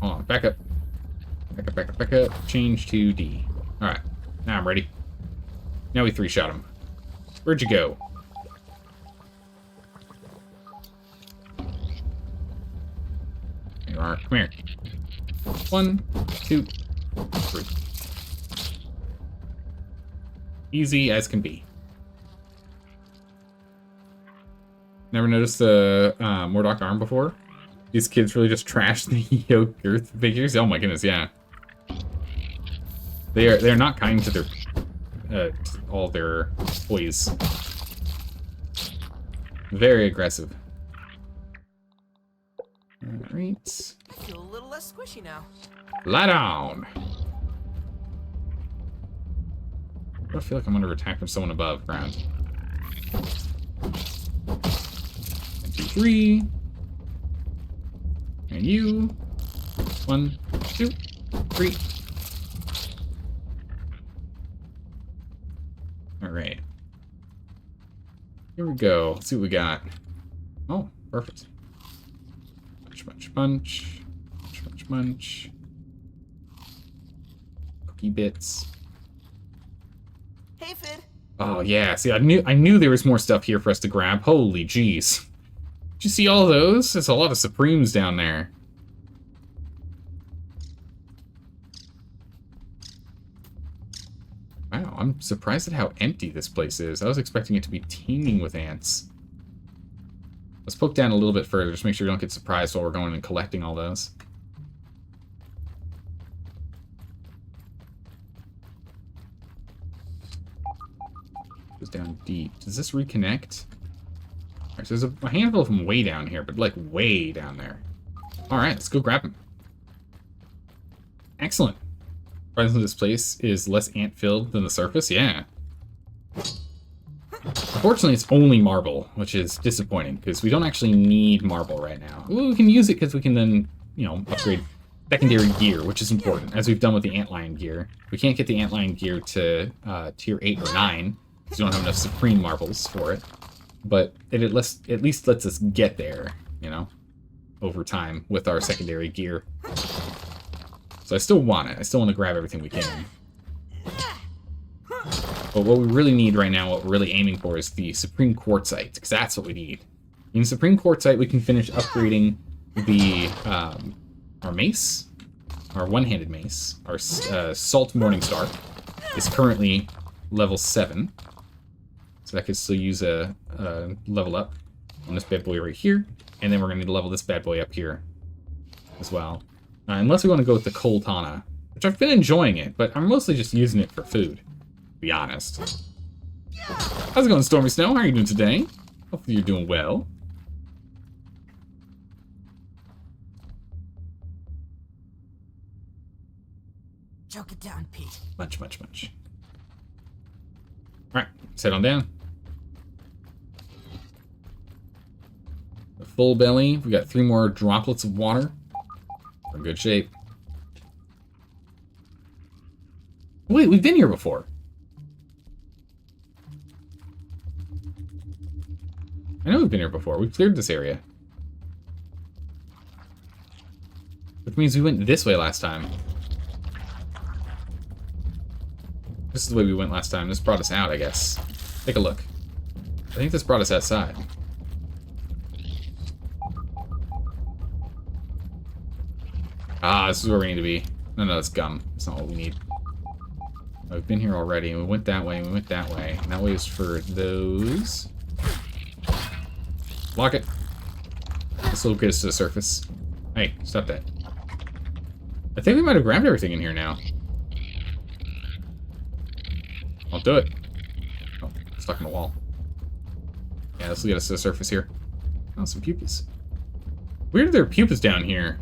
Hold on, back up. Back up, back up, back up. Change to D. Alright, now I'm ready. Now we 3-shot him. Where'd you go? There you are. Come here. 1, 2, 3. Easy as can be. Never noticed the Mordok arm before? These kids really just trashed the yogurt figures? Oh my goodness, yeah. They're not kind to their to all their toys. Very aggressive. Alright. I feel a little less squishy now. Lie down! I feel like I'm under attack from someone above ground. 1, 2, 3. And you. 1, 2, 3. Alright. Here we go. Let's see what we got. Oh, perfect. Munch, munch, munch. Munch, munch, munch. Cookie bits. Hey, Fid. Oh yeah, see, I knew there was more stuff here for us to grab. Holy jeez. Did you see all those? There's a lot of Supremes down there. Wow, I'm surprised at how empty this place is. I was expecting it to be teeming with ants. Let's poke down a little bit further, just make sure we don't get surprised while we're going and collecting all those. Goes down deep. Does this reconnect? Alright, so there's a handful of them way down here, but like way down there. Alright, let's go grab them. Excellent. Surprisingly, this place is less ant-filled than the surface. Yeah. Unfortunately, it's only marble, which is disappointing, because we don't actually need marble right now. Ooh, we can use it because we can then, you know, upgrade secondary gear, which is important, as we've done with the antlion gear. We can't get the antlion gear to tier 8 or 9, because we don't have enough supreme marbles for it. But it at least lets us get there, you know, over time with our secondary gear. So I still want it. I still want to grab everything we can. But what we really need right now, what we're really aiming for, is the Supreme Quartzite, because that's what we need. In Supreme Quartzite, we can finish upgrading the our mace, our one-handed mace. Our Salt Morningstar is currently level 7. So that could still use a level up on this bad boy right here. And then we're going to need to level this bad boy up here as well. Unless we want to go with the Coltana, which I've been enjoying it, but I'm mostly just using it for food, to be honest. How's it going, Stormy Snow? How are you doing today? Hopefully you're doing well. Choke it down, Pete. Munch, munch, munch. Alright, let's head on down. The full belly. We got 3 more droplets of water. We're in good shape. Wait, we've been here before. I know we've been here before. We've cleared this area. Which means we went this way last time. This is the way we went last time. This brought us out, I guess. Take a look. I think this brought us outside. Ah, this is where we need to be. No, it's gum. That's not what we need. I've been here already, and we went that way, and we went that way. And that way is for those. Block it. This will get us to the surface. Hey, stop that. I think we might have grabbed everything in here now. I'll do it. Oh, stuck in the wall. Yeah, this will get us to the surface here. Oh, some pupas. Weird there are pupas down here.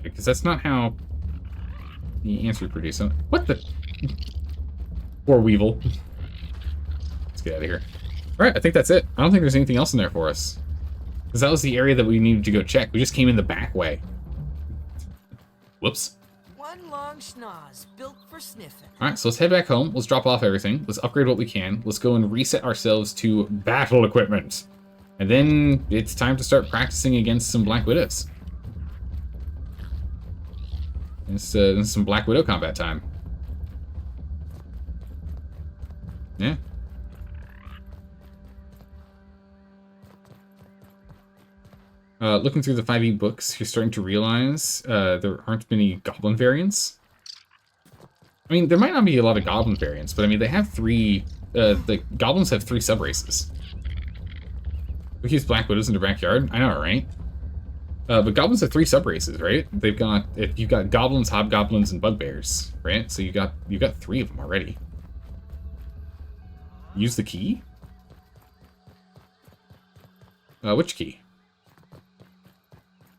Because that's not how the ants reproduce. What the? Poor Weevil. Let's get out of here. Alright, I think that's it. I don't think there's anything else in there for us. Because that was the area that we needed to go check. We just came in the back way. Whoops. One long schnoz built for sniffing. Alright, so let's head back home. Let's drop off everything. Let's upgrade what we can. Let's go and reset ourselves to battle equipment. And then it's time to start practicing against some Black Widows. It's some Black Widow combat time. Yeah. Looking through the 5e books, you're starting to realize there aren't many Goblin variants. I mean, there might not be a lot of Goblin variants, but I mean, they have 3... the Goblins have 3 subraces. We use Black Widows in their backyard? I know, right? But Goblins have 3 subraces, right? They've got... You've got Goblins, Hobgoblins, and Bugbears, right? So you got 3 of them already. Use the key? Which key?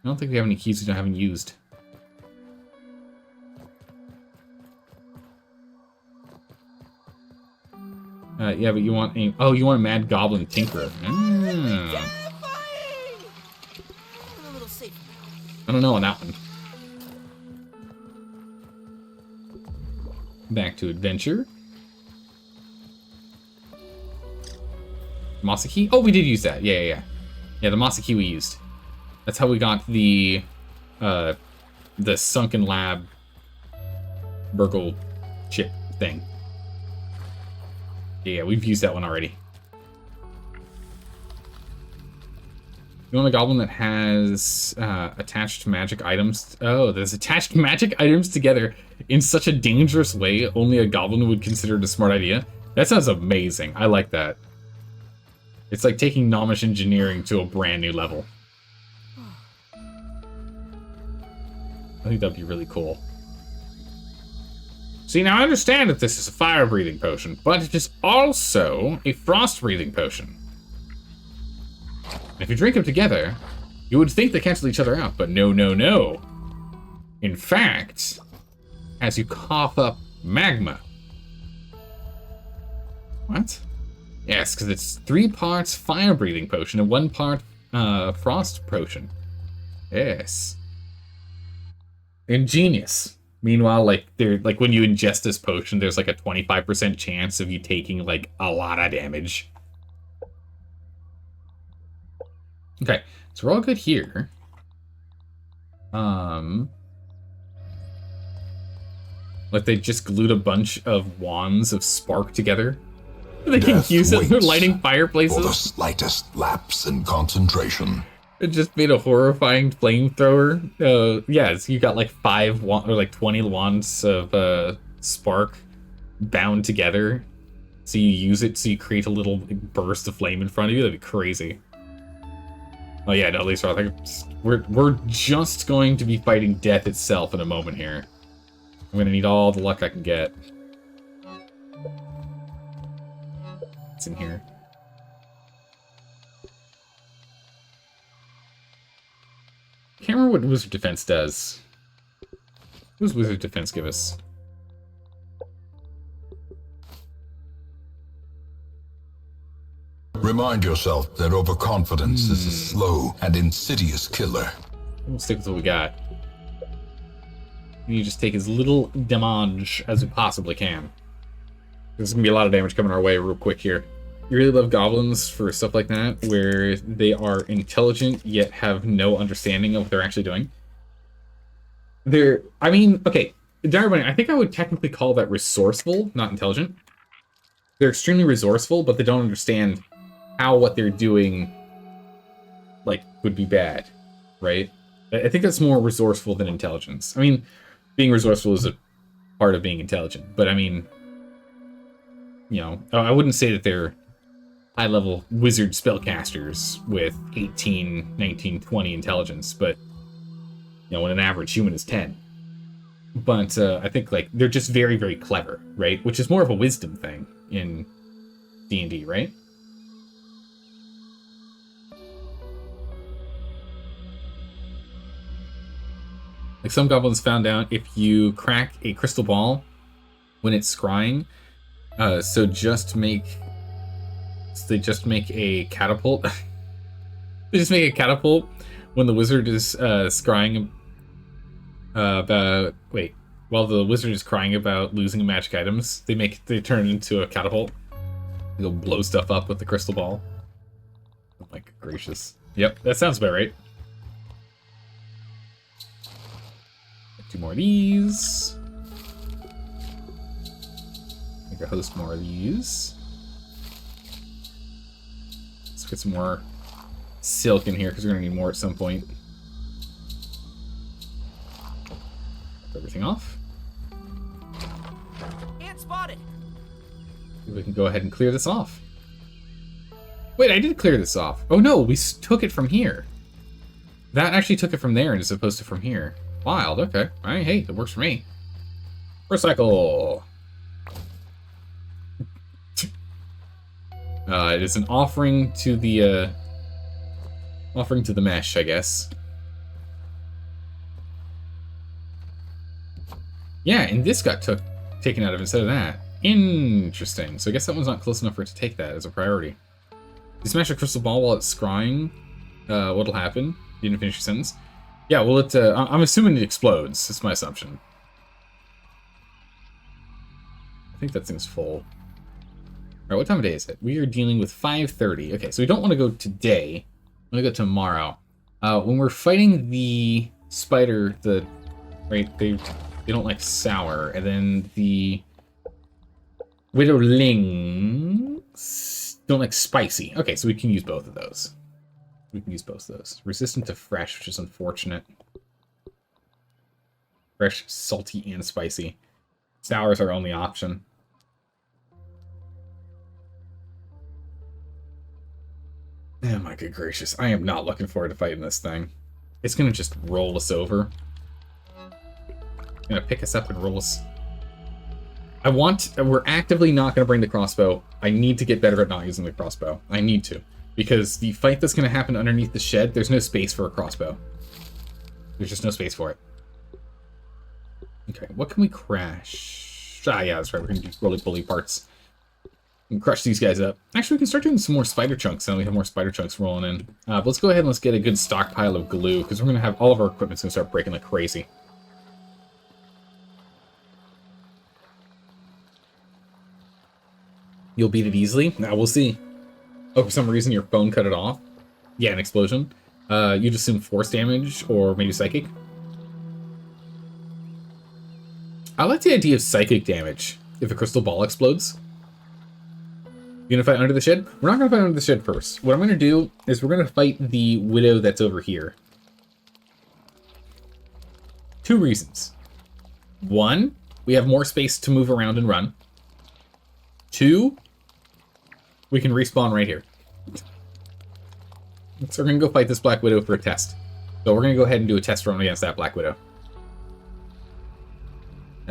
I don't think we have any keys we haven't used. Yeah, but you want a... Oh, you want a Mad Goblin Tinkerer. Ah. I don't know on that one. Back to adventure. Masa key? Oh, we did use that. Yeah, the Masa key we used. That's how we got the sunken lab Burgle chip thing. Yeah, we've used that one already. You want a goblin that has attached magic items? Oh, there's attached magic items together in such a dangerous way only a goblin would consider it a smart idea. That sounds amazing. I like that. It's like taking Nomish engineering to a brand new level. I think that'd be really cool. See, now I understand that this is a fire-breathing potion, but it is also a frost-breathing potion. If you drink them together, you would think they cancel each other out, but no, no, no. In fact, as you cough up magma. What? Yes, because it's 3 parts fire-breathing potion and 1 part frost potion. Yes. Ingenious. Meanwhile, like they're like when you ingest this potion, there's like a 25% chance of you taking like a lot of damage. Okay, so we're all good here. Like they just glued a bunch of wands of spark together. They can Death use it for waits lighting for the fireplaces. slightest lapse in concentration. It just made a horrifying flamethrower. Yeah, so you got like 5 or like 20 wands of spark bound together. So you use it, so you create a little burst of flame in front of you. That'd be crazy. Oh yeah, no, Lisa, I think we're just going to be fighting death itself in a moment here. I'm gonna need all the luck I can get. What's in here? Can't remember what Wizard Defense does. What does Wizard Defense give us? Remind yourself that overconfidence is a slow and insidious killer. We'll stick with what we got. You just take as little damage as we possibly can. There's gonna be a lot of damage coming our way real quick here. You really love goblins for stuff like that, where they are intelligent yet have no understanding of what they're actually doing. I mean, okay, Dire Bunny, I think I would technically call that resourceful, not intelligent. They're extremely resourceful, but they don't understand how what they're doing, like, would be bad, right? I think that's more resourceful than intelligence. I mean, being resourceful is a part of being intelligent, but I mean, you know, I wouldn't say that they're high-level wizard spellcasters with 18, 19, 20 intelligence, but, you know, when an average human is 10. But I think, like, they're just very, very clever, right? Which is more of a wisdom thing in D&D, right? Like, some goblins found out if you crack a crystal ball when it's scrying, so they just make a catapult. They just make a catapult when the wizard is scrying about... Wait, while the wizard is crying about losing magic items, they turn it into a catapult. They'll blow stuff up with the crystal ball. Oh my gracious. Yep, that sounds about right. 2 more of these. Make a host more of these. Let's get some more silk in here because we're gonna need more at some point. Wipe everything off. Ant spotted. We can go ahead and clear this off. Wait, I did clear this off. Oh no, we took it from here. That actually took it from there as opposed to from here. Wild, okay. Alright, hey, that works for me. Recycle! It is an offering to the mesh, I guess. Yeah, and this got taken out of instead of that. Interesting. So I guess that one's not close enough for it to take that as a priority. You smash a crystal ball while it's scrying. What'll happen? You didn't finish your sentence. Yeah, well, I'm assuming it explodes. That's my assumption. I think that thing's full. Alright, what time of day is it? We are dealing with 5:30. Okay, so we don't want to go today. We want to go tomorrow. When we're fighting the spider, right, they don't like sour, and then the widowlings don't like spicy. Okay, so we can use both of those. We can use both of those. Resistant to fresh, which is unfortunate. Fresh, salty, and spicy. Sour is our only option. Oh my good gracious. I am not looking forward to fighting this thing. It's gonna just roll us over. It's gonna pick us up and roll us. We're actively not gonna bring the crossbow. I need to get better at not using the crossbow. I need to. Because the fight that's going to happen underneath the shed, there's no space for a crossbow. There's just no space for it. Okay, what can we crash? Ah, yeah, that's right. We're going to do roly-poly parts. We can crush these guys up. Actually, we can start doing some more spider chunks now we have more spider chunks rolling in. But let's go ahead and let's get a good stockpile of glue, because we're going to have all of our equipment's going to start breaking like crazy. You'll beat it easily? Now we'll see. Oh, for some reason your phone cut it off? Yeah, an explosion. You'd assume force damage or maybe psychic. I like the idea of psychic damage if a crystal ball explodes. You gonna fight under the shed? We're not gonna fight under the shed first. What I'm gonna do is we're gonna fight the widow that's over here. 2 reasons. 1, we have more space to move around and run. 2, we can respawn right here. So we're gonna go fight this Black Widow for a test. So we're gonna go ahead and do a test run against that Black Widow.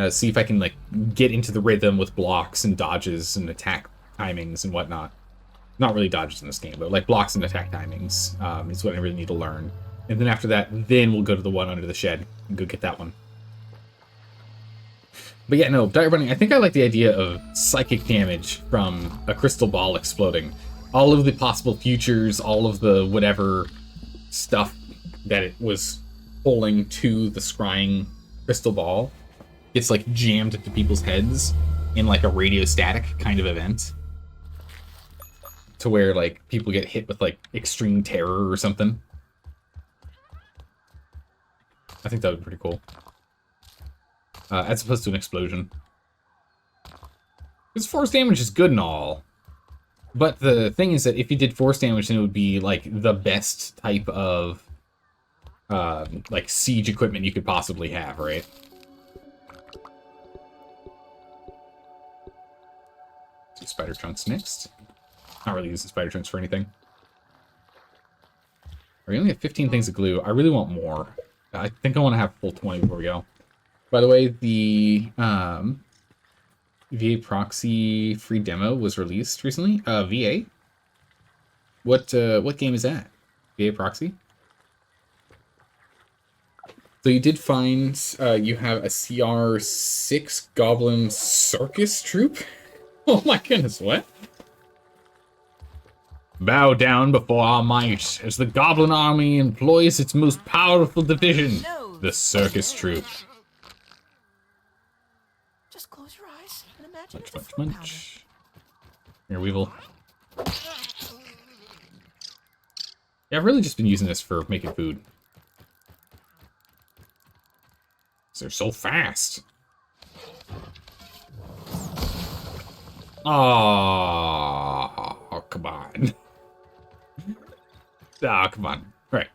See if I can like get into the rhythm with blocks and dodges and attack timings and whatnot. Not really dodges in this game, but like blocks and attack timings is what I really need to learn. And then after that, then we'll go to the one under the shed and go get that one. But yeah, no, Dire Bunny, I think I like the idea of psychic damage from a crystal ball exploding. All of the possible futures, all of the whatever stuff that it was pulling to the scrying crystal ball gets like jammed into people's heads in like a radio static kind of event. To where like people get hit with like extreme terror or something. I think that would be pretty cool. As opposed to an explosion. Because force damage is good and all. But the thing is that if you did force damage, then it would be like the best type of like siege equipment you could possibly have, right? So spider trunks next. Not really using spider trunks for anything. We only have 15 things of glue. I really want more. I think I want to have full 20 before we go. By the way, the VA proxy free demo was released recently. VA? What game is that? VA proxy? So you did find you have a CR6 Goblin Circus troop? Oh my goodness, what? Bow down before our might as the Goblin Army employs its most powerful division, the Circus Troop. Just close your eyes and imagine Munch, it's a munch, fruit munch. Here, Weevil. Yeah, I've really just been using this for making food. They're so fast. Oh, come on. Ah, come on. All right. Are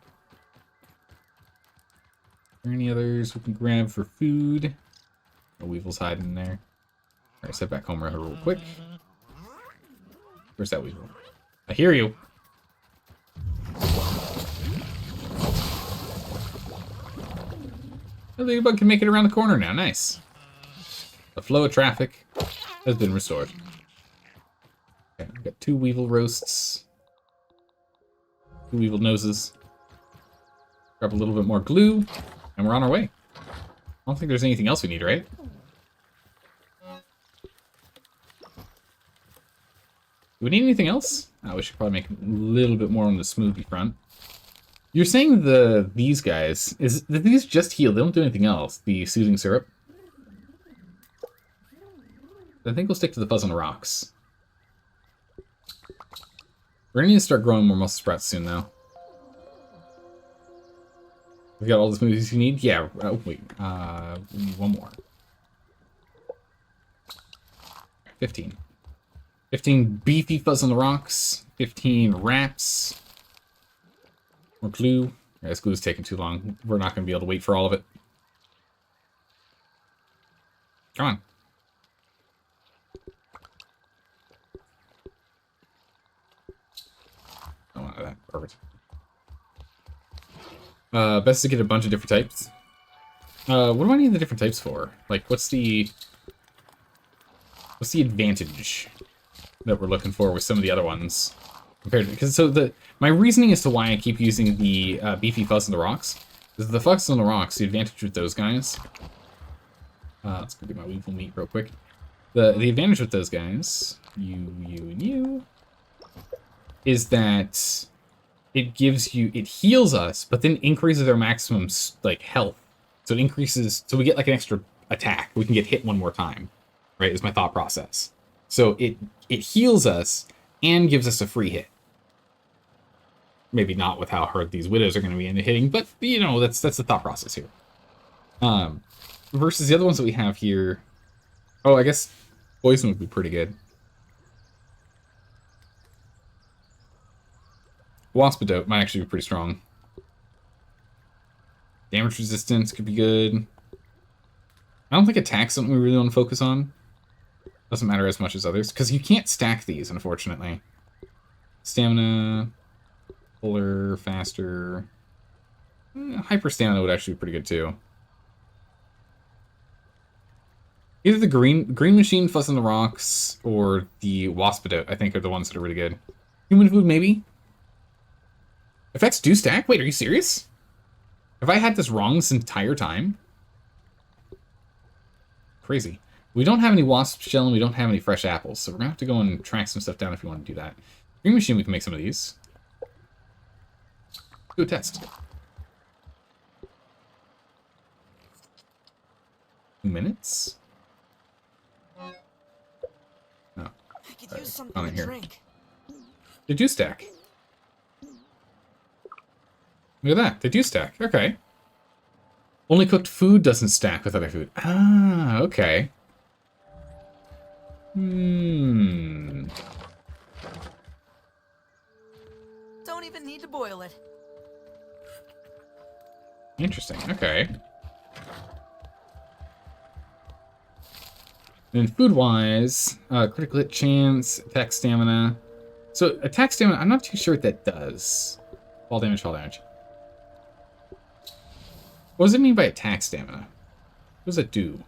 there any others we can grab for food? A Weevil's hiding in there. All right, step back home real quick. Where's that Weevil? I hear you. The ladybug can make it around the corner now. Nice. The flow of traffic has been restored. Okay, we've got 2 Weevil roasts. 2 Weevil noses. Grab a little bit more glue, and we're on our way. I don't think there's anything else we need, right? Do we need anything else? Oh, we should probably make a little bit more on the smoothie front. You're saying these guys, did these just heal? They don't do anything else. The soothing syrup. I think we'll stick to the fuzz on the rocks. We're gonna need to start growing more muscle sprouts soon, though. We've got all the smoothies you need? Yeah, oh, wait. We need 1 more. 15. 15 beefy fuzz on the rocks. 15 wraps. More glue. Yeah, this glue's taking too long. We're not gonna be able to wait for all of it. Come on. That. Perfect. Best to get a bunch of different types. What do I need the different types for? Like, what's the advantage that we're looking for with some of the other ones compared to? Because my reasoning as to why I keep using the beefy fuzz on the rocks is the fuzz on the rocks. The advantage with those guys. Let's go get my weevil meat real quick. The advantage with those guys, you, and you, is that it heals us, but then increases our maximum like health. So it increases, so we get like an extra attack. We can get hit 1 more time, right? Is my thought process. So it heals us and gives us a free hit. Maybe not with how hard these widows are going to be into hitting, but you know, that's the thought process here. Versus the other ones that we have here. Oh, I guess poison would be pretty good. Waspidote might actually be pretty strong. Damage resistance could be good. I don't think attack's something we really want to focus on. Doesn't matter as much as others, because you can't stack these, unfortunately. Stamina, fuller, faster. Hyper stamina would actually be pretty good too. Either the green machine, Fuss in the Rocks, or the Waspidote, I think, are the ones that are really good. Human food, maybe? Effects do stack? Wait, are you serious? Have I had this wrong this entire time? Crazy. We don't have any wasp shell and we don't have any fresh apples, so we're gonna have to go and track some stuff down if you want to do that. Green machine, we can make some of these. Do a test. 2 minutes? No. I could use something on in to here. drink. They do stack. Look at that. They do stack. Okay. Only cooked food doesn't stack with other food. Ah, okay. Don't even need to boil it. Interesting. Okay. Then food-wise, critical hit chance, attack stamina. So attack stamina, I'm not too sure what that does. Fall damage, fall damage. What does it mean by attack stamina? What does it do?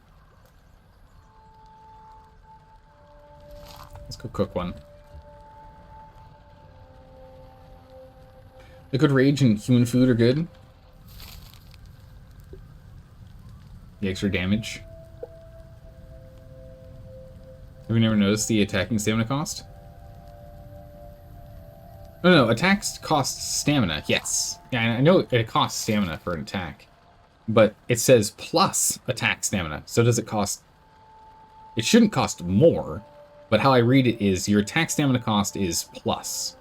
Let's go cook one. Liquid Rage and human food are good. The extra damage. Have you never noticed the attacking stamina cost? Oh no, attacks cost stamina, yes. Yeah, I know it costs stamina for an attack. But it says plus attack stamina. So does it cost... It shouldn't cost more, but how I read it is your attack stamina cost is plus.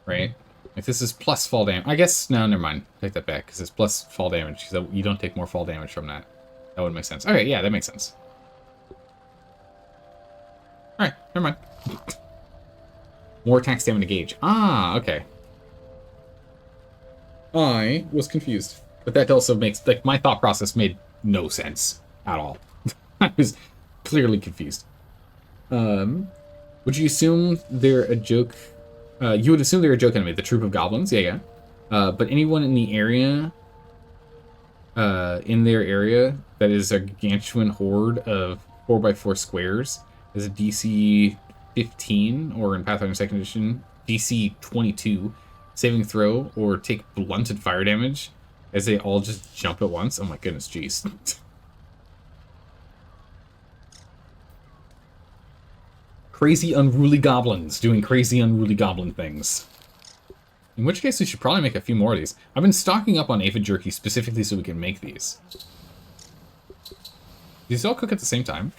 Right? If this is plus fall damage... I guess, no, never mind. Take that back, because it's plus fall damage. So you don't take more fall damage from that. That would make sense. Okay, yeah, that makes sense. Alright, never mind. More attack stamina gauge. Ah, okay. I was confused. But that also makes... Like, my thought process made no sense at all. I was clearly confused. Would you assume they're a joke... you would assume they're a joke enemy, the troop of goblins? Yeah. But anyone in the area... in their area that is a gargantuan horde of 4x4 squares is a DC 15, or in Pathfinder 2nd Edition, DC 22 saving throw, or take blunted fire damage as they all just jump at once. Oh my goodness, jeez. Crazy unruly goblins doing crazy unruly goblin things. In which case we should probably make a few more of these. I've been stocking up on aphid jerky specifically so we can make these. Do these all cook at the same time?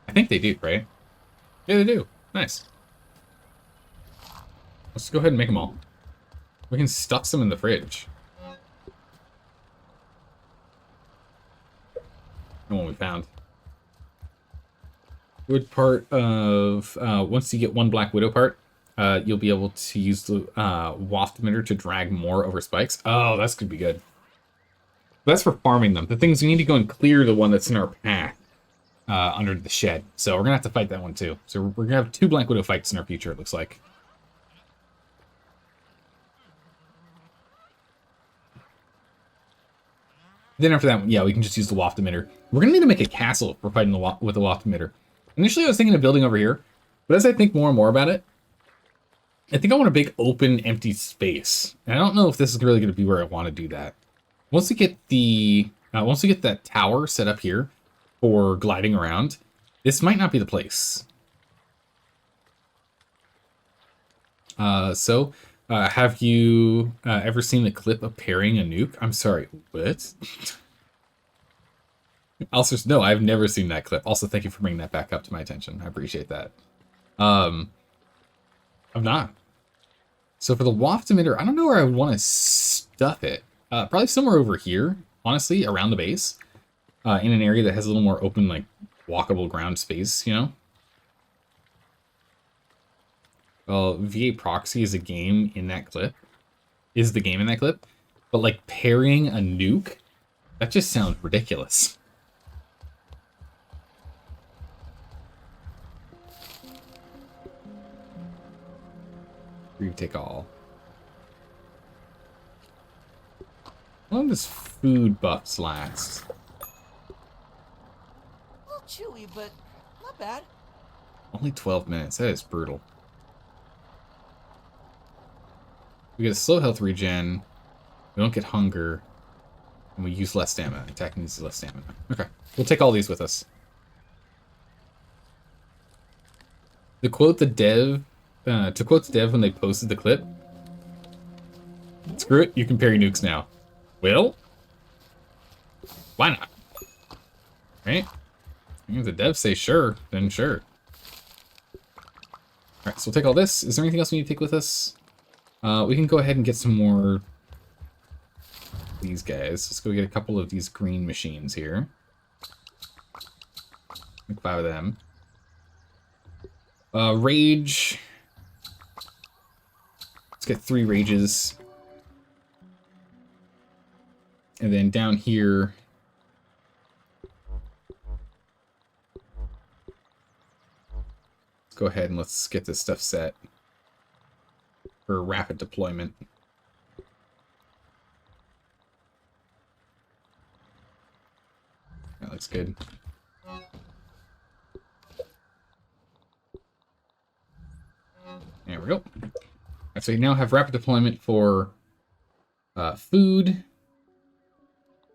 I think they do, right? Yeah, they do. Nice. Let's go ahead and make them all. We can stuff some in the fridge. The one we found. Good part of... once you get one Black Widow part, you'll be able to use the waft emitter to drag more over spikes. Oh, that's gonna be good. That's for farming them. The things we need to go and clear the one that's in our path under the shed. So we're gonna have to fight that one too. So we're gonna have 2 Black Widow fights in our future, it looks like. Then after that, yeah, we can just use the waft emitter. We're gonna need to make a castle for fighting with the waft emitter. Initially, I was thinking of building over here, but as I think more and more about it, I think I want a big open, empty space. And I don't know if this is really going to be where I want to do that. Once we get that tower set up here for gliding around, this might not be the place. Have you ever seen the clip of parrying a nuke? I'm sorry, what? Also, no, I've never seen that clip. Also, thank you for bringing that back up to my attention. I appreciate that. I'm not. So for the waft emitter, I don't know where I would want to stuff it. Probably somewhere over here, honestly, around the base. In an area that has a little more open, like, walkable ground space, you know? Well, VA Proxy is a game in that clip. Is the game in that clip. But, like, pairing a nuke, that just sounds ridiculous. Take all. How long does food buffs last? A little chewy, but not bad. Only 12 minutes. That is brutal. We get a slow health regen. We don't get hunger. And we use less stamina. Attacking uses less stamina. Okay. We'll take all these with us. To quote the dev when they posted the clip, screw it, you can parry nukes now. Well, why not? Right? If the devs say sure, then sure. Alright, so we'll take all this. Is there anything else we need to take with us? We can go ahead and get some more of these guys. Let's go get a couple of these green machines here. Like 5 of them. Rage. Let's get 3 rages. And then down here, let's go ahead and let's get this stuff set for rapid deployment. That looks good. There we go. Right, so you now have rapid deployment for food.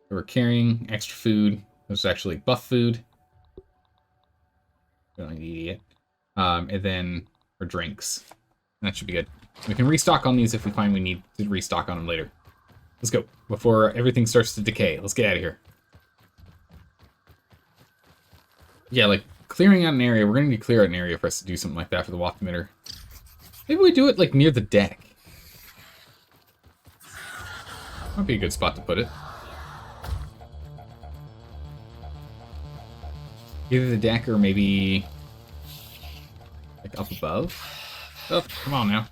We're carrying extra food. There's actually buff food. We don't need it. And then for drinks. That should be good. We can restock on these if we find we need to restock on them later. Let's go. Before everything starts to decay. Let's get out of here. Yeah, like, clearing out an area. We're going to need to clear out an area for us to do something like that for the waft emitter. Maybe we do it, like, near the deck. Might be a good spot to put it. Either the deck or maybe like up above. Oh, come on now.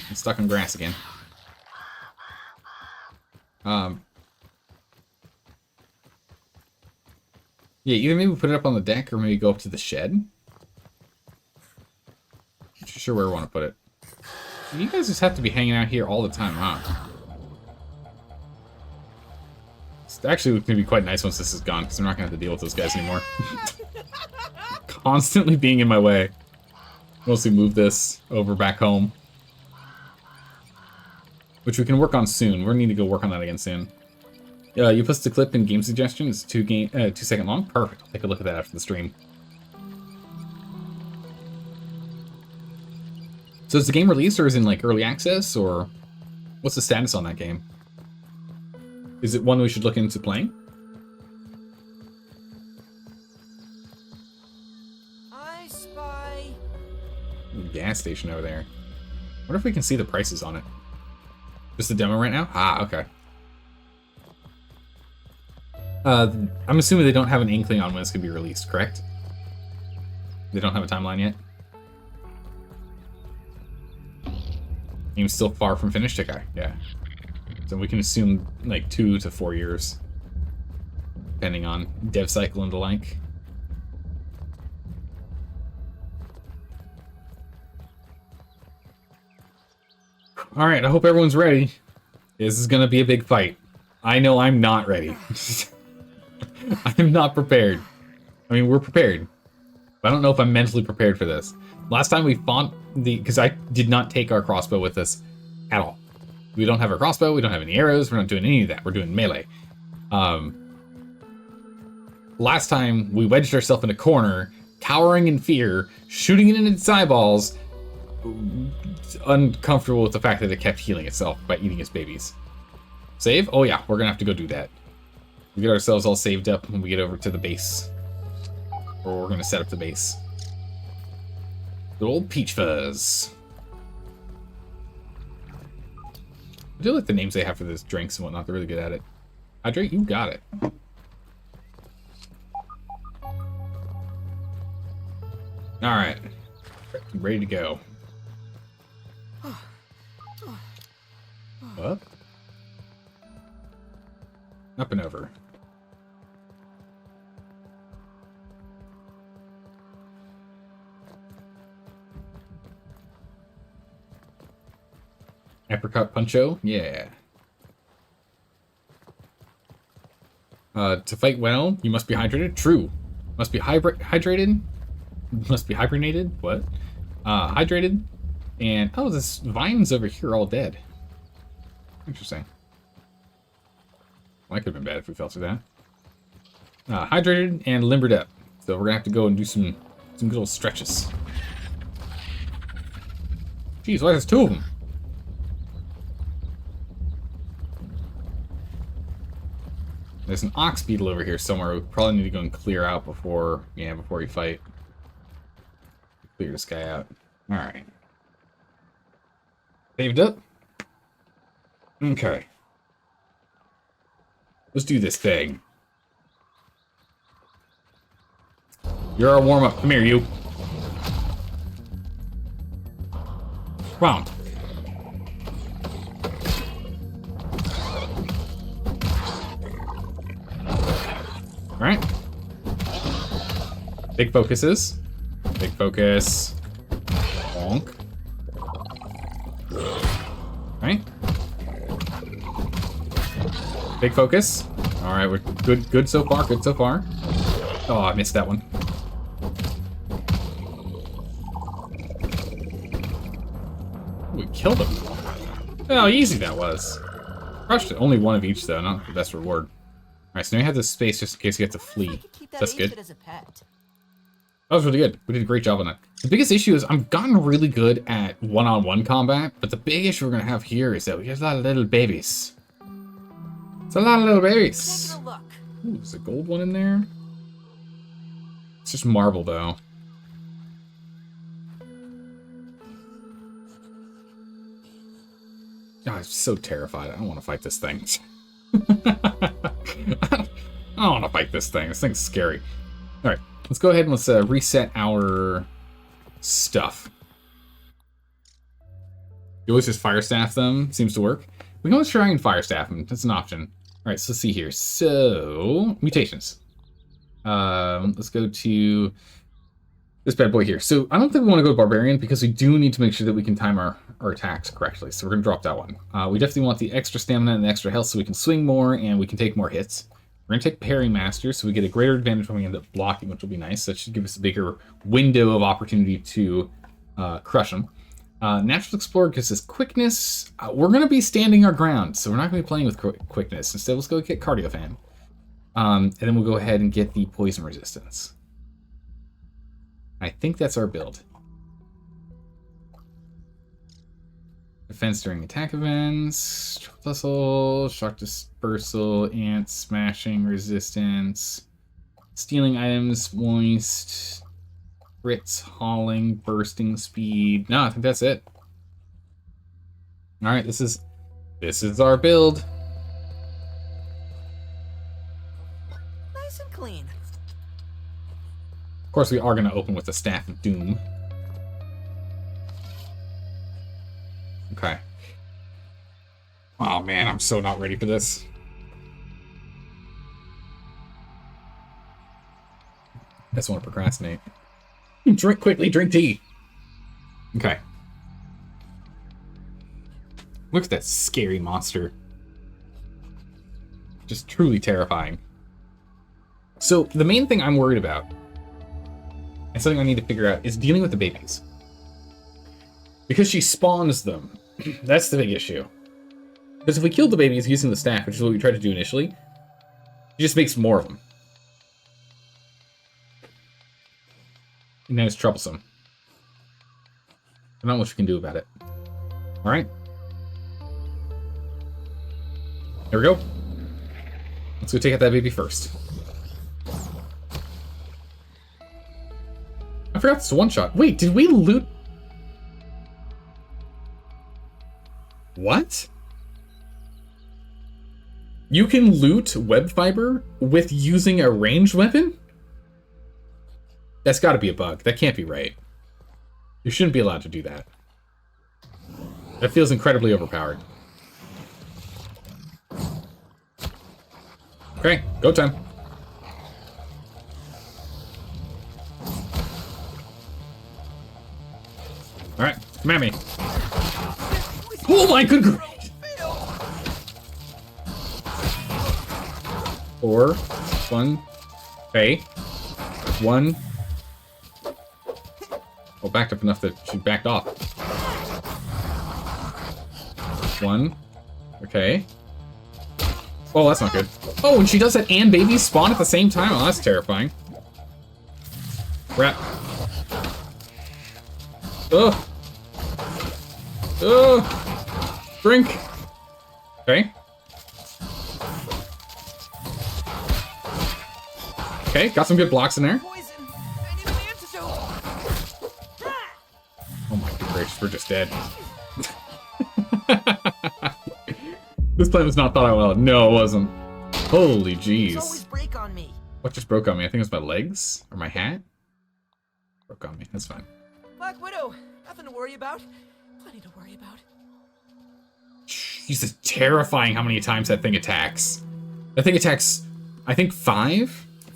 I'm stuck in grass again. Yeah, either maybe put it up on the deck or maybe go up to the shed. Not sure where we want to put it. You guys just have to be hanging out here all the time, huh? It's actually going to be quite nice once this is gone, because we're not going to have to deal with those guys anymore. Constantly being in my way. Mostly move this over back home. Which we can work on soon. We're going to need to go work on that again soon. You posted a clip in game suggestions. It's 2 second long. Perfect. I'll take a look at that after the stream. So is the game released or is it in like early access, or what's the status on that game? Is it one we should look into playing? I spy. Gas station over there. What if we can see the prices on it? Just the demo right now? Ah, okay. I'm assuming they don't have an inkling on when it's going to be released, correct? They don't have a timeline yet? Game's still far from finished? Okay, yeah. So we can assume like 2 to 4 years. Depending on dev cycle and the like. Alright, I hope everyone's ready. This is going to be a big fight. I know I'm not ready. I'm not prepared. I mean, we're prepared. But I don't know if I'm mentally prepared for this. Last time we fought because I did not take our crossbow with us at all. We don't have our crossbow, we don't have any arrows, we're not doing any of that. We're doing melee. Last time we wedged ourselves in a corner, cowering in fear, shooting it in its eyeballs, uncomfortable with the fact that it kept healing itself by eating its babies. Save? Oh yeah, we're gonna have to go do that. We get ourselves all saved up when we get over to the base. Or we're going to set up the base. Good old Peach Fuzz. I do like the names they have for those drinks and whatnot. They're really good at it. Hydrate, you got it. Alright. Ready to go. Up. Up and over. Apricot Puncho? Yeah. To fight well, you must be hydrated? True. Must be hydrated? Must be hibernated? What? Hydrated. And, oh, this vine's over here all dead. Interesting. Well, that could have been bad if we fell through that. Hydrated and limbered up. So we're gonna have to go and do some good old stretches. Jeez, why there's two of them? There's an ox beetle over here somewhere. We probably need to go and clear out before we fight. Clear this guy out. Alright. Saved up. Okay. Let's do this thing. You're our warm-up. Come here, you. Come on. Alright. Big focuses. Big focus. Bonk. Alright. Big focus. Alright, we're good so far, good so far. Oh, I missed that one. We killed him. Oh, easy that was. Crushed it. Only one of each, though, not the best reward. Alright, so now we have this space just in case you have to flee. That's good. That was really good. We did a great job on that. The biggest issue is I've gotten really good at one-on-one combat, but the big issue we're going to have here is that we have a lot of little babies. It's a lot of little babies. Ooh, there's a gold one in there. It's just marble, though. God, I'm so terrified. I don't want to fight this thing. I don't want to fight this thing. This thing's scary. Alright, let's go ahead and let's reset our stuff. You always just fire staff them. Seems to work. We can always try and fire staff them. That's an option. Alright, so let's see here. So, mutations. Let's go to this bad boy here. So, I don't think we want to go to Barbarian because we do need to make sure that we can time our attacks correctly. So, we're going to drop that one. We definitely want the extra stamina and the extra health so we can swing more and we can take more hits. We're going to take Parry Master so we get a greater advantage when we end up blocking, which will be nice. That should give us a bigger window of opportunity to crush them. Natural Explorer gives us quickness. We're going to be standing our ground, so we're not going to be playing with quickness. Instead, let's go get Cardio Fan. And then we'll go ahead and get the Poison Resistance. I think that's our build. Defense during attack events, Tussle, Shock Dispersal, Ant, Smashing, Resistance, Stealing Items, Moist, Crits, Hauling, Bursting Speed. No, I think that's it. Alright, this is our build. Nice and clean. Of course, we are going to open with the Staff of Doom. Okay. Oh man, I'm so not ready for this. I just want to procrastinate. Drink quickly, drink tea. Okay. Look at that scary monster. Just truly terrifying. So, the main thing I'm worried about, and something I need to figure out, is dealing with the babies. Because she spawns them. That's the big issue. Because if we kill the babies using the staff, which is what we tried to do initially, she just makes more of them. And then it's troublesome. I don't know what we can do about it. Alright. Here we go. Let's go take out that baby first. I forgot it's a one-shot. Wait, did we loot? What? You can loot web fiber with using a ranged weapon? That's got to be a bug. That can't be right. You shouldn't be allowed to do that. That feels incredibly overpowered. Okay, go time. Alright, come at me. Oh my good grief! 4, 1, okay. 1. Oh, backed up enough that she backed off. 1. Okay. Oh, that's not good. Oh, and she does that and babies spawn at the same time? Oh, that's terrifying. Crap. Ugh. Ugh. Drink. Okay. Okay, got some good blocks in there. Poison. I need an antidote. Oh my good gracious, we're just dead. This plan was not thought out well. No, it wasn't. Holy Things always jeez. break on me. What just broke on me? I think it was my legs? Or my hat? Broke on me. That's fine. Black Widow, nothing to worry about. Plenty to worry about. Jesus, terrifying how many times that thing attacks. That thing attacks, I think 4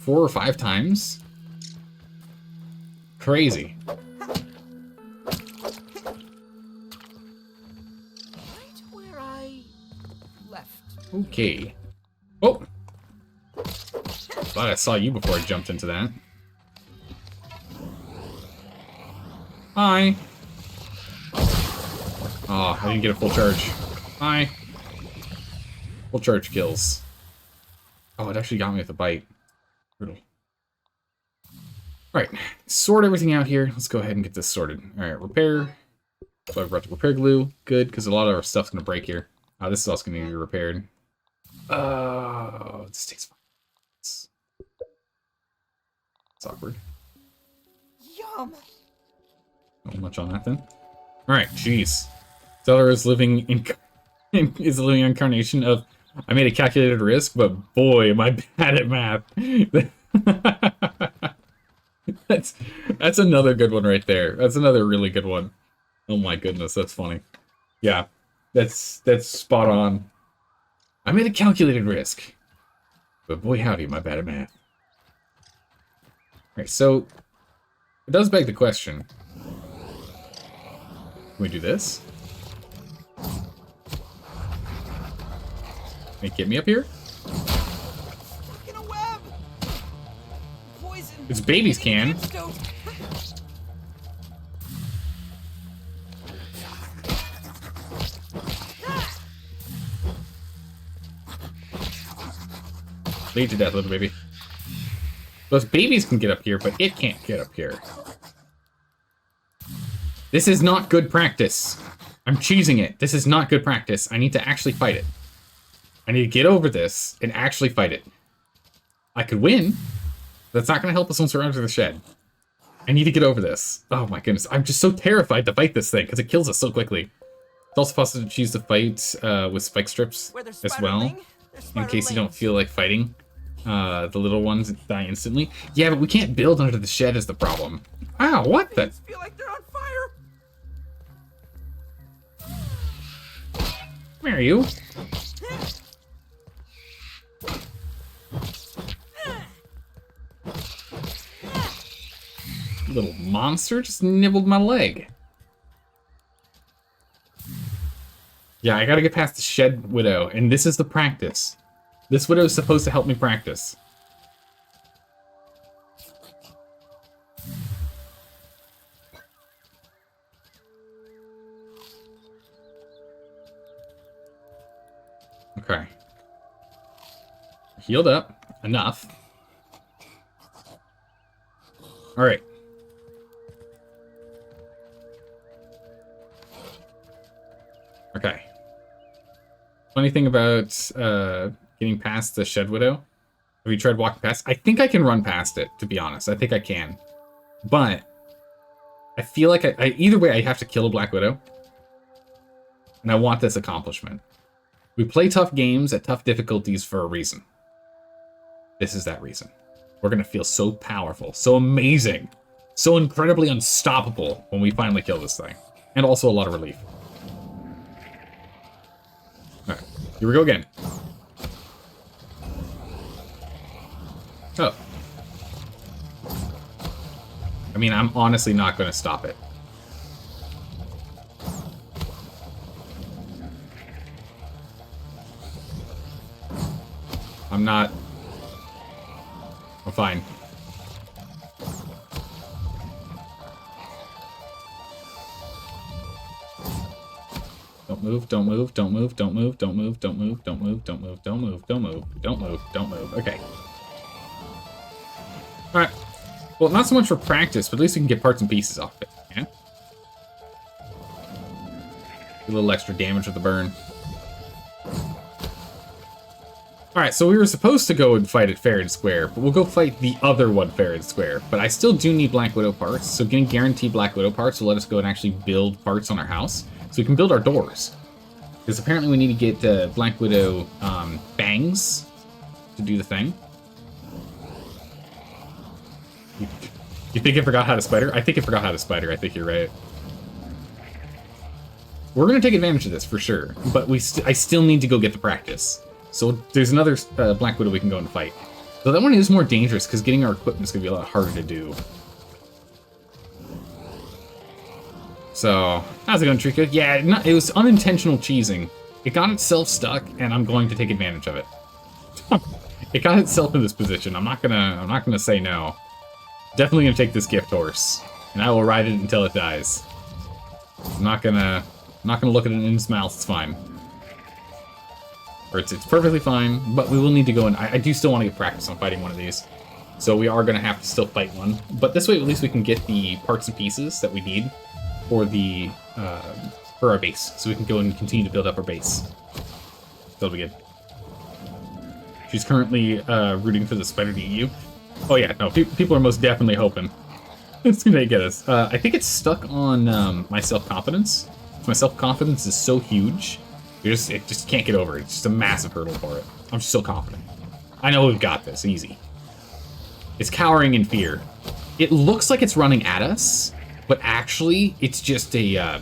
or 5 times. Crazy. Right where I left. Okay. Oh! Thought I saw you before I jumped into that. Hi. Oh, I didn't get a full charge. Hi. Full charge kills. Oh, it actually got me with a bite. Brutal. Alright, sort everything out here. Let's go ahead and get this sorted. Alright, repair. So I brought the repair glue. Good, because a lot of our stuff's going to break here. This is also going to need to be repaired. Oh, this takes 5 minutes. It's awkward. Yum. Not much on that then. Alright, jeez. Zeller is living is a living incarnation of I made a calculated risk, but boy, am I bad at math. That's another good one right there. That's another really good one. Oh my goodness, that's funny. Yeah, that's spot on. I made a calculated risk, but boy howdy, am I bad at math. Alright, so it does beg the question. Can we do this? Can it get me up here? Stuck in a web. Poison. Its babies I need an can. antidote. Bleed to death, little baby. Those babies can get up here, but it can't get up here. This is not good practice. I'm cheesing it. This is not good practice. I need to actually fight it. I need to get over this and actually fight it. I could win. That's not going to help us once we're under the shed. I need to get over this. Oh my goodness. I'm just so terrified to fight this thing because it kills us so quickly. It's also possible to choose to fight with spike strips Where there's as well. Spider-Ling, there's In case you don't Spider-Lings. feel like fighting. The little ones die instantly. Yeah, but we can't build under the shed is the problem. Ow, what the? Things feel like they're on fire. Come here, you. Little monster just nibbled my leg. Yeah, I gotta get past the shed widow, and this is the practice. This widow is supposed to help me practice. Okay. Healed up. Enough. Alright. Okay. Funny thing about getting past the Shed Widow? Have you tried walking past? I think I can run past it, to be honest. I think I can. But I feel like either way, I have to kill a Black Widow. And I want this accomplishment. We play tough games at tough difficulties for a reason. This is that reason. We're going to feel so powerful, so amazing, so incredibly unstoppable when we finally kill this thing. And also a lot of relief. Alright, here we go again. Oh. I mean, I'm honestly not going to stop it. I'm not... I'm fine. Don't move, don't move, don't move, don't move, don't move, don't move, don't move, don't move, don't move, don't move, don't move, don't move. Okay. Alright. Well, not so much for practice, but at least we can get parts and pieces off it, yeah? A little extra damage with the burn. Alright, so we were supposed to go and fight at fair and square, but we'll go fight the other one fair and square. But I still do need Black Widow parts, so getting guaranteed Black Widow parts will let us go and actually build parts on our house, so we can build our doors. Because apparently we need to get Black Widow bangs to do the thing. You think I forgot how to spider? I think I forgot how to spider. I think you're right. We're going to take advantage of this for sure, but I still need to go get the practice. So there's another Black Widow we can go and fight. So that one is more dangerous because getting our equipment is going to be a lot harder to do. So, how's it going, Trika? Yeah, it was unintentional cheesing. It got itself stuck, and I'm going to take advantage of it. It got itself in this position. I'm not gonna say no. Definitely gonna take this gift horse, and I will ride it until it dies. I'm not gonna look at it in its mouth. It's fine. Or it's perfectly fine, but we will need to go and I do still want to get practice on fighting one of these. So we are gonna have to still fight one. But this way, at least we can get the parts and pieces that we need for the for our base, so we can go and continue to build up our base. That'll be good. She's currently rooting for the spider to eat you. Oh yeah, no, people are most definitely hoping it's gonna get us. I think it's stuck on my self-confidence. My self-confidence is so huge, it just can't get over it. It's just a massive hurdle for it. I'm just so confident. I know we've got this, easy. It's cowering in fear. It looks like it's running at us, but actually, it's just a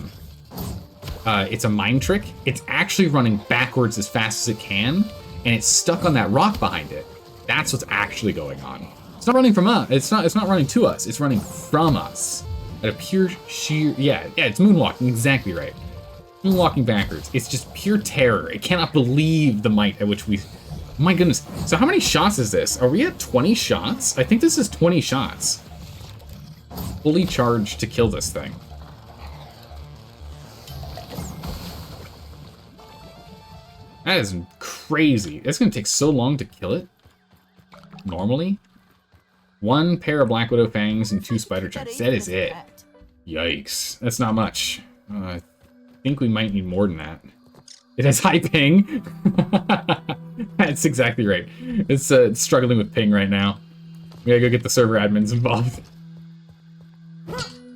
it's a mind trick. It's actually running backwards as fast as it can, and it's stuck on that rock behind it. That's what's actually going on. It's not running from us. It's not running to us. It's running from us. At a pure sheer, yeah, it's moonwalking, exactly right. Moonwalking backwards. It's just pure terror. It cannot believe the might at which we, my goodness. So how many shots is this? Are we at 20 shots? I think this is 20 shots. Fully charged to kill this thing. That is crazy. It's gonna take so long to kill it. Normally. 1 pair of Black Widow fangs and 2 spider chunks. That is it. Yikes. That's not much. I think we might need more than that. It has high ping. That's exactly right. It's struggling with ping right now. We gotta go get the server admins involved.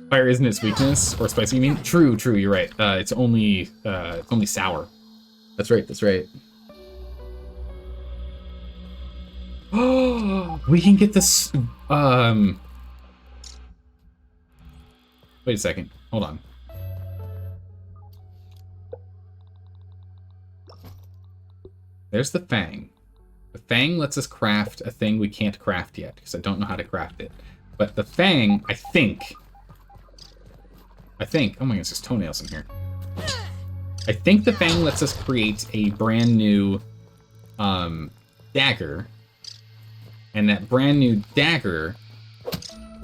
Fire isn't its weakness, or spicy, you mean? True, you're right. It's only sour. That's right, that's right. Oh, we can get this, wait a second, hold on. There's the Fang. The Fang lets us craft a thing we can't craft yet, because I don't know how to craft it. But the Fang, I think, oh my goodness, there's toenails in here. I think the Fang lets us create a brand new dagger, and that brand new dagger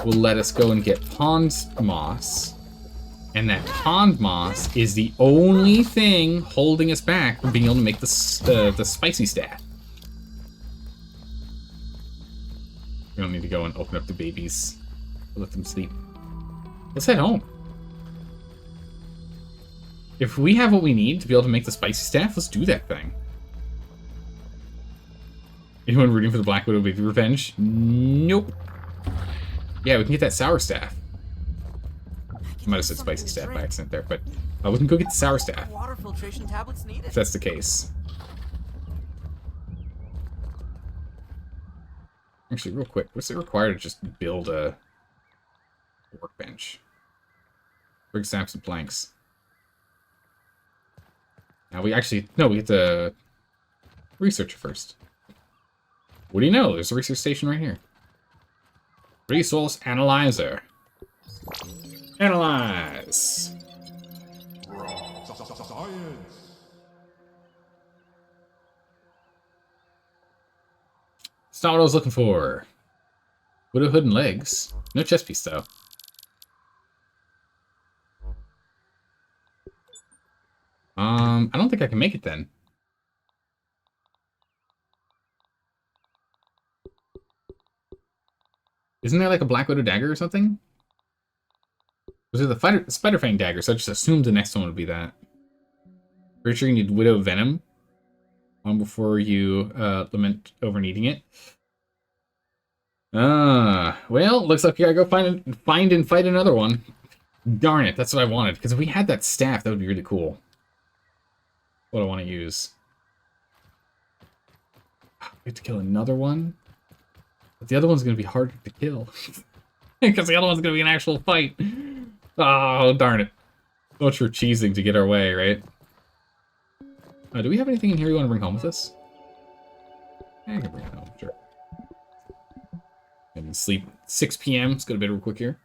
will let us go and get pond moss, and that pond moss is the only thing holding us back from being able to make the spicy staff. We don't need to go and open up the babies. Let them sleep. Let's head home. If we have what we need to be able to make the spicy staff, let's do that thing. Anyone rooting for the Black Widow with revenge? Nope. Yeah, we can get that sour staff. I might have said spicy staff by accident there, but we can go get the sour staff. Water filtration tablets needed. If that's the case. Actually, real quick, what's it required to just build a workbench? Bring snaps and planks. Now we actually, no, we get to research it first. What do you know? There's a research station right here. Resource analyzer. Analyze. It's not what I was looking for. Widow hood and legs. No chest piece, though. I don't think I can make it then. Isn't there like a Black Widow dagger or something? Was it the Spider Fang dagger? So I just assumed the next one would be that. Pretty sure you need Widow Venom before you lament over needing it. Well, looks like you gotta go find and fight another one. Darn it, that's what I wanted. Because if we had that staff, that would be really cool. What I want to use. We have to kill another one. But the other one's going to be harder to kill. Because the other one's going to be an actual fight. Oh, darn it. So much for cheesing to get our way, right? Do we have anything in here you want to bring home with us? Yeah, I can bring it home, sure. And sleep 6 p.m. Let's go to bed real quick here.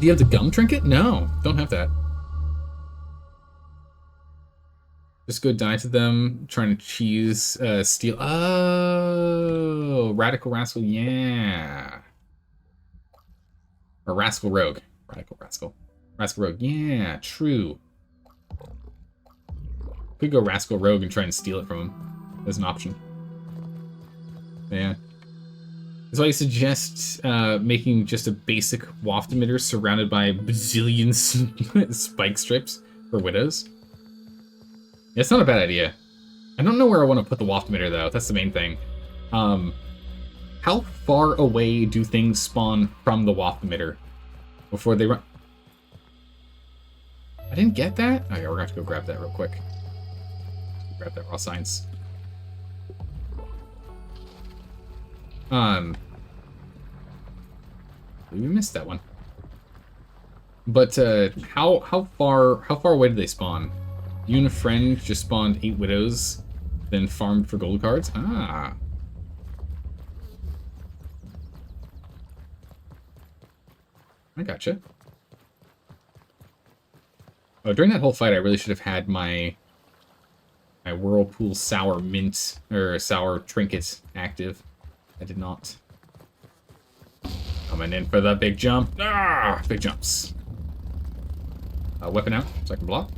Do you have the gum trinket? No, don't have that. Just go die to them, trying to cheese, steal. Oh, Radical Rascal, yeah. Or Rascal Rogue. Radical Rascal. Rascal Rogue, yeah, true. Could go Rascal Rogue and try and steal it from him as an option. Yeah. That's why I suggest making just a basic waft emitter surrounded by bazillion spike strips for widows. Yeah, it's not a bad idea. I don't know where I want to put the waft emitter, though. That's the main thing. How far away do things spawn from the waft emitter before they run? I didn't get that? Okay, we're going to have to go grab that real quick. Grab that raw science. We missed that one. But how far away do they spawn? You and a friend just spawned 8 widows, then farmed for gold cards? Ah. I gotcha. Oh, during that whole fight, I really should have had my Whirlpool Sour Mint, or Sour Trinket active. I did not. Coming in for the big jump. Ah! Big jumps. Weapon out, so I can block.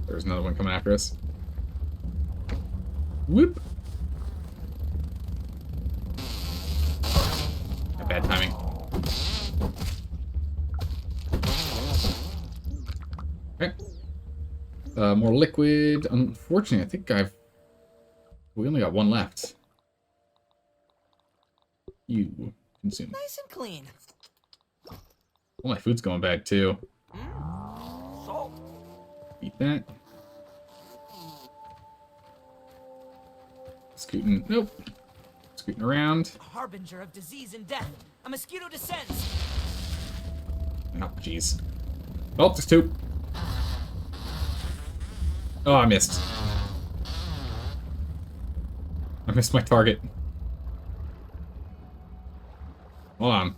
There's another one coming after us. Whoop! Bad timing. Okay. More liquid. Unfortunately, I think we only got one left. You consume. Nice and clean. Well, my food's going bad too. Salt. Eat that. Scooting. Nope. Scooting around. A harbinger of disease and death. A mosquito descends. Oh, jeez. Oh, there's 2. Oh, I missed. I missed my target. Hold on.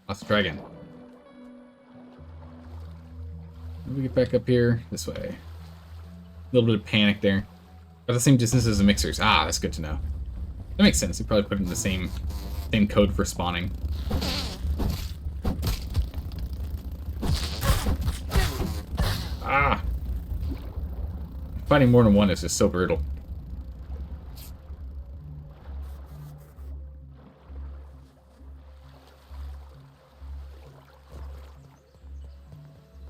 Let's try again. Let me get back up here. This way. A little bit of panic there. At the same distance as the mixers. Ah, that's good to know. That makes sense. You probably put it in the same code for spawning. Ah! Fighting more than one is just so brutal.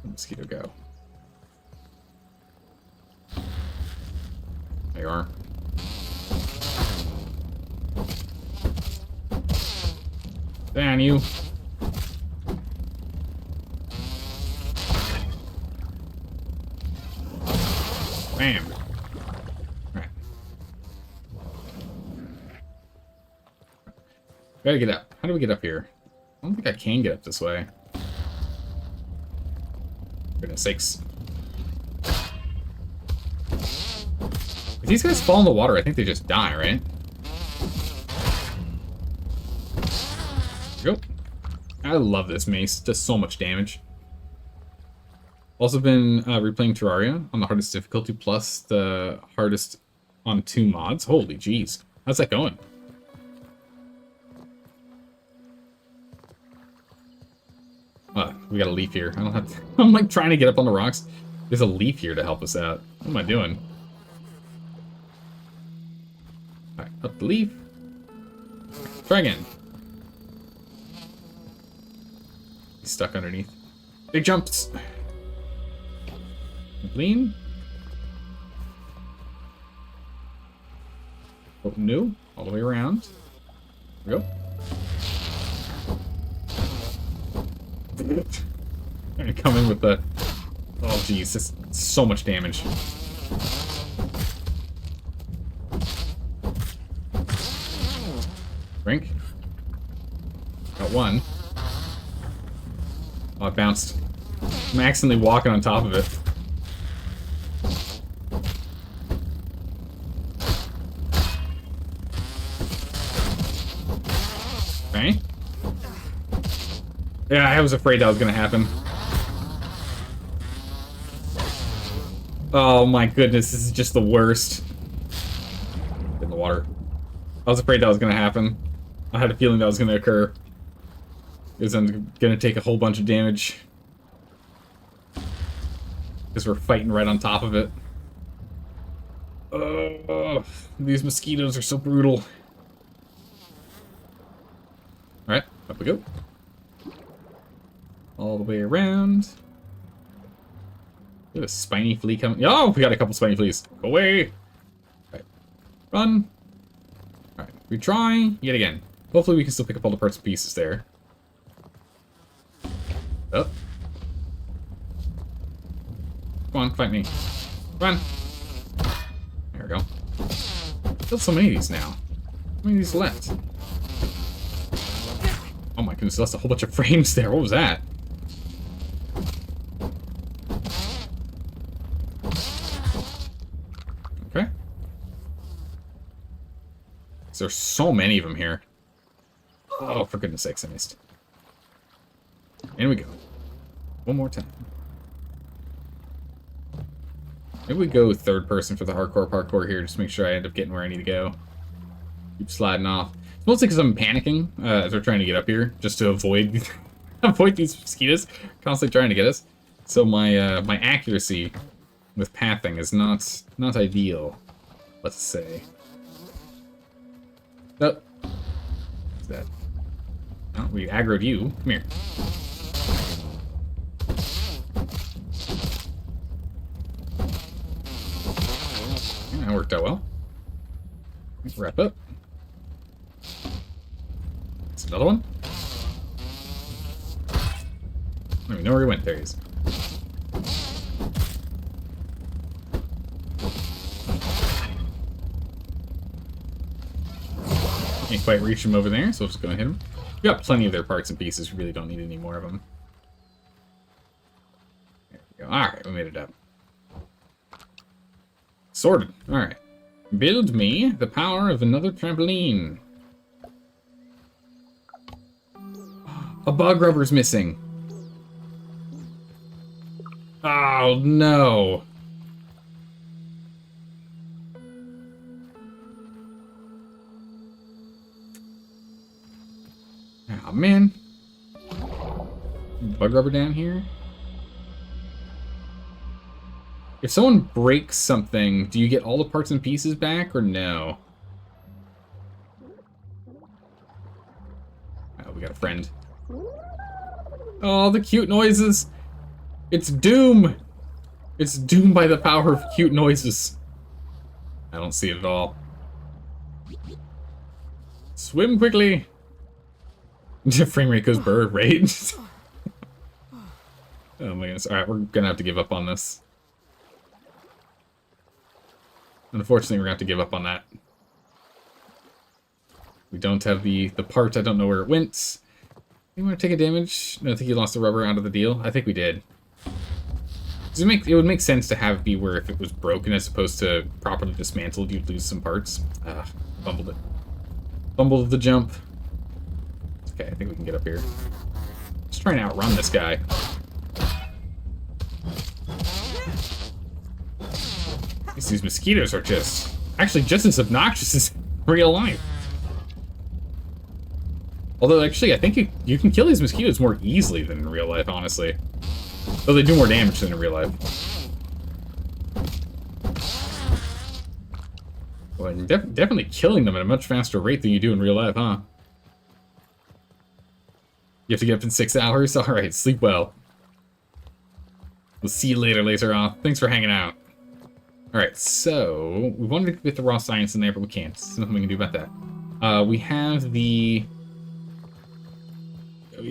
Mosquito go. There you are. Damn you. Bam. Alright. Gotta get up. How do we get up here? I don't think I can get up this way. Goodness sakes. If these guys fall in the water, I think they just die, right? There we go. I love this mace. It does so much damage. Also been replaying Terraria on the hardest difficulty plus the hardest on 2 mods. Holy jeez. How's that going? We got a leaf here. I don't have to, I'm like trying to get up on the rocks. There's a leaf here to help us out. What am I doing? Alright, up the leaf. Try again. He's stuck underneath. Big jumps. Lean. Oh, no. All the way around. There we go. And come in with the... Oh, geez. This is so much damage. Drink. Got one. Oh, it bounced. I'm accidentally walking on top of it. Okay. Yeah, I was afraid that was gonna happen. Oh my goodness, this is just the worst. In the water. I was afraid that was gonna happen. I had a feeling that was gonna occur. Because I'm gonna take a whole bunch of damage. Because we're fighting right on top of it. These mosquitoes are so brutal. Alright, up we go. All the way around. Look at a spiny flea coming. Oh, we got a couple spiny fleas. Go away. Alright. Run. Alright, we try yet again. Hopefully we can still pick up all the parts and pieces there. Oh. Come on, fight me. Run. There we go. Killed so many of these now. How many of these left? Oh my goodness, that's a whole bunch of frames there. What was that? Okay. There's so many of them here. Oh, for goodness sakes, I missed. In we go. One more time. Maybe we go third person for the hardcore parkour here, just to make sure I end up getting where I need to go. Keep sliding off. It's mostly because I'm panicking as we're trying to get up here, just to avoid avoid these mosquitoes constantly trying to get us. So my my accuracy with pathing is not ideal, let's say. Oh, what's that? Oh, we aggroed you. Come here. Yeah, that worked out well. Let's wrap up. That's another one. I don't even know where he went. There he is. Can't quite reach him over there, so we'll just go and hit him. We got plenty of their parts and pieces. We really don't need any more of them. There we go. Alright, we made it up. Sorted. Alright. Build me the power of another trampoline. A bug rubber's missing. Oh, no. Oh, man. Bug rubber down here. If someone breaks something, do you get all the parts and pieces back or no? Oh, we got a friend. Oh, the cute noises. It's Doom. It's Doom by the power of cute noises. I don't see it at all. Swim quickly. Frame rate goes bird rate. Oh my goodness. Alright, we're gonna have to give up on this. Unfortunately, we're gonna have to give up on that. We don't have the part. I don't know where it went. You want to take a damage? No, I think you lost the rubber out of the deal. I think we did. It would make sense to have it be where if it was broken as opposed to properly dismantled, you'd lose some parts. Fumbled it. Fumbled the jump. Okay, I think we can get up here. Just trying to outrun this guy. These mosquitoes are actually just as obnoxious as real life. Although, actually, I think you can kill these mosquitoes more easily than in real life, honestly. Though they do more damage than in real life. Well, you're definitely killing them at a much faster rate than you do in real life, huh? You have to get up in 6 hours? Alright, sleep well. We'll see you later, Laser Off. Thanks for hanging out. Alright, so we wanted to get the raw science in there, but we can't. There's nothing we can do about that. We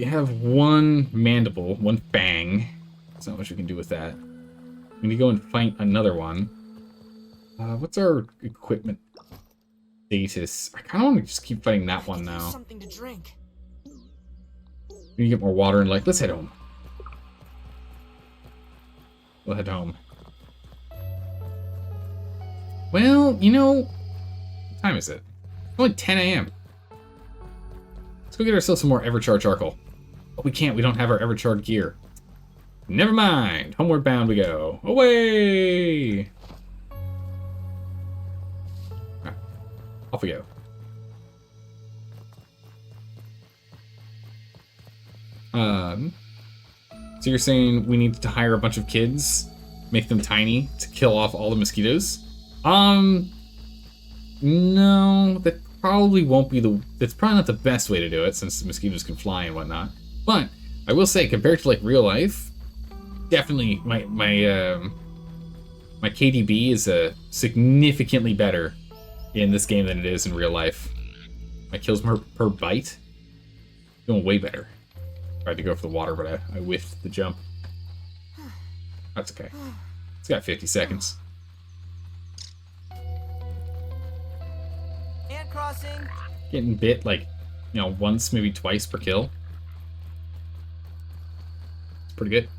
have one mandible, one fang. There's not much we can do with that. We need to go and fight another one. What's our equipment status? I kind of want to just keep fighting that one now. Something to drink. We need to get more water and let's head home. We'll head home. Well, you know, what time is it? It's only 10 a.m. Let's go get ourselves some more Evercharge charcoal. But we can't, we don't have our Evercharge gear. Never mind. Homeward bound we go. Away! Right. Off we go. So you're saying we need to hire a bunch of kids, make them tiny to kill off all the mosquitoes? No, that probably won't be that's probably not the best way to do it since the mosquitoes can fly and whatnot. But I will say, compared to like real life, definitely my KDB is significantly better in this game than it is in real life. My kills per bite doing way better. Tried to go for the water, but I whiffed the jump. That's okay. It's got 50 seconds. Ant crossing. Getting bit like, once, maybe twice per kill. It's pretty good.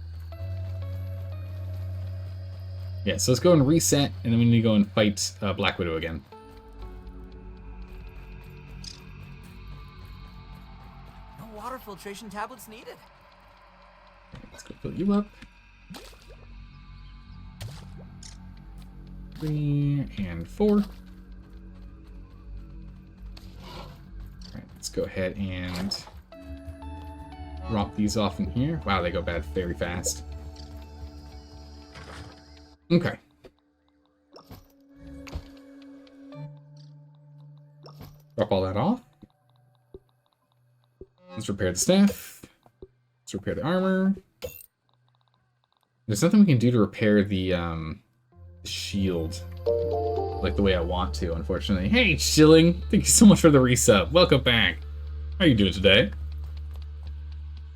Yeah, so let's go and reset, and then we need to go and fight Black Widow again. No water filtration tablets needed. Let's go fill you up. 3 and 4. Alright, let's go ahead and drop these off in here. Wow, they go bad very fast. Okay. Drop all that off. Let's repair the staff. Let's repair the armor. There's nothing we can do to repair the shield like the way I want to, unfortunately. Hey, Chilling! Thank you so much for the resub. Welcome back. How are you doing today?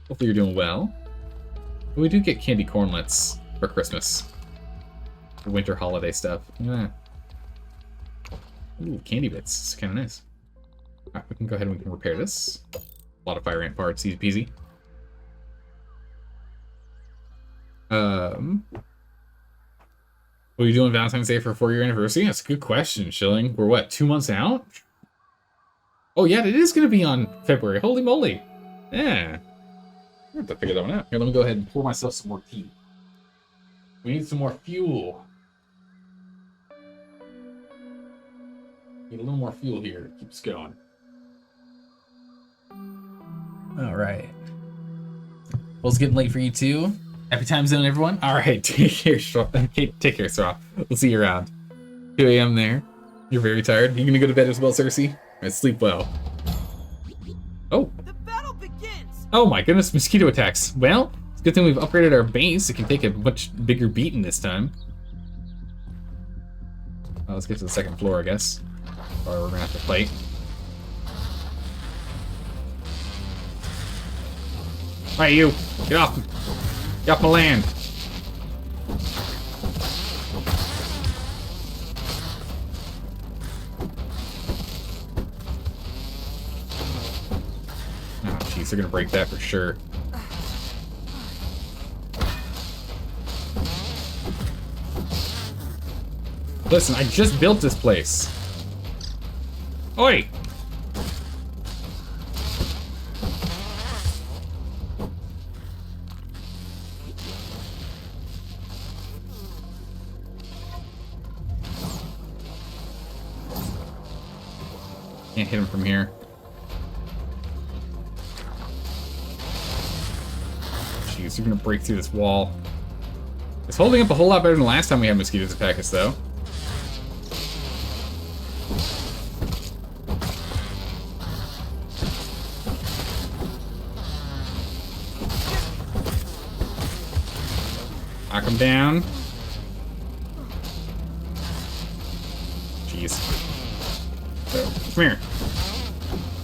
Hopefully you're doing well. We do get candy cornlets for Christmas. The winter holiday stuff. Yeah. Ooh, candy bits. It's kind of nice. Alright, we can go ahead and we can repair this. A lot of fire ant parts, easy peasy. What are you doing Valentine's Day for a 4-year anniversary? That's a good question, Chilling. We're what, 2 months out? Oh yeah, it is going to be on February. Holy moly. Yeah. I have to figure that one out. Here, let me go ahead and pour myself some more tea. We need some more fuel. Need a little more fuel here. Keep us going. All right. Well, it's getting late for you too. Happy time zone, everyone. All right, take care, take care, Straw. We'll see you around. 2 a.m. there. You're very tired. You gonna go to bed as well, Cersei? All right, sleep well. Oh. The battle begins. Oh my goodness, mosquito attacks. Well, it's a good thing we've upgraded our base. It can take a much bigger beating this time. Let's get to the second floor, I guess. Or we're gonna have to fight. All right, you. Get off. Get off my land. Oh, jeez, they're gonna break that for sure. Listen, I just built this place. Oi! Can't hit him from here. Jeez, you're gonna break through this wall. It's holding up a whole lot better than the last time we had mosquitoes attack us, though. Knock him down. Jeez. So, come here.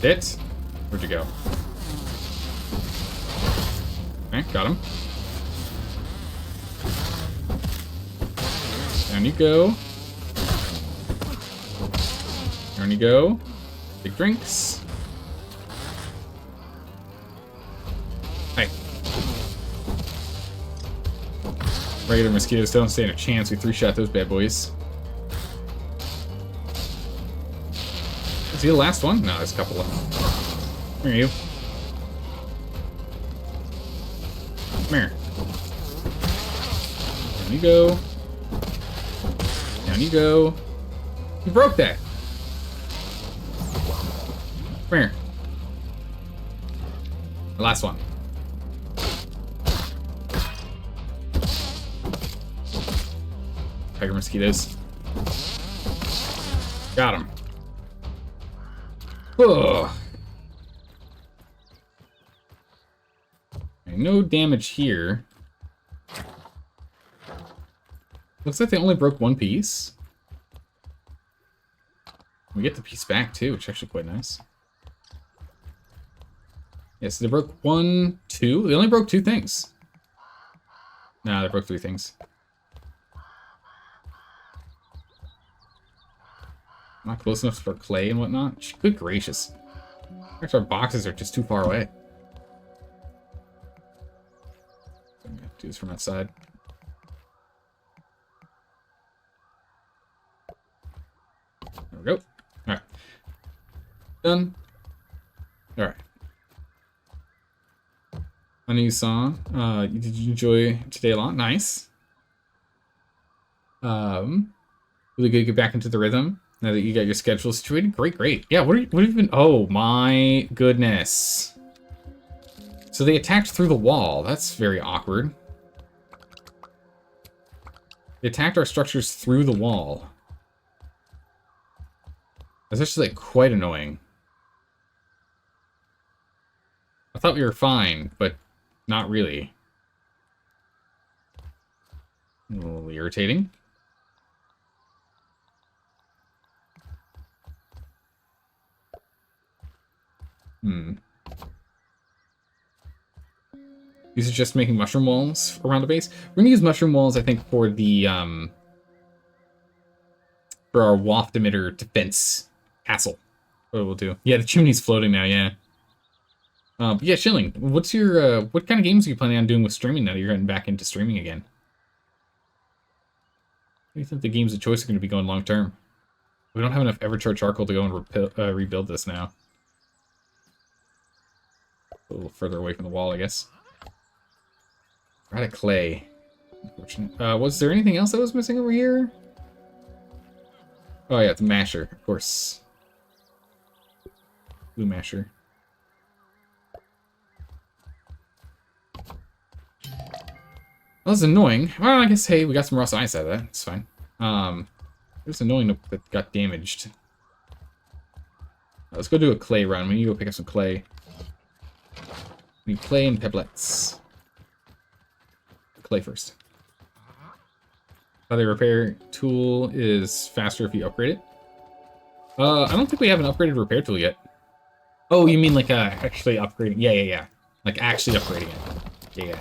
Hit. Where'd you go? Okay, got him. Down you go. Down you go. Big drinks. Hey. Regular mosquitoes don't stand a chance. We 3-shot those bad boys. Is he the last one? No, there's a couple left. Where are you? Come here. Down you go. Down you go. You broke that. Come here. The last one. Tiger mosquitoes. Got him. Ugh. No damage here. Looks like they only broke one piece. We get the piece back too, which is actually quite nice. Yeah, so they broke 1, 2. They only broke 2 things. No, they broke 3 things. Not close enough for clay and whatnot. Good gracious. Our boxes are just too far away. I'm gonna do this from outside. There we go. Alright. Done. Alright. A new song. Did you enjoy today a lot? Nice. Really good to get back into the rhythm. Now that you got your schedule situated. Great, great. Yeah, what have you been... Oh, my goodness. So they attacked through the wall. That's very awkward. They attacked our structures through the wall. That's actually, like, quite annoying. I thought we were fine, but not really. A little irritating. These are just making mushroom walls around the base. We're gonna use mushroom walls, I think, for the for our waft emitter defense castle. What we'll do. Yeah, the chimney's floating now. Yeah. But yeah, Shilling. What's your what kind of games are you planning on doing with streaming now that you're getting back into streaming again? What do you think the games of choice are going to be going long term? We don't have enough Everchar charcoal to go and rebuild this now. A little further away from the wall, I guess. We're out of clay. Unfortunate. Was there anything else that was missing over here? Oh yeah, it's a masher, of course. Blue masher. That was annoying. Well, I guess, hey, we got some rust ice out of that. It's fine. It was annoying that it got damaged. Let's go do a clay run. We need to go pick up some clay. We need clay and pebblets. Clay first. The repair tool is faster if you upgrade it. I don't think we have an upgraded repair tool yet. Oh, you mean like actually upgrading? Yeah. Like actually upgrading it. Yeah.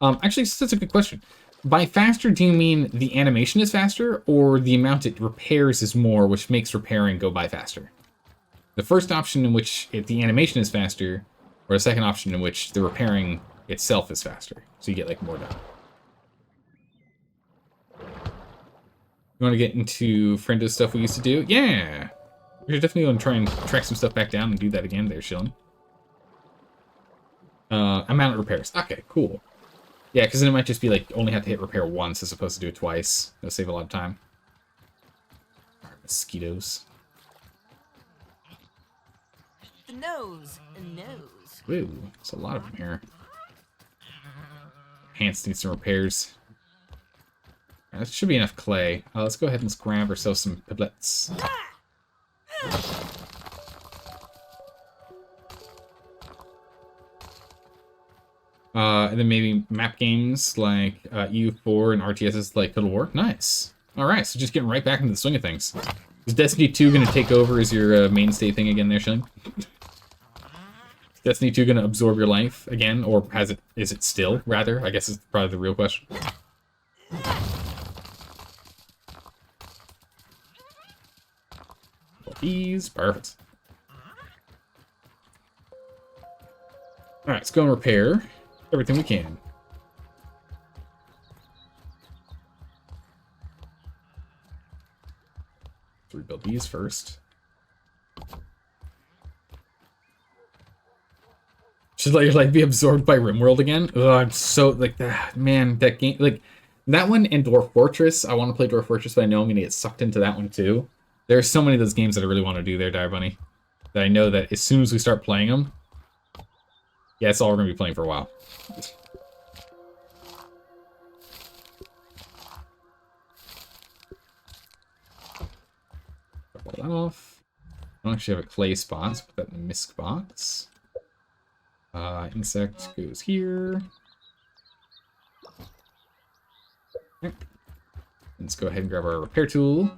Actually, that's a good question. By faster, do you mean the animation is faster, or the amount it repairs is more, which makes repairing go by faster? The first option in which the animation is faster, or the second option in which the repairing itself is faster, so you get like more done. You want to get into friendo stuff we used to do? Yeah! We're definitely going to try and track some stuff back down and do that again there, Shillin. Amount of repairs. Okay, cool. Yeah, because then it might just be like, only have to hit repair once as opposed to do it twice. It'll save a lot of time. Mosquitoes. The nose. Woo, there's a lot of them here. Pants need some repairs. That should be enough clay. Let's go ahead and let's grab ourselves some pebblets. And then maybe map games like EU4 and RTSs like Total War. Nice. Alright, so just getting right back into the swing of things. Is Destiny 2 going to take over as your mainstay thing again there, Shilling? Is Destiny 2 going to absorb your life again? Or is it still, rather? I guess is probably the real question. These, perfect. Alright, let's go and repair everything we can. Let's rebuild these first. Should let your life be absorbed by RimWorld again? Ugh, I'm so, like, that, man, that game, like, that one and Dwarf Fortress. I want to play Dwarf Fortress, but I know I'm going to get sucked into that one too. There are so many of those games that I really want to do there, Dire Bunny, that I know that as soon as we start playing them, yeah, it's all we're going to be playing for a while. Pull that off. I don't actually have a clay spot, so put that in the misc box. Insect goes here. Okay. Let's go ahead and grab our repair tool.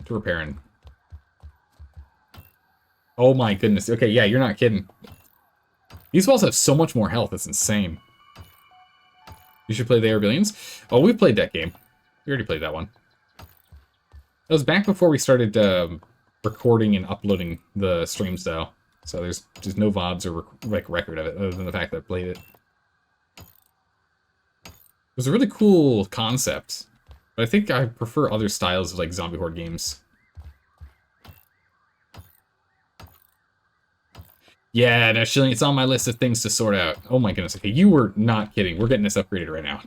To repairing. Oh my goodness. Okay, yeah, you're not kidding. These walls have so much more health, it's insane. You should play the Airbillions. Oh, we played that game. We already played that one. That was back before we started recording and uploading the streams, though. So there's just no VODs or record of it, other than the fact that I played it. It was a really cool concept, but I think I prefer other styles of like zombie horde games. Yeah, no, Shilling, it's on my list of things to sort out. Oh my goodness, okay, you were not kidding. We're getting this upgraded right now.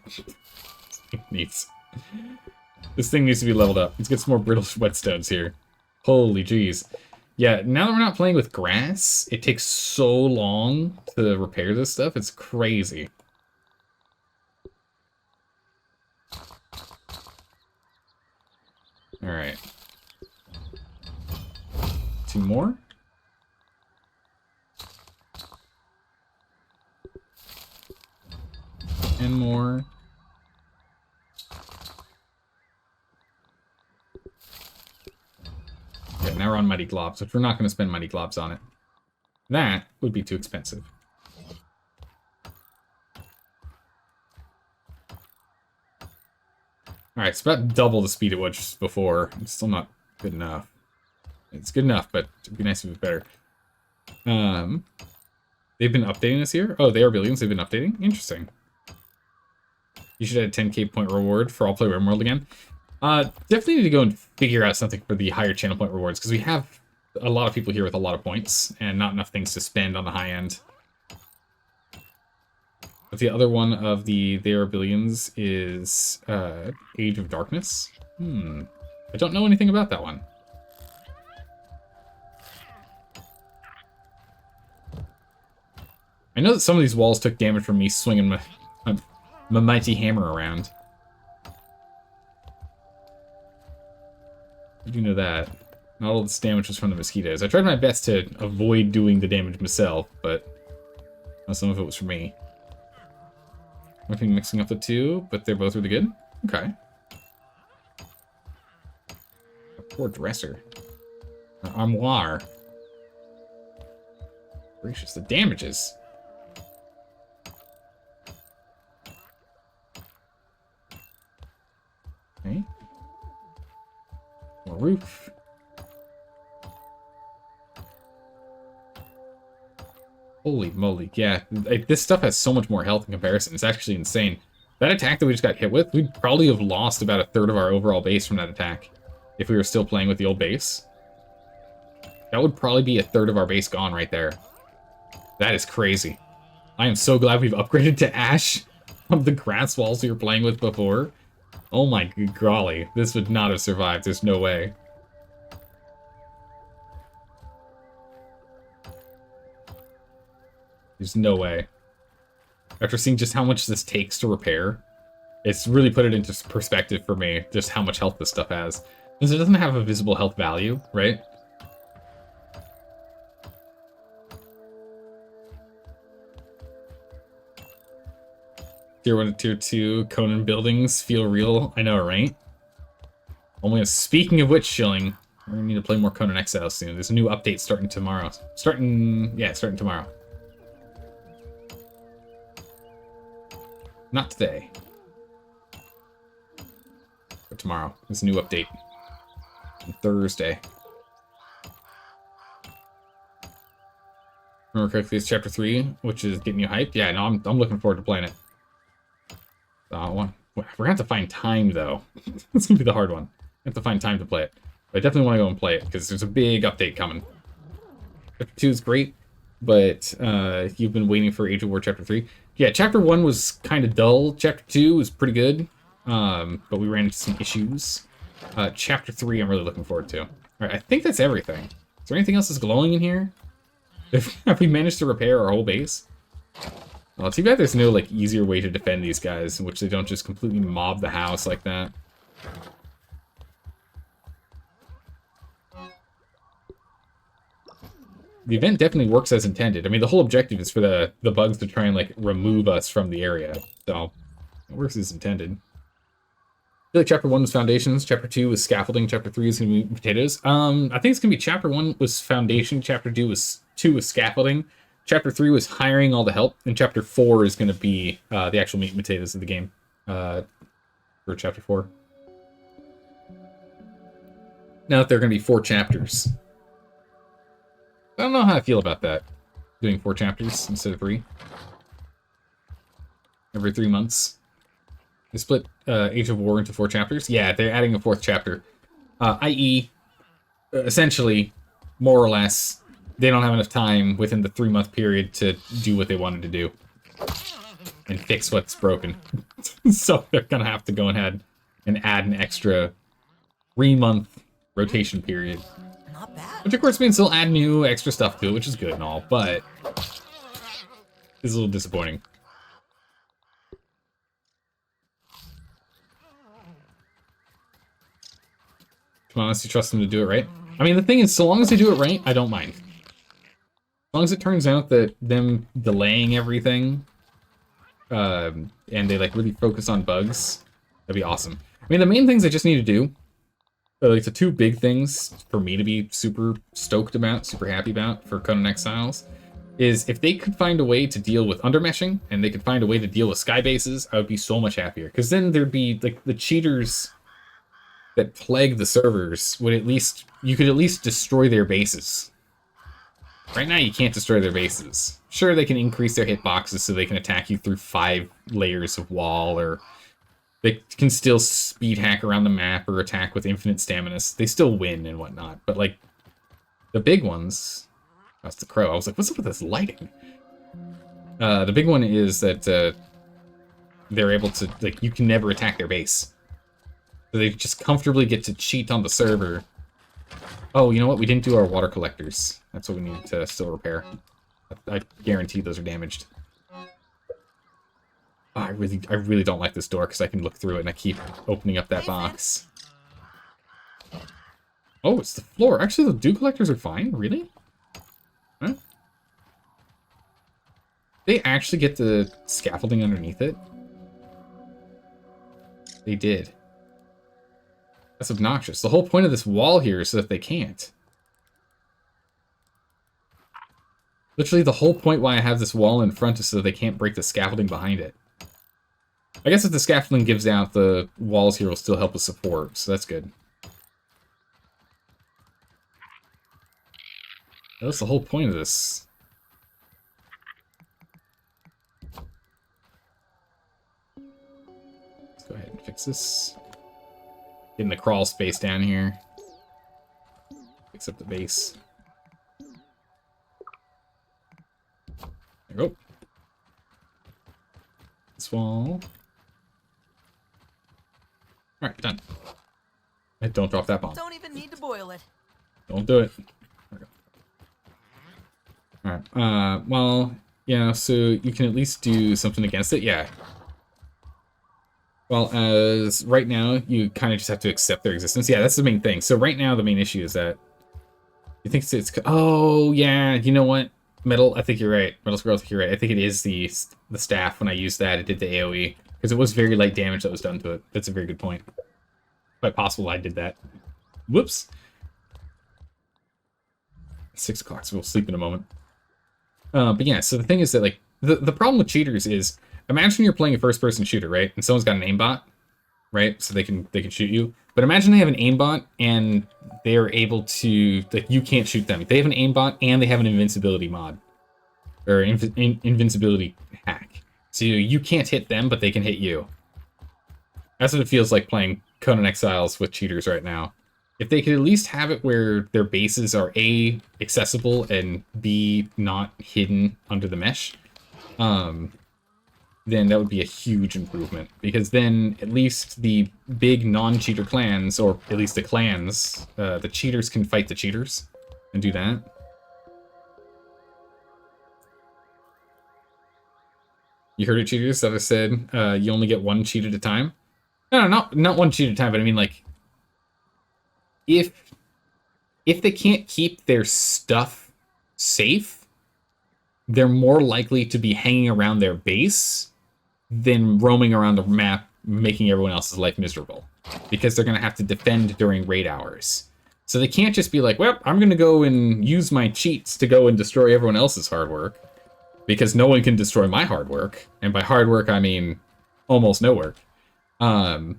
This thing needs to be leveled up. Let's get some more brittle whetstones here. Holy jeez. Yeah, now that we're not playing with grass, it takes so long to repair this stuff. It's crazy. Alright. 2 more. And more. Okay, now we're on Mighty Globs, which we're not going to spend Mighty Globs on it. That would be too expensive. Alright, it's about double the speed it was before. It's still not good enough. It's good enough, but it'd be nice if it was better. They've been updating this here? Oh, they are billions. They've been updating? Interesting. You should add a 10k point reward for All Play RimWorld again. Definitely need to go and figure out something for the higher channel point rewards, because we have a lot of people here with a lot of points, and not enough things to spend on the high end. But the other one of the They Are Billions is Age of Darkness. I don't know anything about that one. I know that some of these walls took damage from me swinging my mighty hammer around. I do know that. Not all this damage was from the mosquitoes. I tried my best to avoid doing the damage myself, but some of it was for me. I think mixing up the two, but they're both really good. Okay. A poor dresser. An armoire. Gracious, the damages. Okay. More roof. Holy moly, yeah. Like, this stuff has so much more health in comparison. It's actually insane. That attack that we just got hit with, we'd probably have lost about a third of our overall base from that attack if we were still playing with the old base. That would probably be a third of our base gone right there. That is crazy. I am so glad we've upgraded to Ash of the grass walls we were playing with before. Oh my golly, this would not have survived. There's no way. There's no way. After seeing just how much this takes to repair, it's really put it into perspective for me, just how much health this stuff has. Because it doesn't have a visible health value, right? Tier 1 to Tier 2 Conan buildings feel real. I know, right? Only speaking of which, Shilling, we're gonna need to play more Conan Exile soon. There's a new update starting tomorrow. Starting tomorrow. Not today. But tomorrow. There's a new update. On Thursday. Remember correctly, it's Chapter 3, which is getting you hyped. Yeah, no, I'm looking forward to playing it. We're gonna have to find time, though. It's gonna be the hard one. I have to find time to play it. But I definitely want to go and play it, because there's a big update coming. Chapter 2 is great, but you've been waiting for Age of War Chapter 3. Yeah, Chapter 1 was kind of dull. Chapter 2 was pretty good, but we ran into some issues. Chapter 3 I'm really looking forward to. Alright, I think that's everything. Is there anything else that's glowing in here? Have we managed to repair our whole base? Well, too bad there's no, like, easier way to defend these guys, in which they don't just completely mob the house like that. The event definitely works as intended. I mean, the whole objective is for the bugs to try and, like, remove us from the area. So, it works as intended. I feel like Chapter 1 was foundations, Chapter 2 was scaffolding, Chapter 3 is going to be potatoes. I think it's going to be Chapter 1 was foundation, Chapter 2 was scaffolding, Chapter 3 was hiring all the help, and Chapter 4 is going to be the actual meat and potatoes of the game for Chapter 4. Now that there are going to be 4 chapters. I don't know how I feel about that. Doing 4 chapters instead of 3. Every 3 months. They split Age of War into 4 chapters. Yeah, they're adding a 4th chapter. I.e., essentially, more or less, they don't have enough time within the 3-month period to do what they wanted to do. And fix what's broken. So they're going to have to go ahead and add an extra 3-month rotation period. Not bad. Which of course means they'll add new extra stuff to it, which is good and all, but it's a little disappointing. Come on, unless you trust them to do it right. I mean, the thing is, so long as they do it right, I don't mind. As long as it turns out that them delaying everything, and they like really focus on bugs, that'd be awesome. I mean, the main things they just need to do, like the 2 big things for me to be super stoked about, super happy about for Conan Exiles, is if they could find a way to deal with undermeshing, and they could find a way to deal with sky bases, I would be so much happier. Because then there'd be, like, the cheaters that plague the servers would you could at least destroy their bases. Right now, you can't destroy their bases. Sure, they can increase their hitboxes so they can attack you through 5 layers of wall, or they can still speed hack around the map or attack with infinite stamina. They still win and whatnot. But, like, the big ones... That's the crow. I was like, what's up with this lighting? The big one is that they're able to... Like, you can never attack their base. So they just comfortably get to cheat on the server. Oh, you know what? We didn't do our water collectors. That's what we need to still repair. I guarantee those are damaged. Oh, I really don't like this door because I can look through it and I keep opening up that box. Oh, it's the floor. Actually, the dew collectors are fine. Really? Huh? They actually get the scaffolding underneath it? They did. That's obnoxious. The whole point of this wall here is so that they can't. Literally, the whole point why I have this wall in front is so they can't break the scaffolding behind it. I guess if the scaffolding gives out, the walls here will still help with support, so that's good. That's the whole point of this. Let's go ahead and fix this. Get in the crawl space down here. Fix up the base. There we go. This wall. Alright, done. And don't drop that bomb. Don't even need to boil it. Don't do it. There we go. Alright, well, yeah, so you can at least do something against it, yeah. Well, as right now, you kind of just have to accept their existence. Yeah, that's the main thing. So right now, the main issue is that you think it's oh, yeah, you know what? Metal, I think you're right. Metal Scroll, I think you're right. I think it is the staff. When I used that, it did the AoE. Because it was very light damage that was done to it. That's a very good point. Quite possible I did that. Whoops. 6 o'clock, so we'll sleep in a moment. But yeah, so the thing is that, like, the problem with cheaters is, imagine you're playing a first-person shooter, right? And someone's got an aimbot, right? So they can shoot you. But imagine they have an aimbot and they're able to, like, you can't shoot them. They have an aimbot and they have an invincibility mod. Or invincibility hack. So you can't hit them, but they can hit you. That's what it feels like playing Conan Exiles with cheaters right now. If they could at least have it where their bases are A, accessible, and B, not hidden under the mesh, then that would be a huge improvement. Because then at least the big non-cheater clans, or at least the clans, the cheaters can fight the cheaters and do that. You heard it, cheaters, that I said you only get one cheat at a time? No, not one cheat at a time, but I mean, like, if they can't keep their stuff safe, they're more likely to be hanging around their base than roaming around the map, making everyone else's life miserable. Because they're going to have to defend during raid hours. So they can't just be like, well, I'm going to go and use my cheats to go and destroy everyone else's hard work. Because no one can destroy my hard work. And by hard work, I mean almost no work. You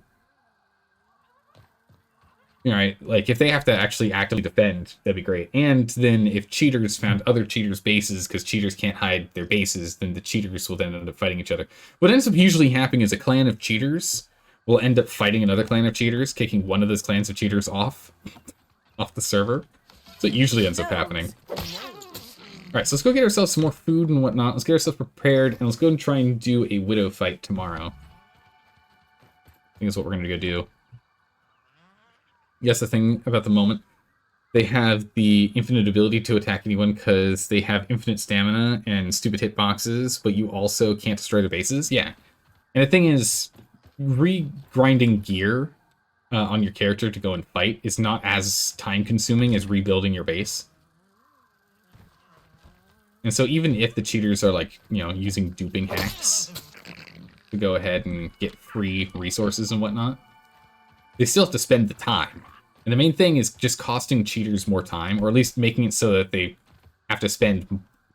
know, right? Like, if they have to actually actively defend, that'd be great. And then if cheaters found other cheaters' bases, because cheaters can't hide their bases, then the cheaters will then end up fighting each other. What ends up usually happening is a clan of cheaters will end up fighting another clan of cheaters, kicking one of those clans of cheaters off the server. So it usually ends up happening. Alright, so let's go get ourselves some more food and whatnot. Let's get ourselves prepared, and let's go and try and do a widow fight tomorrow. I think that's what we're going to go do. Yes, the thing about the moment, they have the infinite ability to attack anyone because they have infinite stamina and stupid hitboxes, but you also can't destroy their bases. Yeah. And the thing is, re-grinding gear on your character to go and fight is not as time-consuming as rebuilding your base. And so even if the cheaters are, like, you know, using duping hacks to go ahead and get free resources and whatnot, they still have to spend the time. And the main thing is just costing cheaters more time, or at least making it so that they have to spend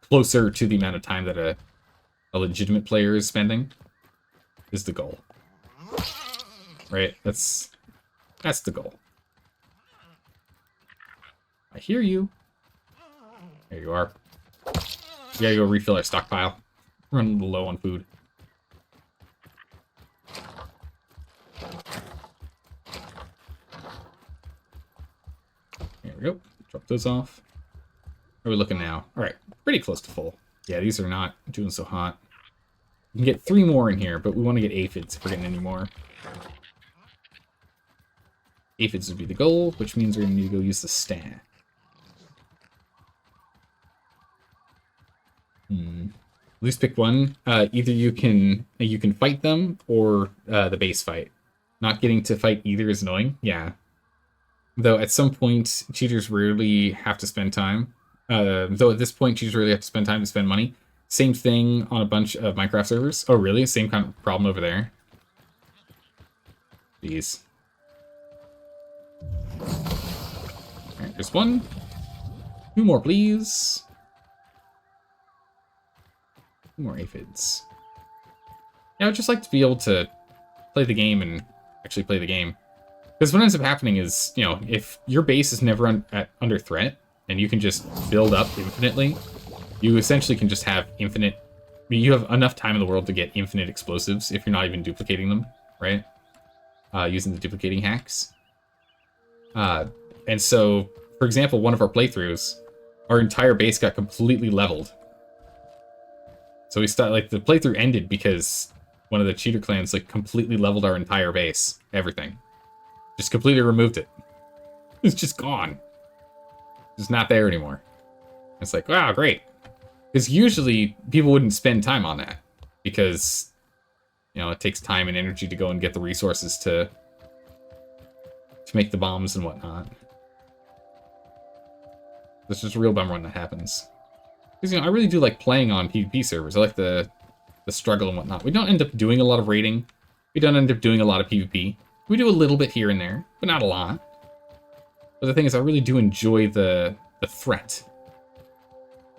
closer to the amount of time that a legitimate player is spending, is the goal. Right? That's the goal. I hear you. There you are. We gotta go refill our stockpile. We're running a little low on food. There we go. Drop those off. How are we looking now? Alright, pretty close to full. Yeah, these are not doing so hot. We can get 3 more in here, but we want to get aphids if we're getting any more. Aphids would be the goal, which means we're going to need to go use the staff. least pick one. Either you can fight them or the base fight. Not getting to fight either is annoying. Yeah. Though at some point, cheaters rarely have to spend time. Though at this point, cheaters really have to spend time to spend money. Same thing on a bunch of Minecraft servers. Oh, really? Same kind of problem over there. Jeez. Alright, there's one. 2 more, please. 2 more aphids. Yeah, I would just like to be able to play the game and actually play the game. Because what ends up happening is, you know, if your base is never under threat, and you can just build up infinitely, you essentially can just have infinite... I mean, you have enough time in the world to get infinite explosives if you're not even duplicating them, right? Using the duplicating hacks. And so, for example, one of our playthroughs, our entire base got completely leveled. So we started, like, the playthrough ended because one of the cheater clans, like, completely leveled our entire base. Everything. Just completely removed it. It's just gone. It's not there anymore. It's like, wow, great. Because usually people wouldn't spend time on that. Because, you know, it takes time and energy to go and get the resources to make the bombs and whatnot. It's just a real bummer when that happens. Because, you know, I really do like playing on PvP servers. I like the struggle and whatnot. We don't end up doing a lot of raiding. We don't end up doing a lot of PvP. We do a little bit here and there, but not a lot. But the thing is, I really do enjoy the threat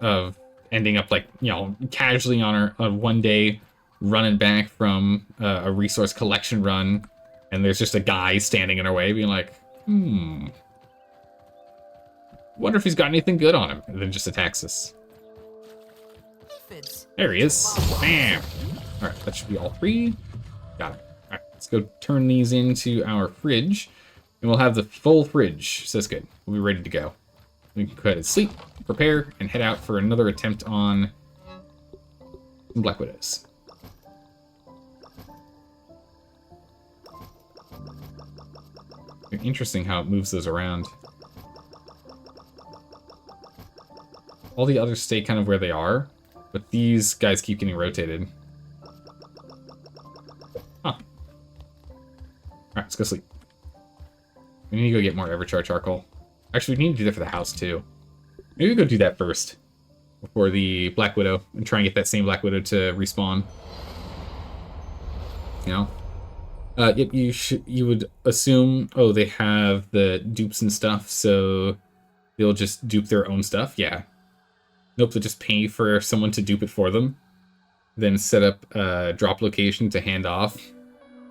of ending up, like, you know, casually on one day running back from a resource collection run, and there's just a guy standing in our way being like, wonder if he's got anything good on him, and then just attacks us. There he is. Bam! Alright, that should be all 3. Got it. Alright, let's go turn these into our fridge. And we'll have the full fridge. So that's good. We'll be ready to go. We can go ahead and sleep, prepare, and head out for another attempt on some Black Widows. Interesting how it moves those around. All the others stay kind of where they are, but these guys keep getting rotated. Huh. Alright, let's go sleep. We need to go get more Everchar charcoal. Actually, we need to do that for the house, too. Maybe we go do that first. Before the Black Widow. And try and get that same Black Widow to respawn. You know? Yep, you would assume, oh, they have the dupes and stuff, so they'll just dupe their own stuff? Yeah. Nope, they'll just pay for someone to dupe it for them. Then set up a drop location to hand off.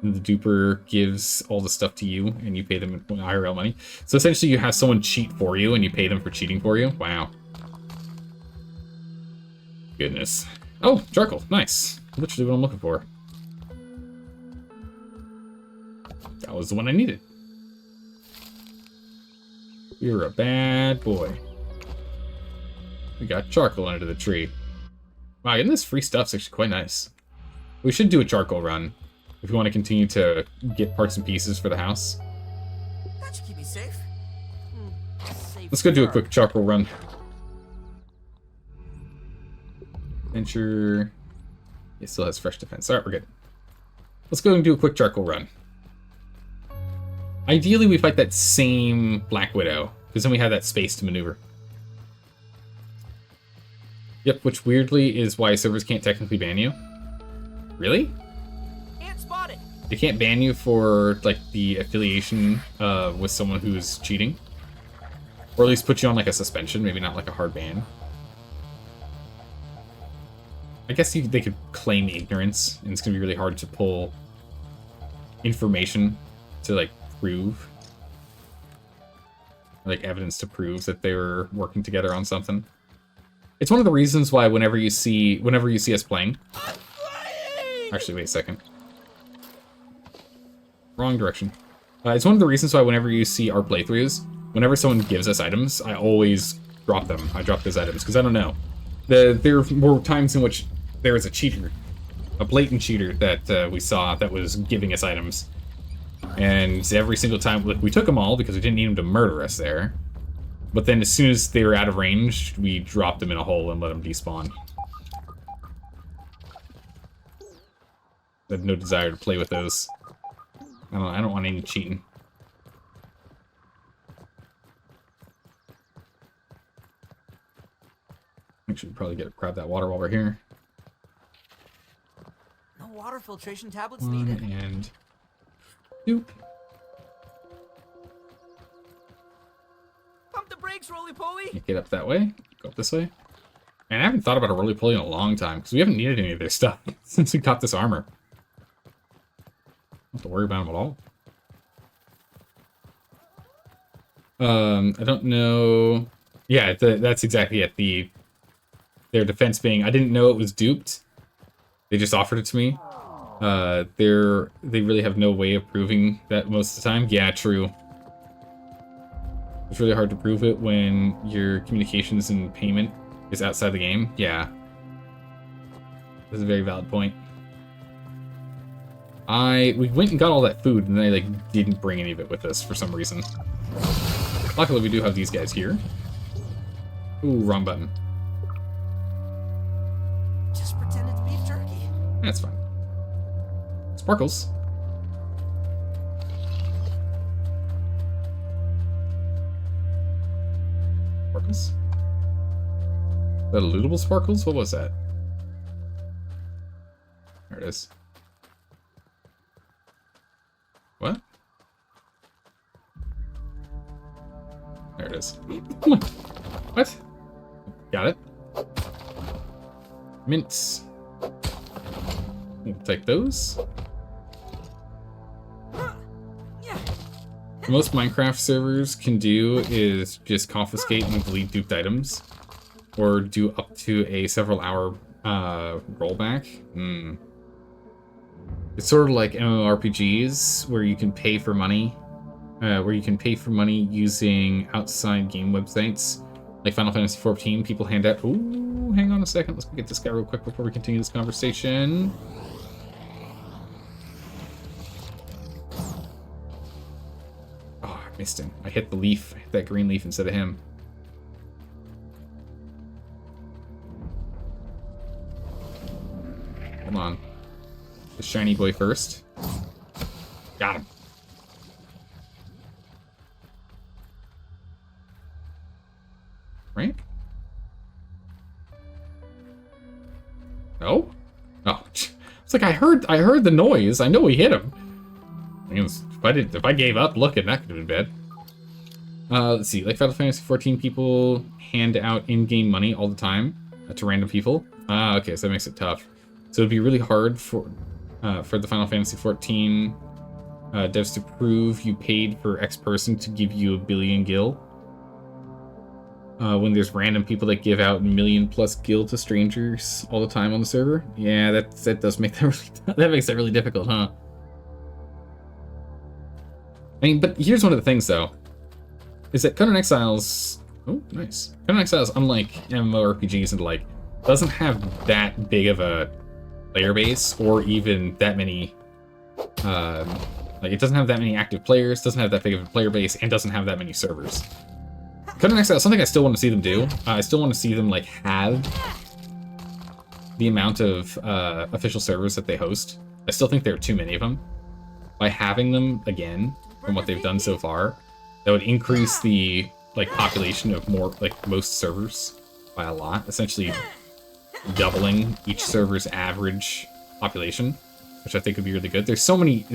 And the duper gives all the stuff to you, and you pay them in IRL money. So essentially you have someone cheat for you, and you pay them for cheating for you. Wow. Goodness. Oh, charcoal. Nice. Literally what I'm looking for. That was the one I needed. You're a bad boy. We got charcoal under the tree. Wow, getting this free stuff's actually quite nice. We should do a charcoal run if we want to continue to get parts and pieces for the house. That should keep me safe. Let's go do a quick charcoal run. Adventure. It still has fresh defense. Alright, we're good. Let's go and do a quick charcoal run. Ideally, we fight that same Black Widow, because then we have that space to maneuver. Yep, which weirdly is why servers can't technically ban you. Really? Ant spotted. They can't ban you for, like, the affiliation with someone who's cheating. Or at least put you on, like, a suspension, maybe not, like, a hard ban. I guess they could claim ignorance, and it's going to be really hard to pull information to, like, prove. Like, evidence to prove that they were working together on something. It's one of the reasons why whenever you see us playing... Actually, wait a second. Wrong direction. It's one of the reasons why whenever you see our playthroughs, whenever someone gives us items, I always drop them. I drop those items, because I don't know. There were times in which there was a cheater, a blatant cheater that we saw that was giving us items. And every single time, like, we took them all because we didn't need them to murder us there. But then as soon as they were out of range, we dropped them in a hole and let them despawn. I have no desire to play with those. I don't want any cheating. Actually, probably grab that water while we're here. No water filtration tablets One needed. and doop. Pump the brakes, roly-poly. Get up that way. Go up this way. Man, I haven't thought about a roly-poly in a long time because we haven't needed any of their stuff since we got this armor. Don't have to worry about them at all. I don't know. Yeah, that's exactly it. Their defense being, I didn't know it was duped. They just offered it to me. They really have no way of proving that most of the time. Yeah, true. It's really hard to prove it when your communications and payment is outside the game. Yeah. That's a very valid point. We went and got all that food, and then I didn't bring any of it with us for some reason. Luckily, we do have these guys here. Ooh, wrong button. Just pretend it's beef jerky. That's fine. Sparkles. Sparkles? Is that a lootable sparkles? What was that? There it is. What? There it is. What? Got it. Mints. We'll take those. Most Minecraft servers can do is just confiscate and delete duped items, or do up to a several hour rollback. It's sort of like MMORPGs where you can pay for money, using outside game websites, like Final Fantasy XIV. People hand out. Ooh, hang on a second. Let's go get this guy real quick before we continue this conversation. Missed him. I hit the leaf. I hit that green leaf instead of him. Hold on. The shiny boy first. Got him. Right? No? Oh. It's like I heard the noise. I know he hit him. If I gave up looking, that could have been bad. Let's see. Like Final Fantasy XIV, people hand out in-game money all the time to random people. Okay, so that makes it tough. So it'd be really hard for the Final Fantasy XIV devs to prove you paid for X person to give you 1 billion gil. When there's random people that give out 1 million plus gil to strangers all the time on the server. Yeah, that does make that really that makes it really difficult, huh? I mean, but here's one of the things, though, is that Conan Exiles... Oh, nice. Conan Exiles, unlike MMORPGs and doesn't have that big of a player base, or even that many... it doesn't have that many active players, doesn't have that big of a player base, and doesn't have that many servers. Conan Exiles, something I still want to see them do. I still want to see them, have the amount of official servers that they host. I still think there are too many of them. By having them, again... from what they've done so far, that would increase the population of most servers by a lot, essentially doubling each server's average population, which I think would be really good. There's so many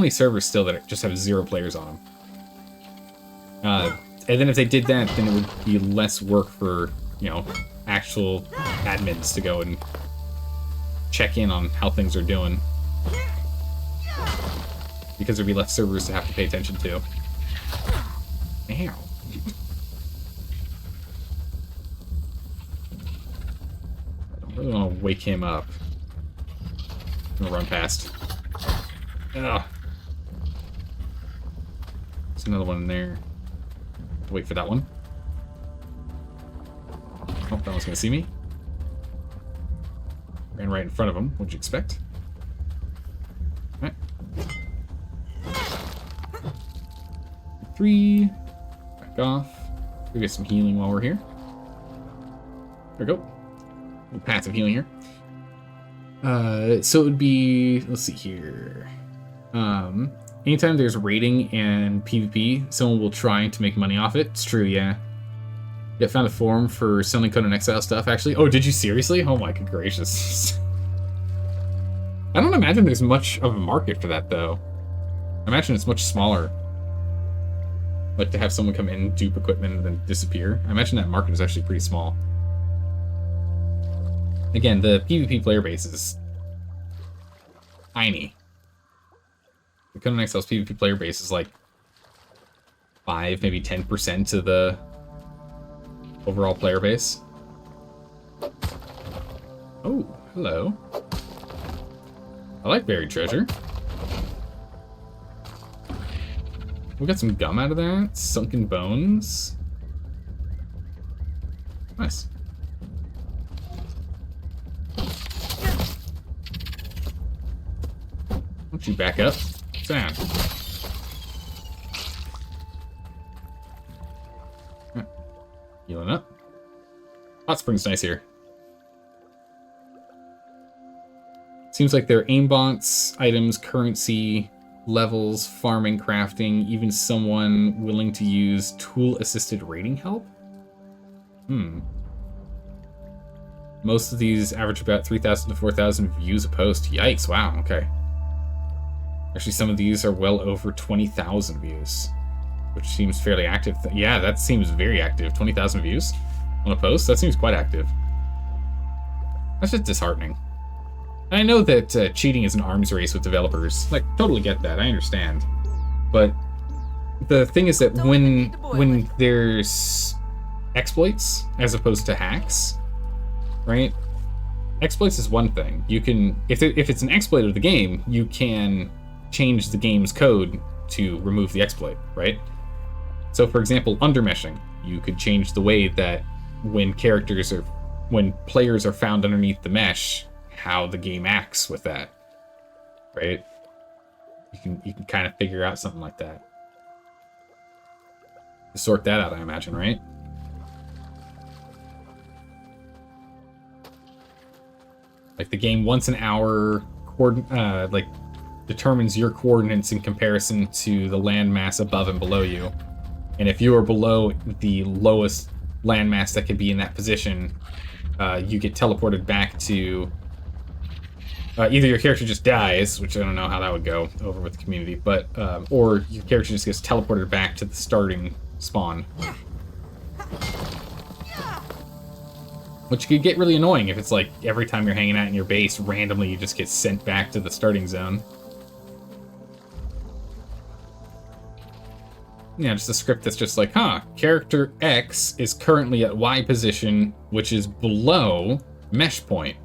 servers still that just have 0 players on them. And then if they did that, then it would be less work for, actual admins to go and check in on how things are doing. Because there'd be less servers to have to pay attention to. Ow. I don't really want to wake him up. I'm gonna run past. Ugh. There's another one in there. Wait for that one. Oh, that one's gonna see me. Ran right in front of him. What'd you expect? Alright. 3. Back off. We'll get some healing while we're here. There we go. A little passive healing here. So it would be, let's see here. Anytime there's raiding and PvP, someone will try to make money off it. It's true, yeah. Yeah, found a forum for selling Conan Exile stuff, actually. Oh, did you seriously? Oh my good gracious. I don't imagine there's much of a market for that, though. I imagine it's much smaller. Like, to have someone come in, dupe equipment, and then disappear. I imagine that market is actually pretty small. Again, the PvP player base is tiny. The Conan Exile's PvP player base is like 5, maybe 10% of the overall player base. Oh, hello. I like buried treasure. We got some gum out of that. Sunken bones. Nice. Why don't you back up? Sit down. Healing up. Hot spring's nice here. Seems like there are aimbots, items, currency, levels, farming, crafting, even someone willing to use tool-assisted raiding help? Most of these average about 3,000 to 4,000 views a post. Yikes, wow, okay. Actually, some of these are well over 20,000 views, which seems fairly active. Yeah, that seems very active. 20,000 views on a post? That seems quite active. That's just disheartening. I know that cheating is an arms race with developers. Like, totally get that. I understand. But the thing is that when there's exploits as opposed to hacks, right? Exploits is one thing. You can, if it's an exploit of the game, you can change the game's code to remove the exploit, right? So, for example, undermeshing. You could change the way that when players are found underneath the mesh, how the game acts with that, right? You can kind of figure out something like that. To sort that out, I imagine, right? Like the game once an hour like determines your coordinates in comparison to the landmass above and below you. And if you are below the lowest landmass that could be in that position, you get teleported back to either your character just dies, which I don't know how that would go over with the community, but or your character just gets teleported back to the starting spawn. Which could get really annoying if it's like every time you're hanging out in your base, randomly you just get sent back to the starting zone. Yeah, just a script that's just like, character X is currently at Y position, which is below mesh point.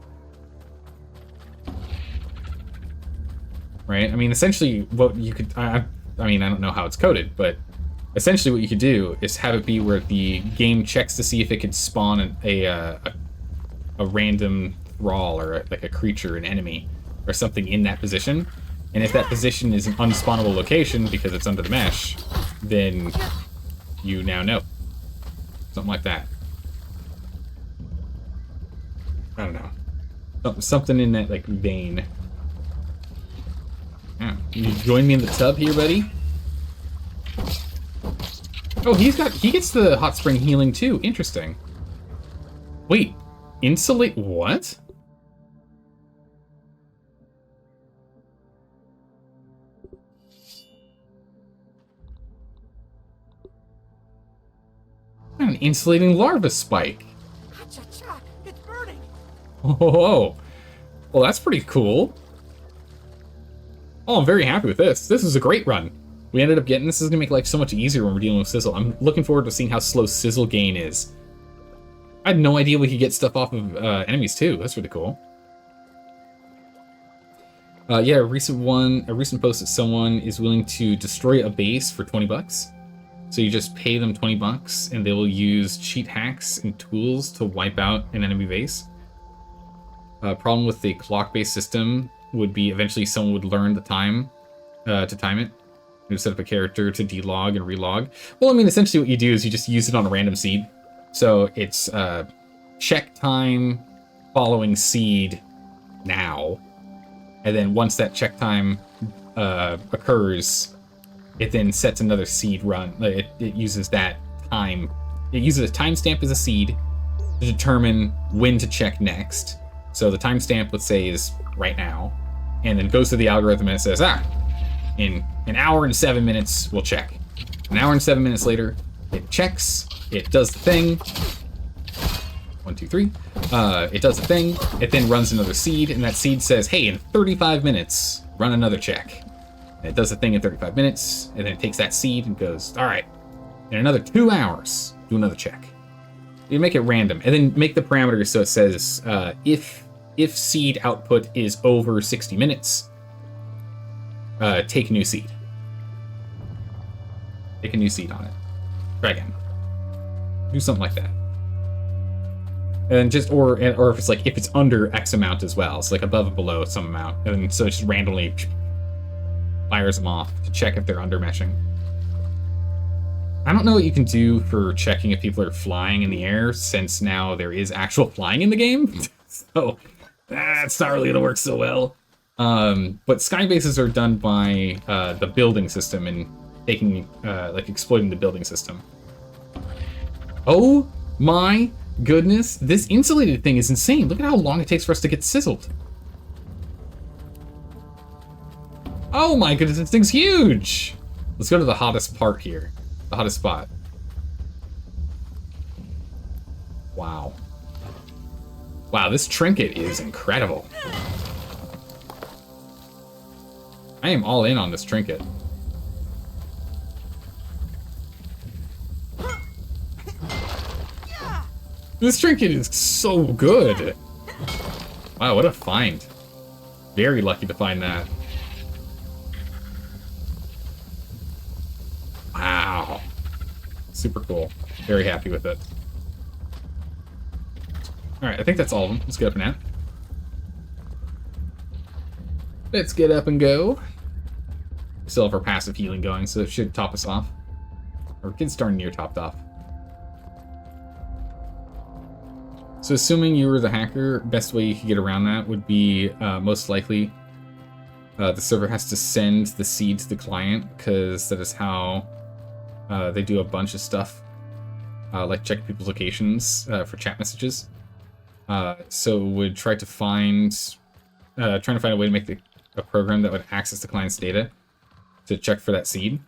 Right? I mean, essentially, what you could... I mean, I don't know how it's coded, but essentially what you could do is have it be where the game checks to see if it could spawn a random thrall or like a creature, an enemy, or something in that position. And if that position is an unspawnable location because it's under the mesh, then you now know. Something like that. I don't know. Something in that like vein. Yeah. You join me in the tub here, buddy? Oh, he gets the hot spring healing too. Interesting. Wait, insulate what? An insulating larva spike. Cha-cha, it's burning. Oh, well, that's pretty cool. Oh, I'm very happy with this. This is a great run. We ended up getting this. Is gonna make life so much easier when we're dealing with sizzle. I'm looking forward to seeing how slow sizzle gain is. I had no idea we could get stuff off of enemies too. That's really cool. Yeah, a recent post that someone is willing to destroy a base for 20 bucks. So you just pay them 20 bucks and they will use cheat hacks and tools to wipe out an enemy base. Problem with the clock-based system would be eventually someone would learn the time to time it. You set up a character to delog and relog. Well, I mean, essentially what you do is you just use it on a random seed. So it's check time following seed now. And then once that check time occurs, it then sets another seed run. It uses that time. It uses a timestamp as a seed to determine when to check next. So the timestamp, let's say, is right now, and then goes through the algorithm and it says, in an hour and 7 minutes, we'll check. An hour and 7 minutes later, it checks, it does the thing. 1, 2, 3. It does the thing, it then runs another seed, and that seed says, hey, in 35 minutes, run another check. And it does the thing in 35 minutes, and then it takes that seed and goes, all right, in another 2 hours, do another check. You make it random, and then make the parameters so it says, if seed output is over 60 minutes, take a new seed. Take a new seed on it. Try again. Do something like that. And just, or if it's like, if it's under X amount as well, so like above and below some amount, and so it just randomly fires them off to check if they're under meshing. I don't know what you can do for checking if people are flying in the air, since now there is actual flying in the game. So that's not really gonna work so well. But sky bases are done by the building system and taking, like exploiting the building system. Oh my goodness, this insulated thing is insane. Look at how long it takes for us to get sizzled. Oh my goodness, this thing's huge. Let's go to the hottest part here. The hottest spot. Wow. Wow, this trinket is incredible. I am all in on this trinket. This trinket is so good. Wow, what a find. Very lucky to find that. Wow. Super cool. Very happy with it. Alright, I think that's all of them. Let's get up and at. Let's get up and go. We still have our passive healing going, so it should top us off. Or it's darn near topped off. So assuming you were the hacker, best way you could get around that would be most likely the server has to send the seed to the client, because that is how they do a bunch of stuff, like check people's locations for chat messages. So would try to find, trying to find a way to make a program that would access the client's data to check for that seed.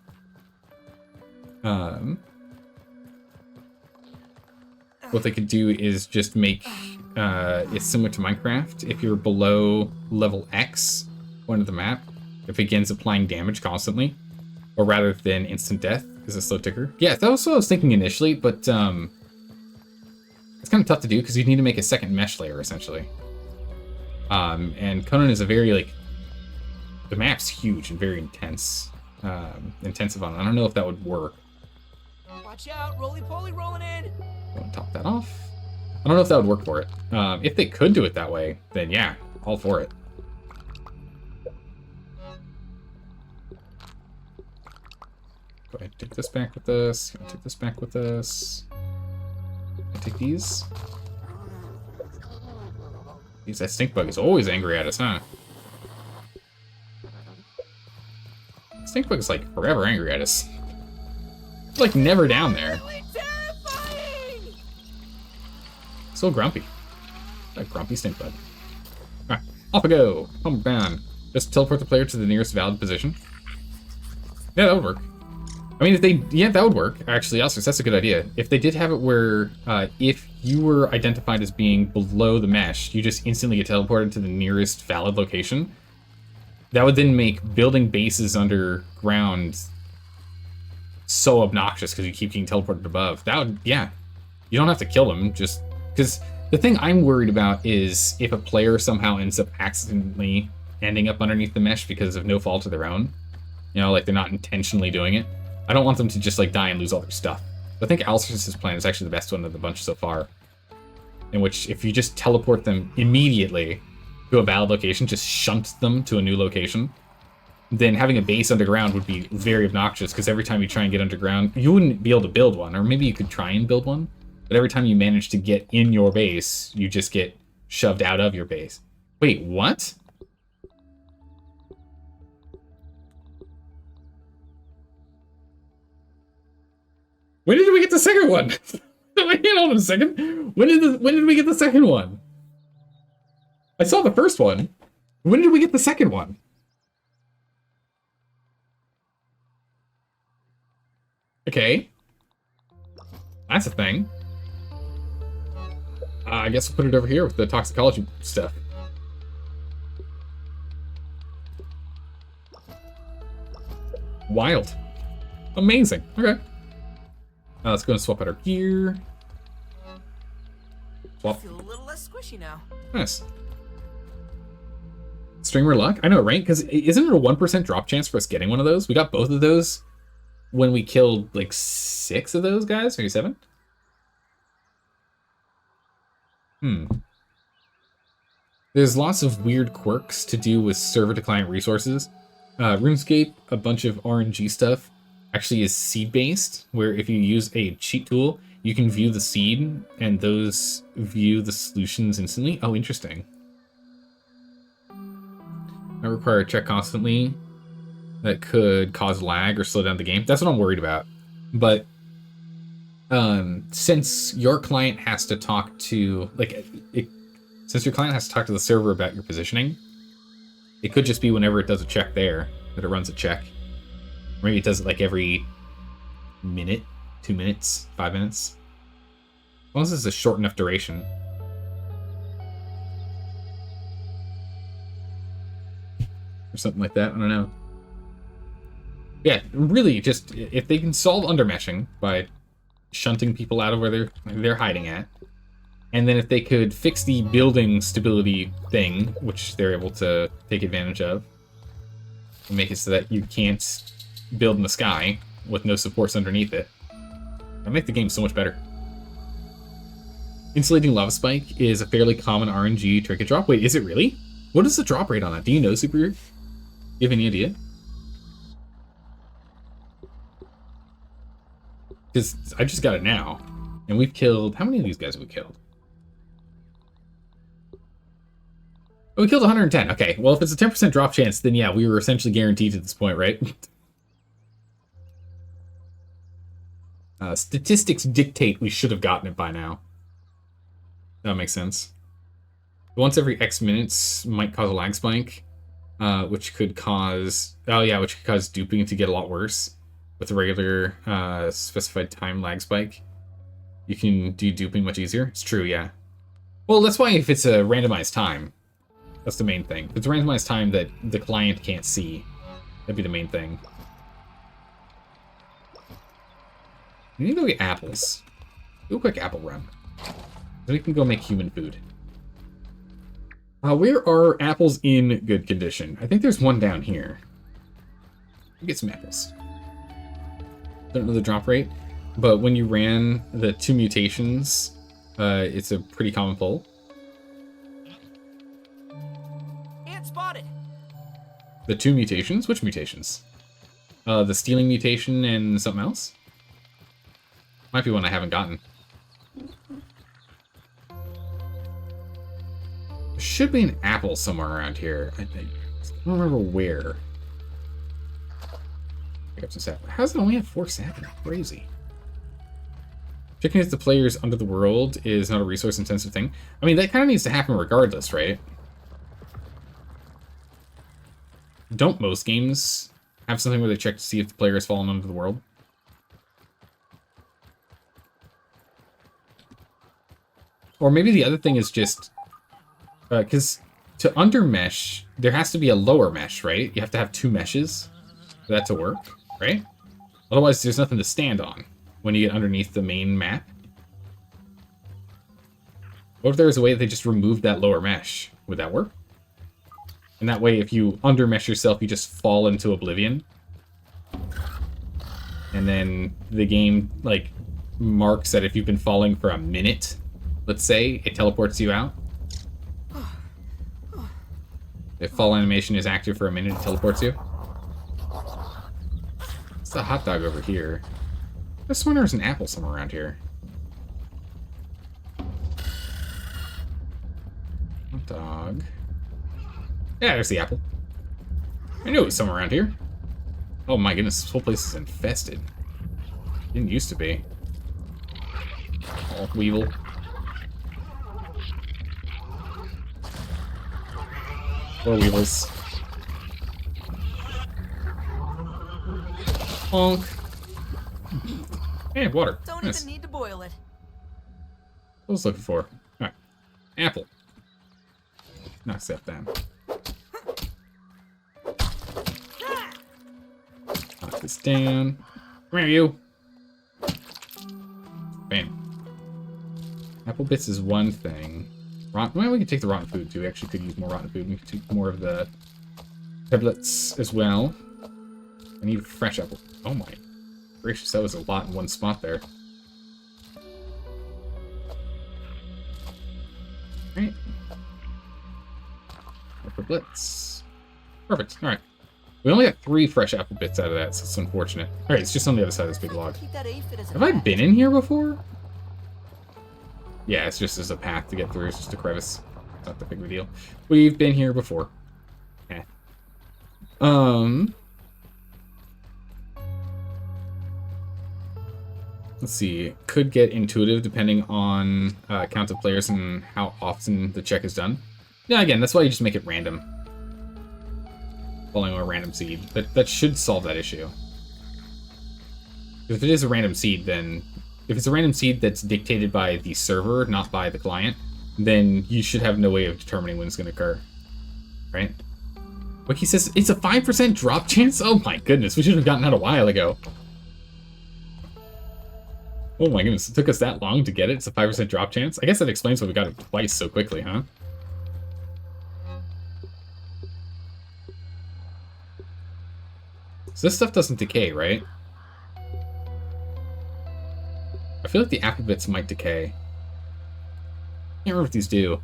What they could do is just make it similar to Minecraft. If you're below level X, one of the map, it begins applying damage constantly, or rather than instant death is a slow ticker. Yeah, that was what I was thinking initially, but it's kind of tough to do because you need to make a second mesh layer essentially. And Conan is a very like, the map's huge and very intensive on it. I don't know if that would work. Watch out, roly-poly rolling in. Go and top that off. I don't know if that would work for it. If they could do it that way, then yeah, all for it. Go ahead and take this back with us. Take this back with us. Take these. That stink bug is always angry at us, huh? Stink bug is like forever angry at us. It's like never down there. So grumpy. That grumpy stink bug. Alright, off we go. Home bound. Just teleport the player to the nearest valid position. Yeah, that would work. I mean, if they, yeah, that would work. Actually, also, that's a good idea. If they did have it where, if you were identified as being below the mesh, you just instantly get teleported to the nearest valid location. That would then make building bases underground so obnoxious because you keep getting teleported above. That would, yeah. You don't have to kill them, just because the thing I'm worried about is if a player somehow ends up accidentally ending up underneath the mesh because of no fault of their own. You know, like they're not intentionally doing it. I don't want them to just like die and lose all their stuff. I think Alcers's plan is actually the best one of the bunch so far. In which if you just teleport them immediately to a valid location, just shunt them to a new location, then having a base underground would be very obnoxious because every time you try and get underground, you wouldn't be able to build one, or maybe you could try and build one, but every time you manage to get in your base, you just get shoved out of your base. Wait, what? When did we get the second one? Wait, hold on a second. When did we get the second one? I saw the first one. When did we get the second one? Okay. That's a thing. I guess we'll put it over here with the toxicology stuff. Wild. Amazing. Okay. Let's go and swap out our gear. I feel a little less squishy now. Nice. Streamer luck? I know, right? Because isn't it a 1% drop chance for us getting one of those? We got both of those when we killed, like, 6 of those guys? Maybe 7? There's lots of weird quirks to do with server-to-client resources. RuneScape, a bunch of RNG stuff, actually is seed-based, where if you use a cheat tool, you can view the seed, and those view the solutions instantly. Oh, interesting. I require a check constantly. That could cause lag or slow down the game. That's what I'm worried about. But since your client has to talk to, since your client has to talk to the server about your positioning, it could just be whenever it does a check there that it runs a check. Or maybe it does it like every minute, 2 minutes, 5 minutes. As long as it's a short enough duration. Or something like that, I don't know. Yeah, really, just if they can solve undermeshing by shunting people out of where they're hiding at, and then if they could fix the building stability thing, which they're able to take advantage of, and make it so that you can't build in the sky with no supports underneath it, that'd make the game so much better. Insulating lava spike is a fairly common RNG trinket drop. Wait, is it really? What is the drop rate on that? Do you know, Superior? You have any idea? Because I just got it now, and we've killed... How many of these guys have we killed? Oh, we killed 110. Okay, well, if it's a 10% drop chance, then yeah, we were essentially guaranteed at this point, right? Statistics dictate we should have gotten it by now. That makes sense. Once every X minutes might cause a lag spike, which could cause... Oh yeah, which could cause duping to get a lot worse. With a regular specified time lag spike, you can do duping much easier. It's true, yeah. Well, that's why if it's a randomized time, that's the main thing. If it's a randomized time that the client can't see, that'd be the main thing. We need to go get apples. Do a quick apple run. Then we can go make human food. Where are apples in good condition? I think there's one down here. Get some apples. Don't know the drop rate, but when you ran the 2 mutations, it's a pretty common pull. Ant spotted. The 2 mutations? Which mutations? The stealing mutation and something else? Might be one I haven't gotten. There should be an apple somewhere around here. I don't remember where. Pick up some sap. How does it only have 4 sap? Crazy. Checking if the players under the world is not a resource-intensive thing. I mean, that kind of needs to happen regardless, right? Don't most games have something where they check to see if the player has fallen under the world? Or maybe the other thing is just... because to undermesh, there has to be a lower mesh, right? You have to have 2 meshes for that to work, right? Otherwise, there's nothing to stand on when you get underneath the main map. What if there was a way that they just removed that lower mesh? Would that work? And that way, if you undermesh yourself, you just fall into oblivion. And then the game, like, marks that if you've been falling for a minute, let's say, it teleports you out. If fall animation is active for a minute, it teleports you. It's the hot dog over here. I swear there's an apple somewhere around here. Hot dog. Yeah, there's the apple. I knew it was somewhere around here. Oh my goodness, this whole place is infested. Didn't used to be. Oh, Weevil. Poor Weevils. Honk. And water. Don't Nice. even need to boil it. What was I looking for? Alright. Apple. Not accept that. Knock this down. Come here, you. Bam. Apple bits is one thing. Rotten. Well, we can take the rotten food too. We actually could use more rotten food. We could take more of the tablets as well. I need a fresh apple. Oh my gracious, that was a lot in one spot there. Alright. More tablets. Perfect. Alright. We only got 3 fresh apple bits out of that, so it's unfortunate. Alright, it's just on the other side of this big log. Keep that aphid as a Have I pet. been in here before? Yeah, it's just as a path to get through. It's just a crevice. It's not that big of a deal. We've been here before. Eh. Let's see. Could get intuitive depending on count of players and how often the check is done. Yeah, again, that's why you just make it random. Following a random seed. That should solve that issue. If it is a random seed, then... If it's a random seed that's dictated by the server, not by the client, then you should have no way of determining when it's going to occur. Right? Wiki says, it's a 5% drop chance? Oh my goodness, we should have gotten that a while ago. Oh my goodness, it took us that long to get it. It's a 5% drop chance? I guess that explains why we got it twice so quickly, huh? So this stuff doesn't decay, right? I feel like the apple bits might decay. Can't remember what these do.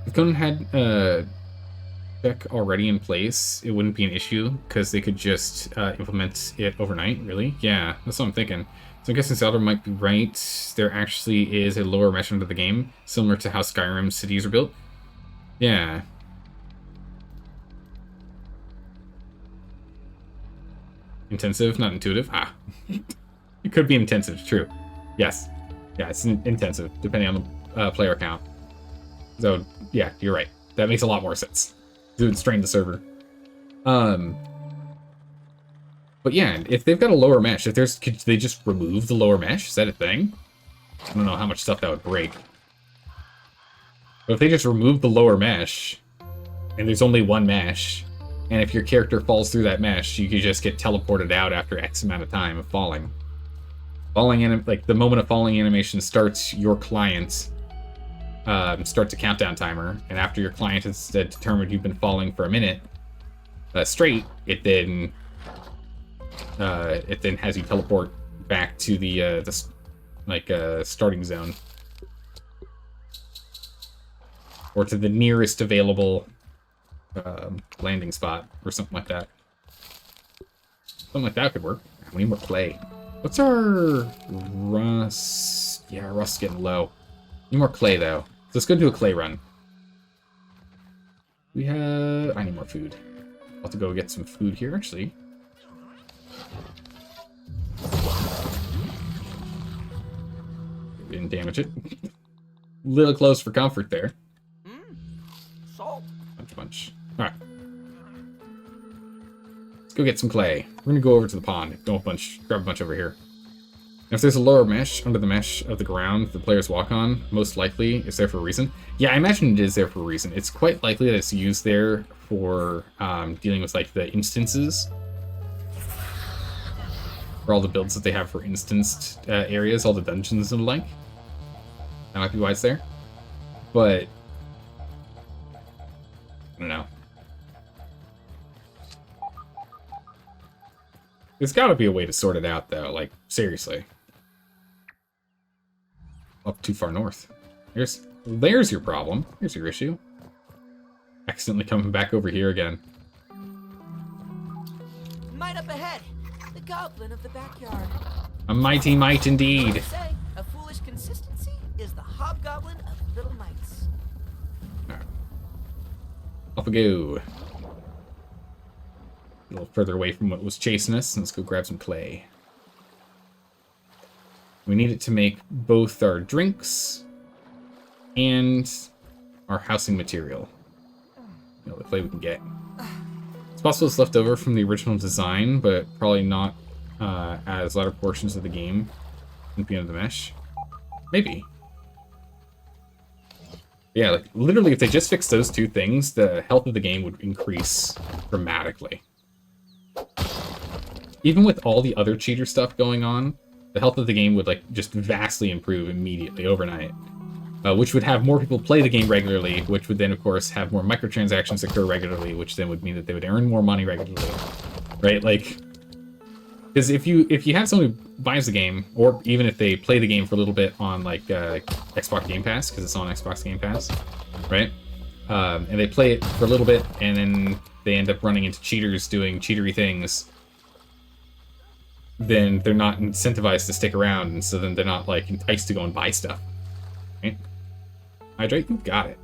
If Conan had check already in place, it wouldn't be an issue, because they could just implement it overnight, really? Yeah, that's what I'm thinking. So I'm guessing Zelda might be right. There actually is a lower mesh under the game, similar to how Skyrim cities are built. Yeah. Intensive, not intuitive. Ah. It could be intensive, true. Yes. Yeah, it's intensive, depending on the player count. So, yeah, you're right. That makes a lot more sense. It would strain the server. But yeah, if they've got a lower mesh, could they just remove the lower mesh? Is that a thing? I don't know how much stuff that would break. But if they just remove the lower mesh, and there's only one mesh, and if your character falls through that mesh, you could just get teleported out after X amount of time of falling. Like, the moment of falling animation starts, your client starts a countdown timer, and after your client has determined you've been falling for a minute straight, it then has you teleport back to the starting zone, or to the nearest available landing spot, or something like that. Something like that could work. We need more clay. What's our rust? Yeah, rust's getting low. Need more clay though. So let's go do a clay run. I need more food. I'll have to go get some food here, actually. Didn't damage it. Little close for comfort there. Salt. Bunch. Alright. Let's go get some clay. We're gonna go over to the pond. Grab a bunch over here. And if there's a lower mesh under the mesh of the ground the players walk on, most likely it's there for a reason. Yeah, I imagine it is there for a reason. It's quite likely that it's used there for dealing with like the instances. For all the builds that they have for instanced areas, all the dungeons and the like. That might be why it's there. But I don't know. There's got to be a way to sort it out, though. Like, seriously. Up too far north. There's your problem. Here's your issue. Accidentally coming back over here again. Might up ahead. The goblin of the backyard. A mighty might indeed. Say, a foolish consistency is the Hobgoblin of Little Mice. Alright. Off we go. A little further away from what was chasing us. Let's go grab some clay. We need it to make both our drinks and our housing material. You know, the clay we can get. It's possible it's left over from the original design, but probably not as latter portions of the game at the end of the mesh. Maybe. Yeah, like literally if they just fixed those two things, the health of the game would increase dramatically. Even with all the other cheater stuff going on, the health of the game would like just vastly improve immediately overnight. Which would have more people play the game regularly, which would then of course have more microtransactions occur regularly, which then would mean that they would earn more money regularly. Right? Like, because if you have someone who buys the game, or even if they play the game for a little bit on like Xbox Game Pass, because it's on Xbox Game Pass, right? And they play it for a little bit, and then they end up running into cheaters doing cheatery things, then they're not incentivized to stick around, and so then they're not like enticed to go and buy stuff. Right? Hydrate, you got it.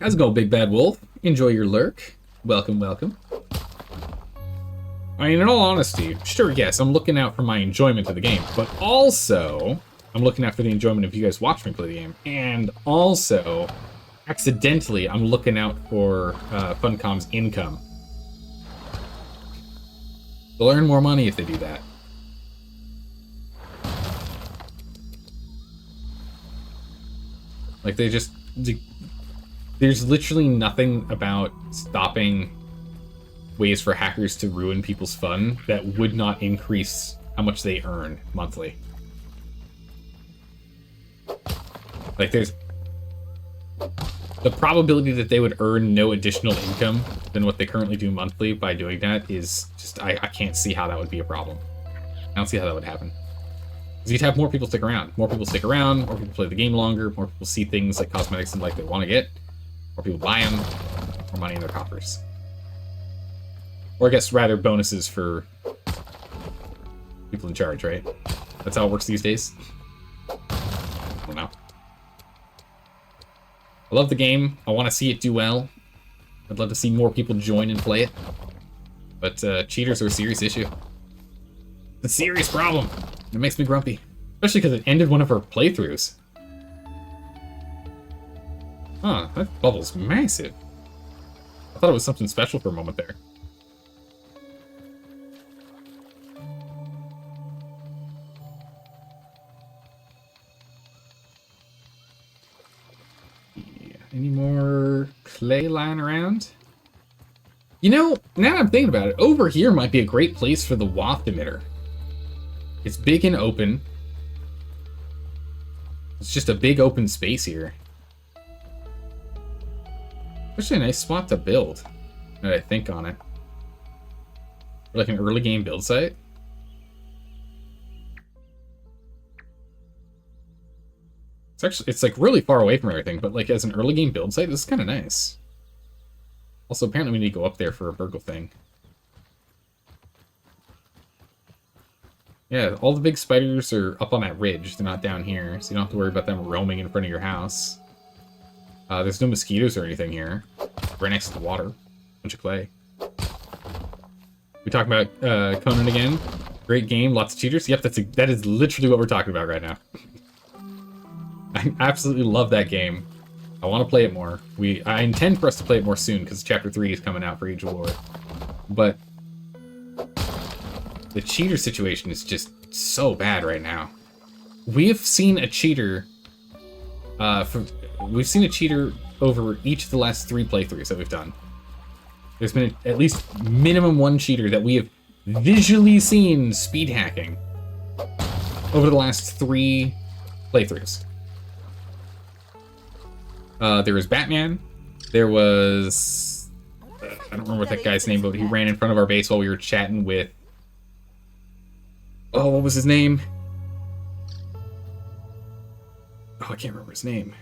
How's it going, Big Bad Wolf? Enjoy your lurk. Welcome, welcome. I mean, in all honesty, sure, yes, I'm looking out for my enjoyment of the game, but also, I'm looking out for the enjoyment of you guys watching me play the game, and also, accidentally, I'm looking out for Funcom's income. They'll earn more money if they do that. Like, there's literally nothing about stopping ways for hackers to ruin people's fun that would not increase how much they earn monthly. Like, there's the probability that they would earn no additional income than what they currently do monthly by doing that is just, I can't see how that would be a problem. I don't see how that would happen. Because you'd have more people stick around. More people stick around, more people play the game longer, more people see things like cosmetics and like they want to get, more people buy them, more money in their coffers. Or I guess rather bonuses for people in charge, right? That's how it works these days. I don't know. I love the game. I want to see it do well. I'd love to see more people join and play it. But cheaters are a serious issue. It's a serious problem. It makes me grumpy. Especially because it ended one of our playthroughs. Huh, that bubble's massive. I thought it was something special for a moment there. Yeah. Any more clay lying around? You know, now that I'm thinking about it, over here might be a great place for the waft emitter. It's big and open. It's just a big open space here. Actually a nice spot to build, now that I think on it. Or like an early game build site. It's like really far away from everything, but like as an early game build site, this is kind of nice. Also, apparently we need to go up there for a burgle thing. Yeah, all the big spiders are up on that ridge. They're not down here, so you don't have to worry about them roaming in front of your house. There's no mosquitoes or anything here. Right next to the water. Bunch of clay. We talking about Conan again. Great game, lots of cheaters. Yep, that is literally what we're talking about right now. I absolutely love that game. I want to play it more. I intend for us to play it more soon because Chapter 3 is coming out for Age of War. But the cheater situation is just so bad right now. We have seen a cheater. We've seen a cheater over each of the last 3 playthroughs that we've done. There's been at least minimum one cheater that we have visually seen speed hacking over the last 3 playthroughs. There was Batman. There was I don't remember what that guy's name, but he ran in front of our base while we were chatting with. Oh, what was his name? Oh, I can't remember his name.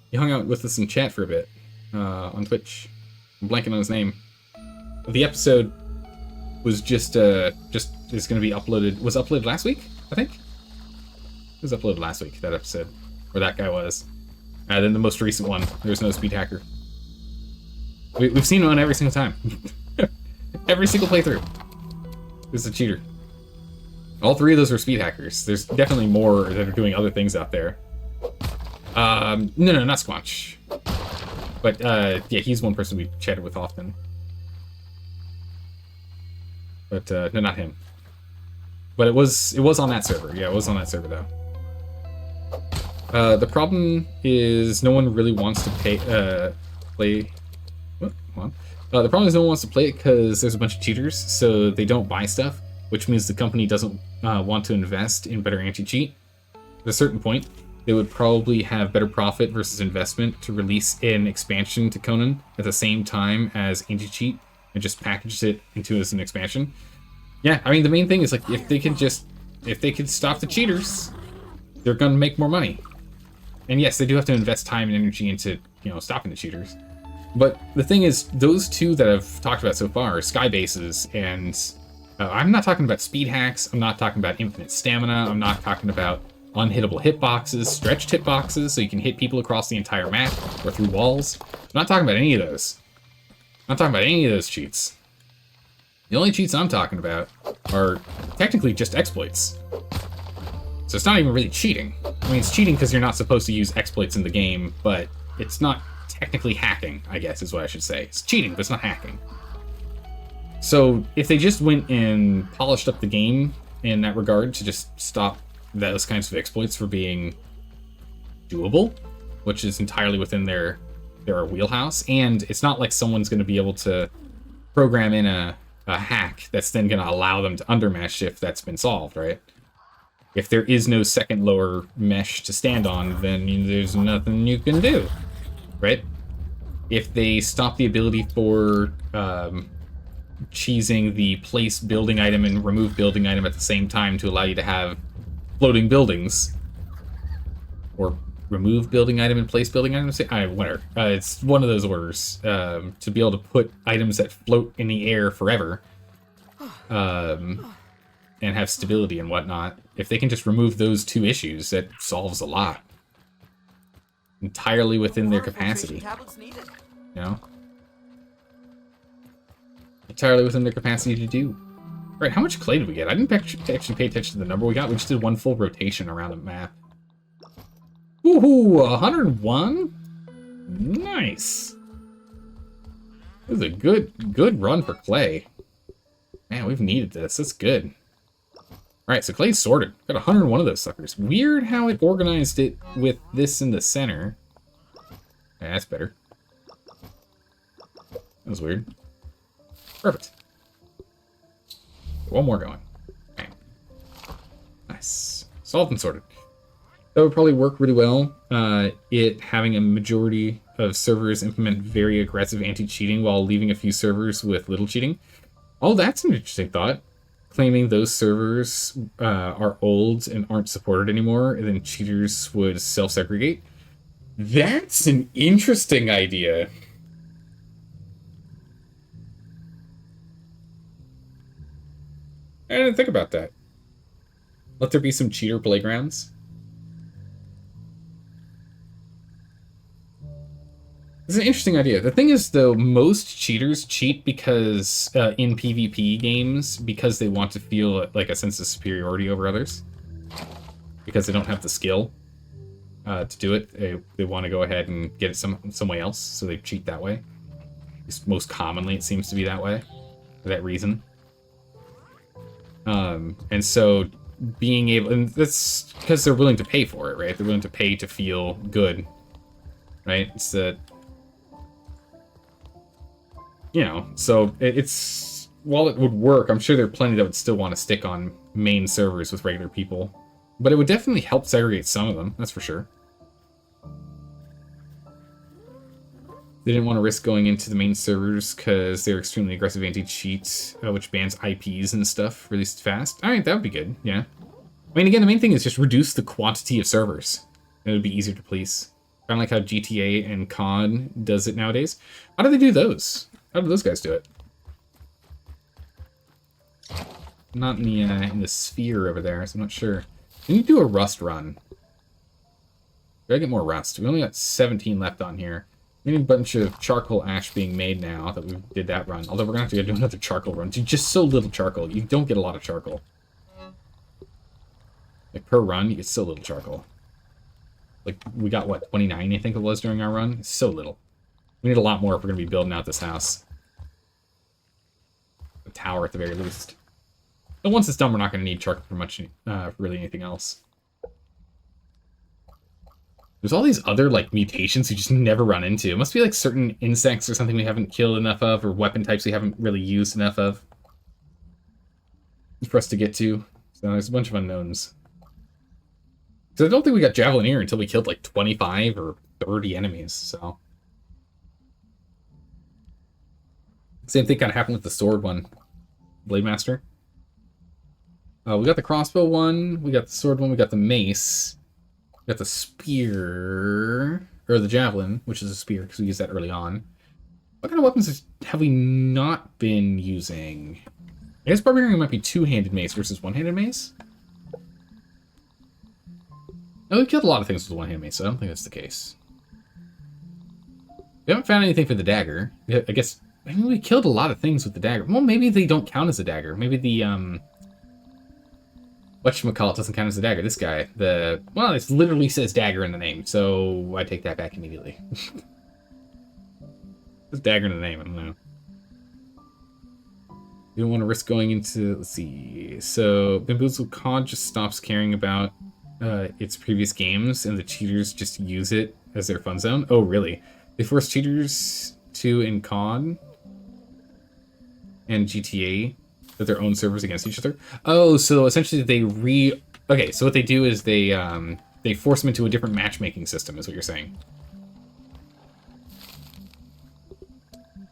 He hung out with us in chat for a bit on Twitch. I'm blanking on his name. The episode was just is going to be uploaded. Was uploaded last week, I think. It was uploaded last week, that episode, where that guy was. Then the most recent one, there's no speed hacker. We've seen one every single time. Every single playthrough. There's a cheater. All three of those were speed hackers. There's definitely more that are doing other things out there. No, not Squanch. But, yeah, he's one person we chatted with often. But, no, not him. But it was on that server. Yeah, it was on that server, though. The problem is no one really wants to play... What? Hold on. The problem is no one wants to play it because there's a bunch of cheaters, so they don't buy stuff, which means the company doesn't want to invest in better anti-cheat. At a certain point, they would probably have better profit versus investment to release an expansion to Conan at the same time as anti-cheat and just package it into as an expansion. Yeah, I mean, the main thing is, like, if they could stop the cheaters, they're going to make more money. And yes, they do have to invest time and energy into, stopping the cheaters. But the thing is, those two that I've talked about so far are sky bases, and I'm not talking about speed hacks, I'm not talking about infinite stamina, I'm not talking about unhittable hitboxes, stretched hitboxes, so you can hit people across the entire map or through walls. I'm not talking about any of those. I'm not talking about any of those cheats. The only cheats I'm talking about are technically just exploits. So it's not even really cheating. I mean, it's cheating because you're not supposed to use exploits in the game, but it's not technically hacking, I guess is what I should say. It's cheating, but it's not hacking. So if they just went and polished up the game in that regard to just stop those kinds of exploits for being doable, which is entirely within their wheelhouse, and it's not like someone's going to be able to program in a hack that's then going to allow them to undermesh if that's been solved, right? If there is no second lower mesh to stand on, then there's nothing you can do, right? If they stop the ability for cheesing the place building item and remove building item at the same time to allow you to have floating buildings, or remove building item and place building item, whatever. It's one of those orders to be able to put items that float in the air forever and have stability and whatnot. If they can just remove those two issues, that solves a lot. Entirely within their capacity. Entirely within their capacity to do. Right, how much clay did we get? I didn't actually pay attention to the number we got. We just did one full rotation around the map. Woohoo! 101? Nice. This is a good run for clay. Man, we've needed this. That's good. Alright, so clay's sorted. Got 101 of those suckers. Weird how it organized it with this in the center. Yeah, that's better. That was weird. Perfect. One more going. Bang. Nice. Solved and sorted. That would probably work really well. It having a majority of servers implement very aggressive anti-cheating while leaving a few servers with little cheating. Oh, that's an interesting thought. Claiming those servers are old and aren't supported anymore, and then cheaters would self-segregate. That's an interesting idea. I didn't think about that. Let there be some cheater playgrounds. It's an interesting idea. The thing is, though, most cheaters cheat because in PvP games because they want to feel like a sense of superiority over others. Because they don't have the skill to do it. They want to go ahead and get it some way else, so they cheat that way. Most commonly, it seems to be that way, for that reason. And so being able, and that's because they're willing to pay for it, right? They're willing to pay to feel good, right? It's that. So it's, while it would work, I'm sure there are plenty that would still want to stick on main servers with regular people. But it would definitely help segregate some of them, that's for sure. They didn't want to risk going into the main servers because they're extremely aggressive anti-cheat, which bans IPs and stuff really fast. Alright, that would be good, yeah. I mean, again, the main thing is just reduce the quantity of servers. It would be easier to police. Kind of like how GTA and COD does it nowadays. How do they do those? How do those guys do it? Not in the sphere over there, so I'm not sure. We need to do a rust run. Gotta get more rust. We only got 17 left on here. We need a bunch of charcoal ash being made now that we did that run. Although we're gonna have to do another charcoal run. Dude, just so little charcoal. You don't get a lot of charcoal. Like, per run, you get so little charcoal. Like, we got, what, 29, I think it was, during our run? It's so little. We need a lot more if we're gonna be building out this house. A tower, at the very least. But once it's done, we're not gonna need charcoal for much, for really anything else. There's all these other, like, mutations we just never run into. It must be, like, certain insects or something we haven't killed enough of, or weapon types we haven't really used enough of for us to get to. So there's a bunch of unknowns. Because I don't think we got Javelineer until we killed, like, 25 or 30 enemies, so... Same thing kind of happened with the sword one. Blade Master. We got the crossbow one, we got the sword one, we got the mace... We got the spear, or the javelin, which is a spear, because we used that early on. What kind of weapons have we not been using? I guess Barbarian might be two-handed mace versus one-handed mace? No, we've killed a lot of things with one-handed mace, so I don't think that's the case. We haven't found anything for the dagger. I guess, I mean, we killed a lot of things with the dagger. Well, maybe they don't count as a dagger. Maybe the, whatchamacallit doesn't count as a dagger. This guy, well, it literally says dagger in the name, so I take that back immediately. There's dagger in the name, I don't know. You don't want to risk going into, let's see. So, Bamboozled COD just stops caring about its previous games, and the cheaters just use it as their fun zone. Oh, really? They force cheaters to, in COD and GTA, with their own servers against each other. Oh, so essentially okay, so what they do is they force them into a different matchmaking system, is what you're saying.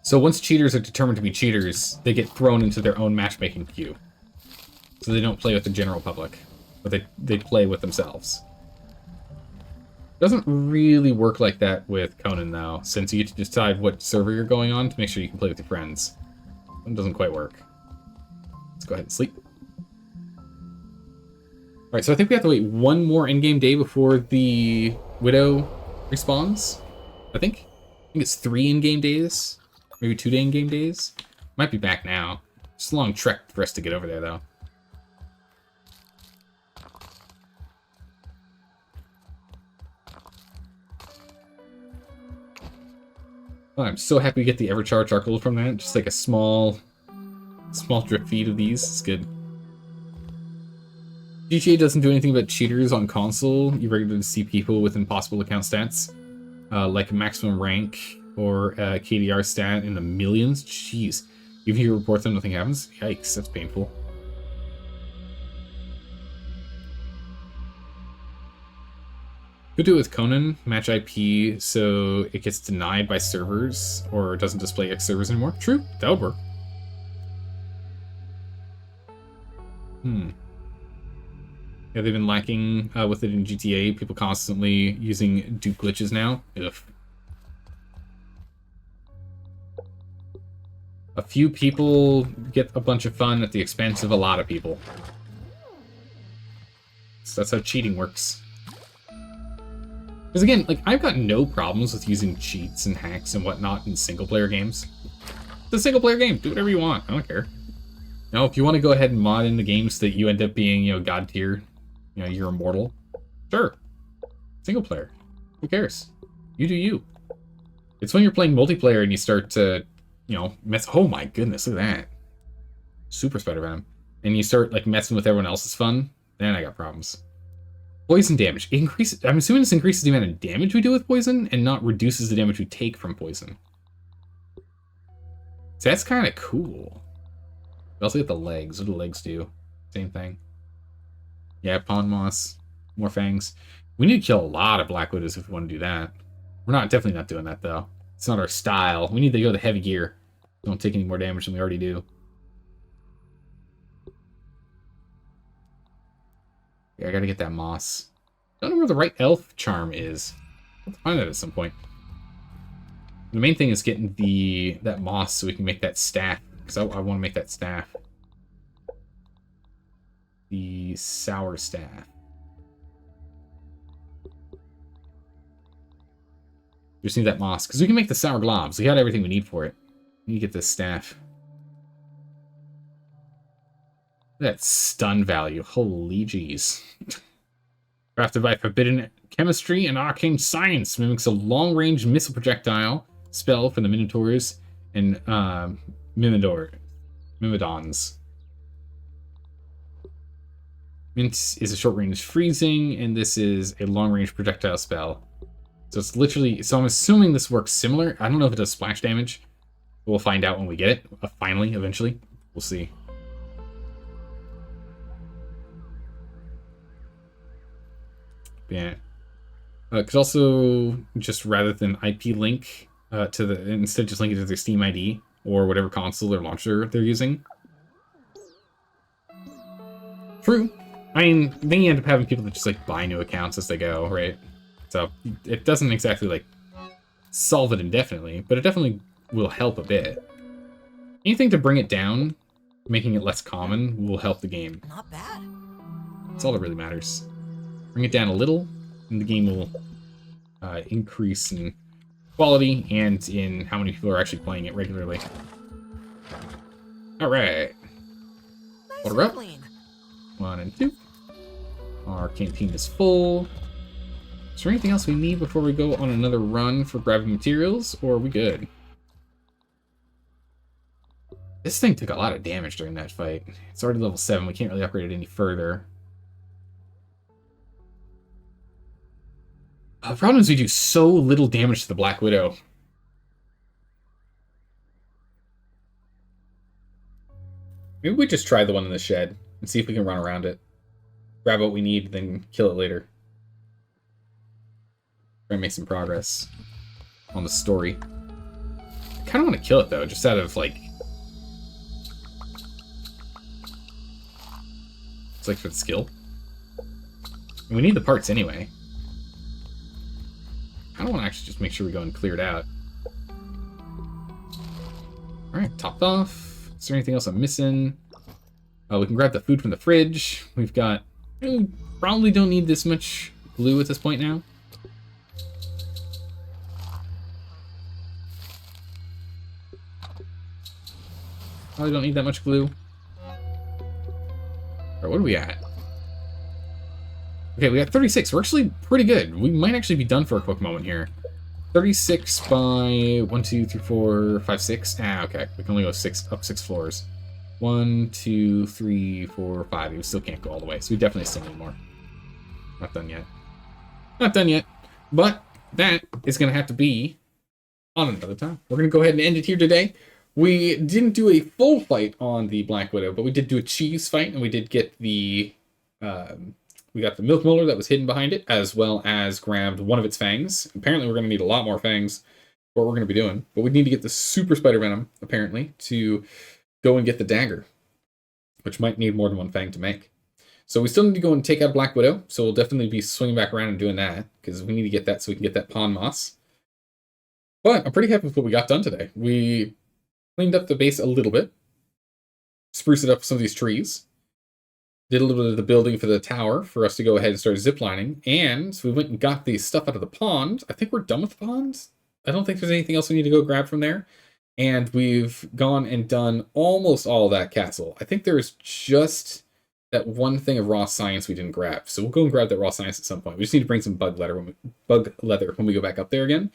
So once cheaters are determined to be cheaters, they get thrown into their own matchmaking queue. So they don't play with the general public, but they play with themselves. Doesn't really work like that with Conan, though, since you get to decide what server you're going on to make sure you can play with your friends. It doesn't quite work. Let's go ahead and sleep. Alright, so I think we have to wait one more in-game day before the Widow respawns. I think it's 3 in-game days. Maybe 2 in-game days. Might be back now. It's a long trek for us to get over there, though. Oh, I'm so happy we get the Everchar charcoal from that. Just like a small drip feed of these. It's good. GTA doesn't do anything but cheaters on console. You regularly see people with impossible account stats, like a maximum rank or a KDR stat in the millions. Jeez. Even if you report them, nothing happens. Yikes, that's painful. Could do it with Conan, match IP so it gets denied by servers or doesn't display X servers anymore. True, that would work. Yeah, they've been lacking with it in GTA. People constantly using dupe glitches now. Ugh. A few people get a bunch of fun at the expense of a lot of people. So that's how cheating works. Because again, like, I've got no problems with using cheats and hacks and whatnot in single-player games. It's a single-player game. Do whatever you want. I don't care. Now, if you want to go ahead and mod in the game so that you end up being, you know, god tier, you know, you're immortal, sure. Single-player. Who cares? You do you. It's when you're playing multiplayer and you start to, you know, mess... Oh my goodness, look at that. Super Spider Venom. And you start, like, messing with everyone else's fun, then I got problems. Poison damage. Increases. I'm assuming this increases the amount of damage we do with poison and not reduces the damage we take from poison. So that's kind of cool. We also get the legs. What do the legs do? Same thing. Yeah, Pond Moss. More fangs. We need to kill a lot of Black Widows if we want to do that. We're definitely not doing that, though. It's not our style. We need to go the heavy gear. Don't take any more damage than we already do. Yeah, I gotta get that moss. Don't know where the right elf charm is. I'll have to find that at some point. The main thing is getting that moss so we can make that staff. Because I want to make that staff. the sour staff. Just need that moss, because we can make the sour globs. We got everything we need for it. We need to get this staff. That stun value. Holy jeez. Crafted by Forbidden Chemistry and Arcane Science. Mimics a long-range missile projectile spell for the Minotaurs and Mimidons. Mint is a short-range freezing, and this is a long-range projectile spell. So it's literally... So I'm assuming this works similar. I don't know if it does splash damage. We'll find out when we get it. Finally, eventually. We'll see. Yeah. Could also just, rather than IP link to the... Instead just link it to their Steam ID or whatever console or launcher they're using. True. I mean, then you end up having people that just, like, buy new accounts as they go, right? So, it doesn't exactly, like, solve it indefinitely, but it definitely will help a bit. Anything to bring it down, making it less common, will help the game. Not bad. That's all that really matters. Bring it down a little, and the game will increase in quality and in how many people are actually playing it regularly. Alright. Order up. 1 and 2. Our canteen is full. Is there anything else we need before we go on another run for grabbing materials, or are we good? This thing took a lot of damage during that fight. It's already level 7. We can't really upgrade it any further. The problem is we do so little damage to the Black Widow. Maybe we just try the one in the shed and see if we can run around it. Grab what we need, then kill it later. Try and make some progress on the story. I kind of want to kill it, though, just out of, like... It's like for the skill. And we need the parts anyway. I don't want to actually just make sure we go and clear it out. Alright, topped off. Is there anything else I'm missing? We can grab the food from the fridge. We've got... We probably don't need this much glue at this point now. Probably don't need that much glue. Alright, what are we at? Okay, we got 36. We're actually pretty good. We might actually be done for a quick moment here. 36 by 1, 2, 3, 4, 5, 6. Ah, okay. We can only go up 6 floors. 1, 2, 3, 4, 5. We still can't go all the way, so we definitely still need more. Not done yet. Not done yet. But that is going to have to be on another time. We're going to go ahead and end it here today. We didn't do a full fight on the Black Widow, but we did do a cheese fight, and we did get the... we got the milk molar that was hidden behind it, as well as grabbed one of its fangs. Apparently we're going to need a lot more fangs for what we're going to be doing. But we need to get the super spider venom, apparently, to go and get the dagger, which might need more than one fang to make. So we still need to go and take out Black Widow, so we'll definitely be swinging back around and doing that, because we need to get that so we can get that pond moss. But I'm pretty happy with what we got done today. We cleaned up the base a little bit, spruced it up with some of these trees, did a little bit of the building for the tower for us to go ahead and start ziplining, and we went and got the stuff out of the pond. I think we're done with the pond. I don't think there's anything else we need to go grab from there. And we've gone and done almost all of that castle. I think there's just that one thing of raw science we didn't grab. So we'll go and grab that raw science at some point. We just need to bring some bug leather when we go back up there again.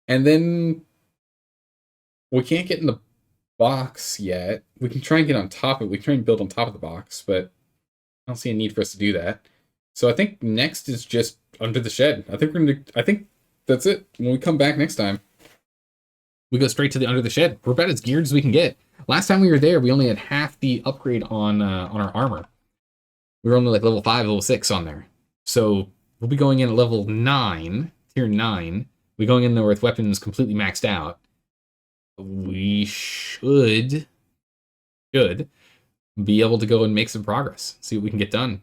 And then we can't get in the box yet. We can try and get on top of it. We can try and build on top of the box, but I don't see a need for us to do that. So I think next is just under the shed. I think that's it. When we come back next time, we go straight to the under the shed. We're about as geared as we can get. Last time we were there, we only had half the upgrade on our armor. We were only like level 5, level 6 on there. So we'll be going in at level 9, tier 9. We're going in there with weapons completely maxed out. We should be able to go and make some progress. See what we can get done.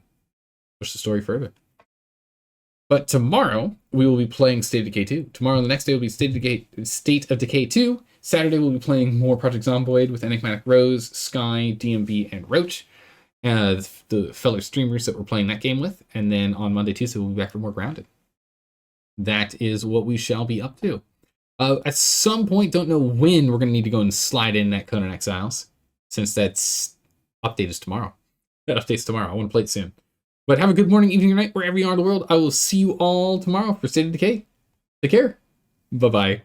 Push the story further. But tomorrow, we will be playing State of Decay 2. Tomorrow, the next day, will be State of Decay 2. Saturday, we'll be playing more Project Zomboid with Enigmatic Rose, Sky, DMB, and Roach. the fellow streamers that we're playing that game with. And then on Monday, Tuesday, we'll be back for more grounded. That is what we shall be up to. At some point, don't know when, we're going to need to go and slide in that Conan Exiles, since that's update is tomorrow. That update's tomorrow. I want to play it soon. But have a good morning, evening, or night, wherever you are in the world. I will see you all tomorrow for State of Decay. Take care. Bye-bye.